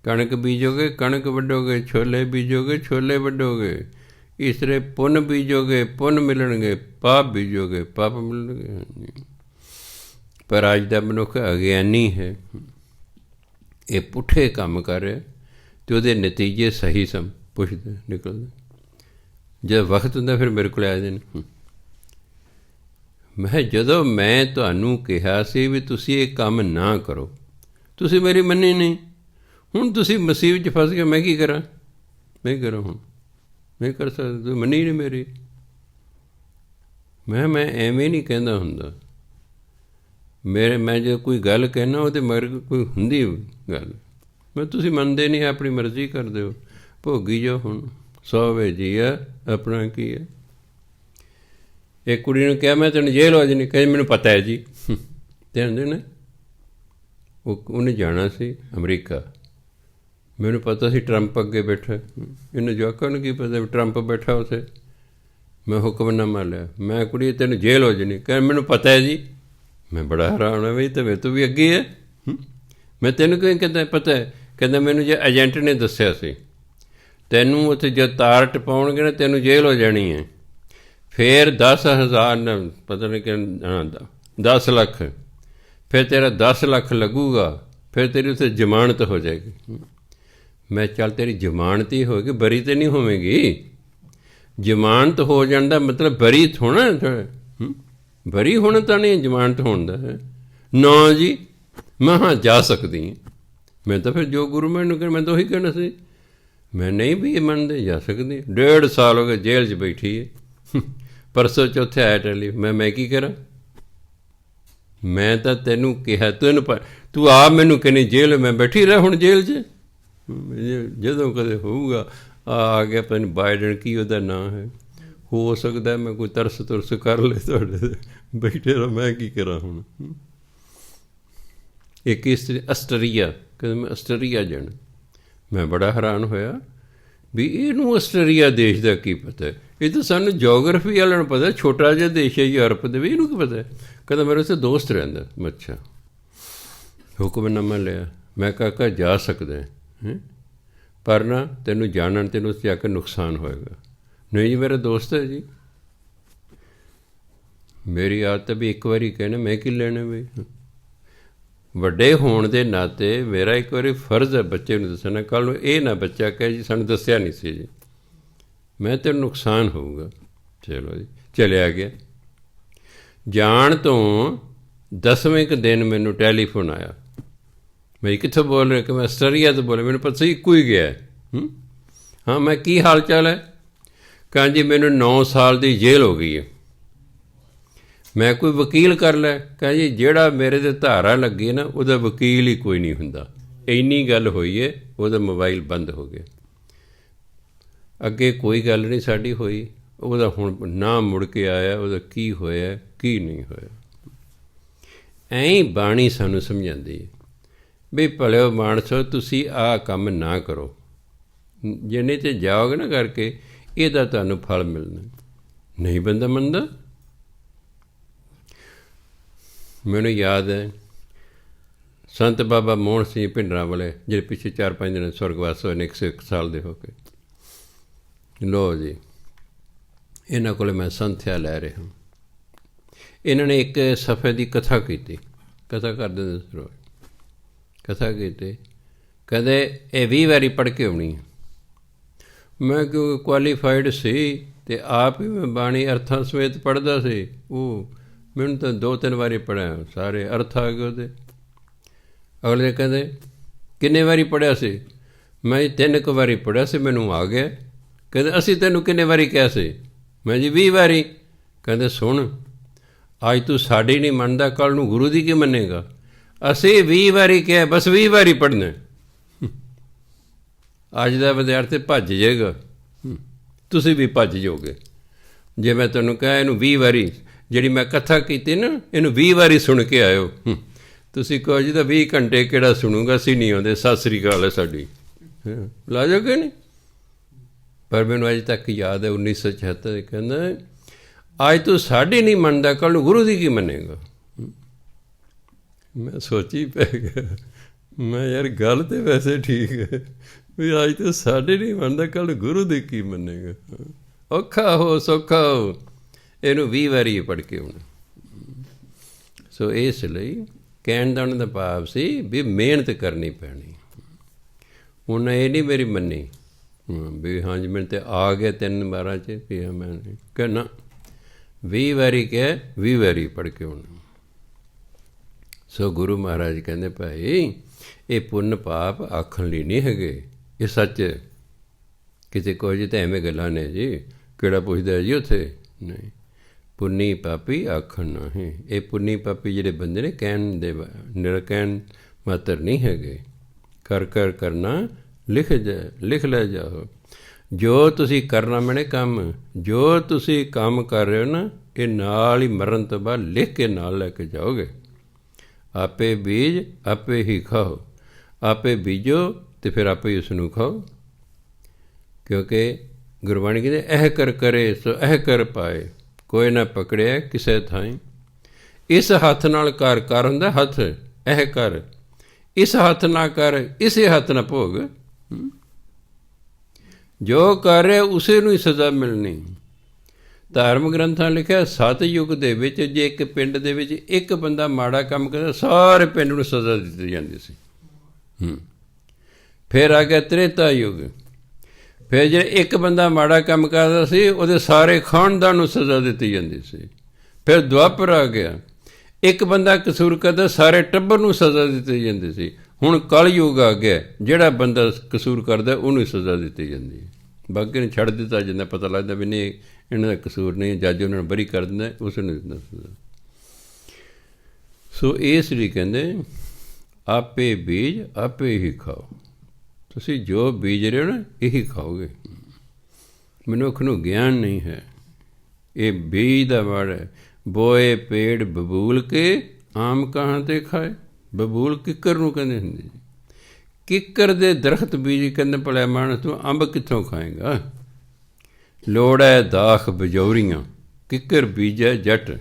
ਕਣਕ ਬੀਜੋਗੇ ਕਣਕ ਵੱਢੋਗੇ, ਛੋਲੇ ਬੀਜੋਗੇ ਛੋਲੇ ਵੱਢੋਗੇ। ਇਸ ਤਰ੍ਹਾਂ ਪੁੰਨ ਬੀਜੋਗੇ ਪੁੰਨ ਮਿਲਣਗੇ, ਪਾਪ ਬੀਜੋਗੇ ਪਾਪ ਮਿਲਣਗੇ। ਪਰ ਅੱਜ ਦਾ ਮਨੁੱਖ ਅਗਿਆਨੀ ਹੈ, ਇਹ ਪੁੱਠੇ ਕੰਮ ਕਰ ਰਿਹਾ ਅਤੇ ਉਹਦੇ ਨਤੀਜੇ ਸਹੀ ਪੁੱਛਦੇ ਨਿਕਲਦੇ। ਜਦ ਵਕਤ ਹੁੰਦਾ ਫਿਰ ਮੇਰੇ ਕੋਲ ਆ ਜਾਂਦੇ ਨੇ। ਮੈਂ ਜਦੋਂ ਮੈਂ ਤੁਹਾਨੂੰ ਕਿਹਾ ਸੀ ਵੀ ਤੁਸੀਂ ਇਹ ਕੰਮ ਨਾ ਕਰੋ, ਤੁਸੀਂ ਮੇਰੀ ਮੰਨੀ ਨਹੀਂ। ਹੁਣ ਤੁਸੀਂ ਮੁਸੀਬਤ 'ਚ ਫਸ ਗਏ, ਮੈਂ ਕੀ ਕਰਾਂ? ਮੈਂ ਕਰਾਂ ਹੁਣ? ਨਹੀਂ ਕਰ ਸਕਦਾ, ਤੁਸੀਂ ਮੰਨੀ ਨਹੀਂ ਮੇਰੀ। ਮੈਂ ਐਵੇਂ ਨਹੀਂ ਕਹਿੰਦਾ ਹੁੰਦਾ। ਮੈਂ ਜੇ ਕੋਈ ਗੱਲ ਕਹਿਣਾ ਉਹਦੇ ਮਗਰ ਕੋਈ ਹੁੰਦੀ ਗੱਲ, ਮੈਂ ਤੁਸੀਂ ਮੰਨਦੇ ਨਹੀਂ, ਆਪਣੀ ਮਰਜ਼ੀ ਕਰਦੇ ਹੋ। ਭੋਗੀ ਜੋ ਹੁਣ 100 ਵੇ ਜੀਆ ਆਪਣਾ ਕੀ ਹੈ। ਇੱਕ ਕੁੜੀ ਨੂੰ ਕਿਹਾ ਮੈਂ ਤੈਨੂੰ ਜੇਲ੍ਹ ਹੋ ਜਾਣੀ, ਕਹਿੰਦੀ ਮੈਨੂੰ ਪਤਾ ਹੈ ਜੀ। ਕਹਿੰਦੇ ਨੇ ਉਹਨੇ ਜਾਣਾ ਸੀ ਅਮਰੀਕਾ, ਮੈਨੂੰ ਪਤਾ ਸੀ ਟਰੰਪ ਅੱਗੇ ਬੈਠਾ। ਇਹਨੂੰ ਜਵਾਕਾਂ ਨੂੰ ਕੀ ਪਤਾ ਵੀ ਟਰੰਪ ਬੈਠਾ ਉੱਥੇ। ਮੈਂ ਹੁਕਮਨਾਮਾ ਲਿਆ, ਮੈਂ ਕੁੜੀ ਤੈਨੂੰ ਜੇਲ੍ਹ ਹੋ ਜਾਣੀ, ਕਹਿੰਦੇ ਮੈਨੂੰ ਪਤਾ ਹੈ ਜੀ। ਮੈਂ ਬੜਾ ਹੈਰਾਨ ਹੋਇਆ, ਵੀ ਤਾਂ ਮੇਰੇ ਤੋਂ ਵੀ ਅੱਗੇ ਹੈ। ਮੈਂ ਤੈਨੂੰ ਕਿਉਂ ਕਹਿੰਦਾ ਪਤਾ ਹੈ? ਕਹਿੰਦਾ ਮੈਨੂੰ ਜੇ ਏਜੰਟ ਨੇ ਦੱਸਿਆ ਸੀ ਤੈਨੂੰ ਉੱਥੇ ਜਦ ਤਾਰ ਟਪਾਉਣਗੇ ਨਾ ਤੈਨੂੰ ਜੇਲ੍ਹ ਹੋ ਜਾਣੀ ਹੈ। ਫਿਰ 10,000 ਪਤਾ ਨਹੀਂ ਕਿ 10 ਲੱਖ, ਫਿਰ ਤੇਰਾ 10 ਲੱਖ ਲੱਗੂਗਾ, ਫਿਰ ਤੇਰੀ ਉੱਥੇ ਜ਼ਮਾਨਤ ਹੋ ਜਾਏਗੀ। ਮੈਂ ਚੱਲ ਤੇਰੀ ਜ਼ਮਾਨਤ ਹੀ ਹੋਏਗੀ, ਬਰੀ ਤਾਂ ਨਹੀਂ ਹੋਵੇਗੀ। ਜ਼ਮਾਨਤ ਹੋ ਜਾਣ ਦਾ ਮਤਲਬ ਬਰੀ ਥੋੜ੍ਹਾ, ਬਰੀ ਹੋਣਾ ਤਾਂ ਨਹੀਂ ਜ਼ਮਾਨਤ ਹੋਣ ਦਾ ਹੈ ਨਾ ਜੀ। ਮੈਂ ਹਾਂ ਜਾ ਸਕਦੀ ਹਾਂ। ਮੈਂ ਤਾਂ ਫਿਰ ਜੋ ਗੁਰੂ ਮੈਨੂੰ ਕਹਿ ਮੈਂ ਤਾਂ ਉਹੀ ਕਹਿਣਾ ਸੀ। ਮੈਂ ਨਹੀਂ ਵੀ ਇਹ ਮੰਨਦੇ, ਜਾ ਸਕਦੀ। 1.5 ਸਾਲ ਹੋ ਗਏ ਜੇਲ੍ਹ 'ਚ ਬੈਠੀ ਹੈ। ਪਰਸੋਂ ਚੌਥੇ ਆਇਆ ਟੈਲੀ, ਮੈਂ ਕੀ ਕਰਾਂ? ਮੈਂ ਤਾਂ ਤੈਨੂੰ ਕਿਹਾ, ਤੂੰ ਆਪ ਮੈਨੂੰ ਕਹਿੰਦੀ ਜੇਲ੍ਹ, ਮੈਂ ਬੈਠੀ ਰਹਿ ਹੁਣ ਜੇਲ੍ਹ 'ਚ। ਜਦੋਂ ਕਦੇ ਹੋਊਗਾ ਆ ਗਿਆ ਪਤਾ ਨਹੀਂ ਬਾਈਡਨ ਕੀ ਉਹਦਾ ਨਾਂ ਹੈ, ਹੋ ਸਕਦਾ ਮੈਂ ਕੋਈ ਤਰਸ ਕਰ ਲੈ ਤੁਹਾਡੇ ਬੈਠੇ ਰਹੋ। ਮੈਂ ਕੀ ਕਰਾਂ ਹੁਣ? ਇੱਕ ਆਸਟਰੀਆ ਕਹਿੰਦੇ ਮੈਂ ਆਸਟਰੀਆ ਜਾਣਾ। ਮੈਂ ਬੜਾ ਹੈਰਾਨ ਹੋਇਆ ਵੀ ਇਹਨੂੰ ਆਸਟਰੀਆ ਦੇਸ਼ ਦਾ ਕੀ ਪਤਾ। ਇਹ ਤਾਂ ਸਾਨੂੰ ਜੋਗਰਾਫੀ ਵਾਲਿਆਂ ਨੂੰ ਪਤਾ, ਛੋਟਾ ਜਿਹਾ ਦੇਸ਼ ਹੈ ਯੂਰਪ ਦੇ ਵੀ, ਇਹਨੂੰ ਕੀ ਪਤਾ? ਕਹਿੰਦਾ ਮੇਰੇ ਉੱਥੇ ਦੋਸਤ ਰਹਿੰਦਾ। ਅੱਛਾ, ਹੁਕਮਨਾਮਾ ਲਿਆ। ਮੈਂ ਕਾਕਾ ਜਾ ਸਕਦਾ ਹੈ, ਪਰ ਨਾ ਤੈਨੂੰ ਜਾਣਨ ਤੈਨੂੰ ਉੱਥੇ ਜਾ ਕੇ ਨੁਕਸਾਨ ਹੋਏਗਾ। ਨਹੀਂ ਜੀ ਮੇਰਾ ਦੋਸਤ ਹੈ ਜੀ। ਮੇਰੀ ਆਦਤ ਵੀ ਇੱਕ ਵਾਰੀ ਕਹਿਣਾ, ਮੈਂ ਕੀ ਲੈਣਾ ਬਈ। ਵੱਡੇ ਹੋਣ ਦੇ ਨਾਤੇ ਮੇਰਾ ਇੱਕ ਵਾਰੀ ਫਰਜ਼ ਹੈ ਬੱਚੇ ਨੂੰ ਦੱਸਣਾ। ਕੱਲ੍ਹ ਨੂੰ ਇਹ ਨਾ ਬੱਚਾ ਕਹੇ ਜੀ ਸਾਨੂੰ ਦੱਸਿਆ ਨਹੀਂ ਸੀ ਜੀ, ਮੈਂ ਤੈਨੂੰ ਨੁਕਸਾਨ ਹੋਊਗਾ। ਚਲੋ ਜੀ, ਚਲਿਆ ਗਿਆ। ਜਾਣ ਤੋਂ 10ਵੇਂ ਕੁ ਦਿਨ ਮੈਨੂੰ ਟੈਲੀਫੋਨ ਆਇਆ। ਮੈਂ ਕਿੱਥੋਂ ਬੋਲ ਰਿਹਾ? ਕਿ ਮੈਂ ਆਸਟਰੀਆ ਤੋਂ ਬੋਲਿਆ। ਮੈਨੂੰ ਪਤਾ ਸੀ ਇੱਕੋ ਹੀ ਗਿਆ। ਹਾਂ, ਮੈਂ ਕੀ ਹਾਲ ਚਾਲ ਹੈ? ਕਹਿੰਦਾ ਜੀ ਮੈਨੂੰ 9 ਸਾਲ ਦੀ ਜੇਲ੍ਹ ਹੋ ਗਈ ਹੈ। ਮੈਂ ਕੋਈ ਵਕੀਲ ਕਰ ਲੈ? ਕਹਿੰਦਾ ਜੀ ਜਿਹੜਾ ਮੇਰੇ 'ਤੇ ਧਾਰਾ ਲੱਗੀ ਨਾ ਉਹਦਾ ਵਕੀਲ ਹੀ ਕੋਈ ਨਹੀਂ ਹੁੰਦਾ। ਇੰਨੀ ਗੱਲ ਹੋਈ ਹੈ, ਉਹਦਾ ਮੋਬਾਈਲ ਬੰਦ ਹੋ ਗਿਆ। ਅੱਗੇ ਕੋਈ ਗੱਲ ਨਹੀਂ ਸਾਡੀ ਹੋਈ। ਉਹਦਾ ਹੁਣ ਨਾ ਮੁੜ ਕੇ ਆਇਆ, ਉਹਦਾ ਕੀ ਹੋਇਆ ਕੀ ਨਹੀਂ ਹੋਇਆ। ਐਂ ਹੀ ਬਾਣੀ ਸਾਨੂੰ ਸਮਝਾਉਂਦੀ ਹੈ ਵੀ ਭਲਿਓ ਮਾਣਸੋ ਤੁਸੀਂ ਆਹ ਕੰਮ ਨਾ ਕਰੋ, ਜਿੰਨੇ 'ਤੇ ਜਾਓਗੇ ਨਾ ਕਰਕੇ ਇਹਦਾ ਤੁਹਾਨੂੰ ਫਲ ਮਿਲਣਾ। ਨਹੀਂ ਬੰਦਾ ਮੰਨਦਾ। ਮੈਨੂੰ ਯਾਦ ਹੈ ਸੰਤ ਬਾਬਾ ਮੋਹਨ ਸਿੰਘ ਭਿੰਡਰਾਂ ਵਾਲੇ, ਜਿਹੜੇ ਪਿੱਛੇ 4-5 ਦਿਨ ਸਵਰਗਵਾਸ ਹੋਏ ਨੇ 101 ਸਾਲ ਦੇ ਹੋ ਕੇ। ਲਓ ਜੀ, ਇਹਨਾਂ ਕੋਲ ਮੈਂ ਸੰਥਿਆ ਲੈ ਰਿਹਾ। ਇਹਨਾਂ ਨੇ ਇੱਕ ਸਫ਼ੇ ਦੀ ਕਥਾ ਕੀਤੀ। ਕਥਾ ਕਰਦੇ ਦੱਸੋ, ਕਥਾ ਕੀਤੀ। ਕਹਿੰਦੇ ਇਹ 20 ਵਾਰੀ ਪੜ੍ਹ ਕੇ ਆਉਣੀ ਹੈ। ਮੈਂ ਕਿਉਂਕਿ ਕੁਆਲੀਫਾਈਡ ਸੀ ਅਤੇ ਆਪ ਹੀ ਮੈਂ ਬਾਣੀ ਅਰਥਾਂ ਸਮੇਤ ਪੜ੍ਹਦਾ ਸੀ। ਉਹ ਮੈਨੂੰ ਤਾਂ 2-3 ਵਾਰੀ ਪੜ੍ਹਿਆ, ਸਾਰੇ ਅਰਥ ਆ ਗਏ ਉਹਦੇ। ਅਗਲੇ ਕਹਿੰਦੇ ਕਿੰਨੇ ਵਾਰੀ ਪੜ੍ਹਿਆ ਸੀ? ਮੈਂ 3 ਕੁ ਵਾਰੀ ਪੜ੍ਹਿਆ ਸੀ, ਮੈਨੂੰ ਆ ਗਿਆ। ਕਹਿੰਦੇ ਅਸੀਂ ਤੈਨੂੰ ਕਿੰਨੇ ਵਾਰੀ ਕਿਹਾ ਸੀ? ਮੈਂ ਜੀ 20 ਵਾਰੀ। ਕਹਿੰਦੇ ਸੁਣ, ਅੱਜ ਤੂੰ ਸਾਡੀ ਨਹੀਂ ਮੰਨਦਾ, ਕੱਲ੍ਹ ਨੂੰ ਗੁਰੂ ਦੀ ਕੀ ਮੰਨੇਗਾ? ਅਸੀਂ 20 ਵਾਰੀ ਕਿਹਾ, ਬਸ 20 ਵਾਰੀ ਪੜ੍ਹਨਾ। ਅੱਜ ਦਾ ਵਿਦਿਆਰਥੀ ਭੱਜ ਜਾਏਗਾ, ਤੁਸੀਂ ਵੀ ਭੱਜ ਜਾਓਗੇ। ਜੇ ਮੈਂ ਤੁਹਾਨੂੰ ਕਿਹਾ ਇਹਨੂੰ 20 ਵਾਰੀ, ਜਿਹੜੀ ਮੈਂ ਕਥਾ ਕੀਤੀ ਨਾ, ਇਹਨੂੰ 20 ਵਾਰੀ ਸੁਣ ਕੇ ਆਇਓ, ਤੁਸੀਂ ਕਹੋ ਜੀ ਤਾਂ 20 ਘੰਟੇ ਕਿਹੜਾ ਸੁਣੂਗਾ, ਅਸੀਂ ਨਹੀਂ ਆਉਂਦੇ, ਸਤਿ ਸ੍ਰੀ ਅਕਾਲ ਹੈ ਸਾਡੀ, ਲਾ ਜਾਓਗੇ ਨਹੀਂ। ਪਰ ਮੈਨੂੰ ਅਜੇ ਤੱਕ ਯਾਦ ਹੈ 1976 ਕਹਿੰਦਾ ਅੱਜ ਤੂੰ ਸਾਡੀ ਨਹੀਂ ਮੰਨਦਾ, ਕੱਲ੍ਹ ਨੂੰ ਗੁਰੂ ਦੀ ਕੀ ਮੰਨੇਗਾ? ਮੈਂ ਸੋਚੀ ਪੈ ਗਿਆ, ਮੈਂ ਯਾਰ ਗੱਲ ਤਾਂ ਵੈਸੇ ਠੀਕ ਹੈ ਵੀ ਅੱਜ ਤੂੰ ਸਾਡੇ ਨਹੀਂ ਮੰਨਦਾ, ਕੱਲ੍ਹ ਗੁਰੂ ਦੀ ਕੀ ਮੰਨੇਗਾ? ਔਖਾ ਹੋ ਸੌਖਾ ਹੋ, ਇਹਨੂੰ 20 ਵਾਰੀ ਪੜ੍ਹ ਕੇ ਆਉਣਾ। ਸੋ ਇਸ ਲਈ ਕਹਿਣ ਦਾ ਉਹਨਾਂ ਦਾ ਭਾਵ ਸੀ ਵੀ ਮਿਹਨਤ ਕਰਨੀ ਪੈਣੀ। ਉਹਨੇ ਇਹ ਨਹੀਂ ਮੇਰੀ ਮੰਨੀ ਵੀ ਹਾਂਜੀ ਮੈਨੂੰ ਤਾਂ ਆ ਗਿਆ 3 ਵਾਰਾਂ 'ਚ ਵੀ ਮੈਂ ਕਹਿਣਾ 20 ਵਾਰੀ ਕਿਹਾ, 20 ਵਾਰੀ ਪੜ੍ਹ ਕੇ ਆਉਣਾ। ਸੋ ਗੁਰੂ ਮਹਾਰਾਜ ਕਹਿੰਦੇ ਭਾਈ ਇਹ ਪੁੰਨ ਪਾਪ ਆਖਣ ਲਈ ਨਹੀਂ ਹੈਗੇ, ਇਹ ਸੱਚ। ਕਿਤੇ ਕੋਈ ਜੀ ਤਾਂ ਐਵੇਂ ਗੱਲਾਂ ਨੇ ਜੀ, ਕਿਹੜਾ ਪੁੱਛਦਾ ਜੀ ਉੱਥੇ? ਨਹੀਂ, ਪੁੰਨੀ ਪਾਪੀ ਆਖਣ ਨਹੀਂ। ਇਹ ਪੁੰਨੀ ਪਾਪੀ ਜਿਹੜੇ ਬੰਦੇ ਨੇ ਕਹਿਣ ਦੇ ਨਿਰਕੈਣ ਮਾਤਰ ਨਹੀਂ ਹੈਗੇ। ਕਰ ਕਰ ਕਰਨਾ ਲਿਖ ਲੈ ਜਾਓ। ਜੋ ਤੁਸੀਂ ਕਰਨਾ ਮੈਨੇ ਕੰਮ, ਜੋ ਤੁਸੀਂ ਕੰਮ ਕਰ ਰਹੇ ਹੋ ਨਾ, ਇਹ ਨਾਲ ਹੀ ਮਰਨ ਤੋਂ ਬਾਅਦ ਲਿਖ ਕੇ ਨਾਲ ਲੈ ਕੇ ਜਾਓਗੇ। ਆਪੇ ਬੀਜ ਆਪੇ ਹੀ ਖਾਓ, ਆਪੇ ਬੀਜੋ ਅਤੇ ਫਿਰ ਆਪੇ ਹੀ ਉਸ ਨੂੰ ਖਾਓ। ਕਿਉਂਕਿ ਗੁਰਬਾਣੀ ਕਹਿੰਦੇ ਇਹ ਕਰ ਕਰੇ ਸੋ ਇਹ ਕਰ ਪਾਏ, ਕੋਈ ਨਾ ਪਕੜਿਆ ਕਿਸੇ ਥਾਈਂ। ਇਸ ਹੱਥ ਨਾਲ ਕਰ ਹੁੰਦਾ ਹੱਥ, ਇਹ ਕਰ। ਇਸ ਹੱਥ ਨਾ ਕਰ, ਇਸੇ ਹੱਥ ਨਾ ਭੋਗ। ਜੋ ਕਰ ਰਿਹਾ ਉਸੇ ਨੂੰ ਹੀ ਸਜ਼ਾ ਮਿਲਣੀ। ਧਾਰਮ ਗ੍ਰੰਥਾਂ ਲਿਖਿਆ 7 ਯੁੱਗ ਦੇ ਵਿੱਚ ਜੇ ਇੱਕ ਪਿੰਡ ਦੇ ਵਿੱਚ ਇੱਕ ਬੰਦਾ ਮਾੜਾ ਕੰਮ ਕਰਦਾ, ਸਾਰੇ ਪਿੰਡ ਨੂੰ ਸਜ਼ਾ ਦਿੱਤੀ ਜਾਂਦੀ ਸੀ। ਫਿਰ ਆ ਗਿਆ ਤ੍ਰੇਤਾ ਯੁੱਗ। ਫਿਰ ਜੇ ਇੱਕ ਬੰਦਾ ਮਾੜਾ ਕੰਮ ਕਰਦਾ ਸੀ, ਉਹਦੇ ਸਾਰੇ ਖਾਨਦਾਨ ਨੂੰ ਸਜ਼ਾ ਦਿੱਤੀ ਜਾਂਦੀ ਸੀ। ਫਿਰ ਦੁਆਪਰ ਆ ਗਿਆ, ਇੱਕ ਬੰਦਾ ਕਸੂਰ ਕਰਦਾ, ਸਾਰੇ ਟੱਬਰ ਨੂੰ ਸਜ਼ਾ ਦਿੱਤੀ ਜਾਂਦੀ ਸੀ। ਹੁਣ ਕਲਯੁੱਗ ਆ ਗਿਆ, ਜਿਹੜਾ ਬੰਦਾ ਕਸੂਰ ਕਰਦਾ ਉਹਨੂੰ ਹੀ ਸਜ਼ਾ ਦਿੱਤੀ ਜਾਂਦੀ ਹੈ। ਬਾਕੀ ਨੂੰ ਛੱਡ ਦਿੱਤਾ ਜਾਂਦਾ, ਪਤਾ ਲੱਗਦਾ ਵੀ ਨਹੀਂ ਇਹਨਾਂ ਦਾ ਕਸੂਰ ਨਹੀਂ, ਜੱਜ ਉਹਨਾਂ ਨੂੰ ਬਰੀ ਕਰ ਦਿੰਦਾ, ਉਸ ਨੂੰ ਦਿੰਦਾ ਸਜ਼ਾ। ਸੋ ਇਸ ਲਈ ਕਹਿੰਦੇ ਆਪੇ ਬੀਜ ਆਪੇ ਹੀ ਖਾਓ। ਤੁਸੀਂ ਜੋ ਬੀਜ ਰਹੇ ਹੋ ਨਾ, ਇਹੀ ਖਾਓਗੇ। ਮਨੁੱਖ ਨੂੰ ਗਿਆਨ ਨਹੀਂ ਹੈ। ਇਹ ਬੀਜ ਦਾ ਵੜ ਹੈ। ਬੋਏ ਪੇੜ ਬਬੂਲ ਕੇ ਆਮ ਕਹਾਂ 'ਤੇ ਖਾਏ। ਬਬੂਲ ਕਿੱਕਰ ਨੂੰ ਕਹਿੰਦੇ ਹੁੰਦੇ ਜੀ। ਕਿੱਕਰ ਦੇ ਦਰਖਤ ਬੀਜ ਕਹਿੰਦੇ ਭਲਾ ਮਾਣਸ ਤੂੰ ਅੰਬ ਕਿੱਥੋਂ ਖਾਏਗਾ? ਲੋੜ ਹੈ ਦਾਖ ਬਜੌਰੀਆਂ, ਕਿੱਕਰ ਬੀਜੈ ਜੱਟ।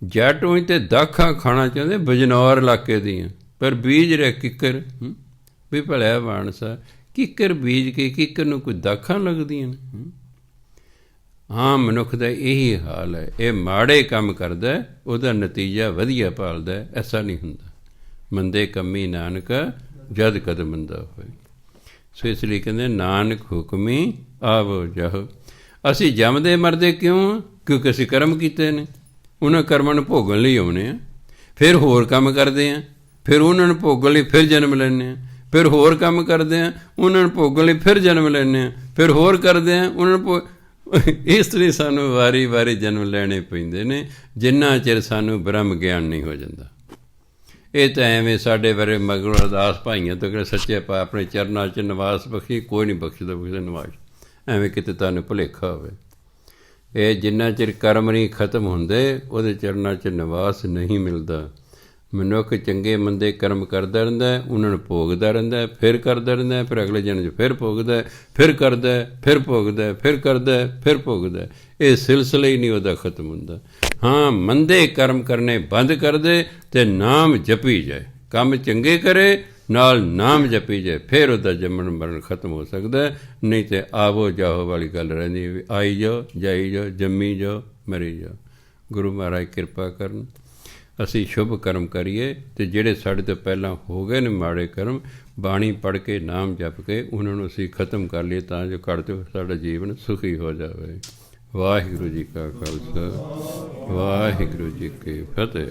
ਜੱਟ ਹੋਈ ਤੇ ਦਾਖਾਂ ਖਾਣਾ ਚਾਹੁੰਦੇ ਬਜਨੌਰ ਇਲਾਕੇ ਦੀਆਂ, ਪਰ ਬੀਜ ਰਿਹਾ ਕਿੱਕਰ। ਵੀ ਭਲਿਆ ਮਾਣਸਾ, ਕਿੱਕਰ ਬੀਜ ਕੇ ਕਿੱਕਰ ਨੂੰ ਕੋਈ ਦਾਖਾਂ ਲੱਗਦੀਆਂ ਨੇ? ਹਾਂ, ਮਨੁੱਖ ਦਾ ਇਹੀ ਹਾਲ ਹੈ। ਇਹ ਮਾੜੇ ਕੰਮ ਕਰਦਾ, ਉਹਦਾ ਨਤੀਜਾ ਵਧੀਆ ਭਾਲਦਾ। ਐਸਾ ਨਹੀਂ ਹੁੰਦਾ। ਮੰਦੇ ਕੰਮੀ ਨਾਨਕ ਜਦ ਕਦ ਮੰਦਾ ਹੋਏ। ਸੋ ਇਸ ਲਈ ਕਹਿੰਦੇ ਨਾਨਕ ਹੁਕਮੀ ਆਵੋ ਜਾਹੋ। ਅਸੀਂ ਜੰਮਦੇ ਮਰਦੇ ਕਿਉਂ? ਕਿਉਂਕਿ ਅਸੀਂ ਕਰਮ ਕੀਤੇ ਨੇ। ਉਹਨਾਂ ਕਰਮਾਂ ਨੂੰ ਭੋਗਣ ਲਈ ਆਉਣੇ ਆ, ਫਿਰ ਹੋਰ ਕੰਮ ਕਰਦੇ ਹਾਂ, ਫਿਰ ਉਹਨਾਂ ਨੂੰ ਭੋਗਣ ਲਈ ਫਿਰ ਜਨਮ ਲੈਂਦੇ ਹਾਂ, ਫਿਰ ਹੋਰ ਕੰਮ ਕਰਦੇ ਹਾਂ, ਉਹਨਾਂ ਨੂੰ ਭੋਗਣ ਲਈ ਫਿਰ ਜਨਮ ਲੈਂਦੇ ਹਾਂ, ਫਿਰ ਹੋਰ ਕਰਦੇ ਹਾਂ ਉਹਨਾਂ ਨੂੰ ਇਸ ਲਈ ਸਾਨੂੰ ਵਾਰੀ ਵਾਰੀ ਜਨਮ ਲੈਣੇ ਪੈਂਦੇ ਨੇ, ਜਿੰਨਾ ਚਿਰ ਸਾਨੂੰ ਬ੍ਰਹਮ ਗਿਆਨ ਨਹੀਂ ਹੋ ਜਾਂਦਾ। ਇਹ ਤਾਂ ਐਵੇਂ ਸਾਡੇ ਬਾਰੇ ਮਗਰੋਂ ਅਰਦਾਸ ਭਾਈਆਂ ਤੋਂ ਕਿਹੜੇ ਸੱਚੇ ਪਾ ਆਪਣੇ ਚਰਨਾਂ 'ਚ ਨਿਵਾਸ ਬਖਸ਼ੀ, ਕੋਈ ਨਹੀਂ ਬਖਸ਼ਦਾ ਨਿਵਾਸ। ਐਵੇਂ ਕਿਤੇ ਤੁਹਾਨੂੰ ਭੁਲੇਖਾ ਹੋਵੇ। ਇਹ ਜਿੰਨਾ ਚਿਰ ਕਰਮ ਨਹੀਂ ਖਤਮ ਹੁੰਦੇ, ਉਹਦੇ ਚਰਨਾਂ 'ਚ ਨਿਵਾਸ ਨਹੀਂ ਮਿਲਦਾ। ਮਨੁੱਖ ਚੰਗੇ ਮੰਦੇ ਕਰਮ ਕਰਦਾ ਰਹਿੰਦਾ, ਉਹਨਾਂ ਨੂੰ ਭੋਗਦਾ ਰਹਿੰਦਾ, ਫਿਰ ਕਰਦਾ ਰਹਿੰਦਾ, ਫਿਰ ਅਗਲੇ ਜਨਮ 'ਚ ਫਿਰ ਭੋਗਦਾ, ਫਿਰ ਕਰਦਾ, ਫਿਰ ਭੋਗਦਾ, ਫਿਰ ਕਰਦਾ, ਫਿਰ ਭੋਗਦਾ। ਇਹ ਸਿਲਸਿਲਾ ਹੀ ਨਹੀਂ ਉਹਦਾ ਖਤਮ ਹੁੰਦਾ। ਹਾਂ, ਮੰਦੇ ਕਰਮ ਕਰਨੇ ਬੰਦ ਕਰ ਦੇ ਅਤੇ ਨਾਮ ਜਪੀ ਜਾਏ। ਕੰਮ ਚੰਗੇ ਕਰੇ, ਨਾਲ ਨਾਮ ਜਪੀ ਜਾਏ, ਫਿਰ ਉਹਦਾ ਜੰਮਣ ਮਰਨ ਖਤਮ ਹੋ ਸਕਦਾ। ਨਹੀਂ ਤਾਂ ਆਵੋ ਜਾਓ ਵਾਲੀ ਗੱਲ ਰਹਿੰਦੀ ਵੀ ਆਈ ਜਾਓ, ਜਾਈ ਜਾਓ, ਜੰਮੀ ਜਾਓ, ਮਰੀ ਜਾਓ। ਗੁਰੂ ਮਹਾਰਾਜ ਕਿਰਪਾ ਕਰਨ। ਅਸੀਂ ਸ਼ੁਭ ਕਰਮ ਕਰੀਏ, ਅਤੇ ਜਿਹੜੇ ਸਾਡੇ ਤੋਂ ਪਹਿਲਾਂ ਹੋ ਗਏ ਨੇ ਮਾੜੇ ਕਰਮ, ਬਾਣੀ ਪੜ੍ਹ ਕੇ ਨਾਮ ਜਪ ਕੇ ਉਹਨਾਂ ਨੂੰ ਅਸੀਂ ਖਤਮ ਕਰ ਲਈਏ, ਤਾਂ ਜੋ ਘਰ ਤੋਂ ਸਾਡਾ ਜੀਵਨ ਸੁਖੀ ਹੋ ਜਾਵੇ। ਵਾਹਿਗੁਰੂ ਜੀ ਕਾ ਖਾਲਸਾ, ਵਾਹਿਗੁਰੂ ਜੀ ਕੀ ਫਤਿਹ।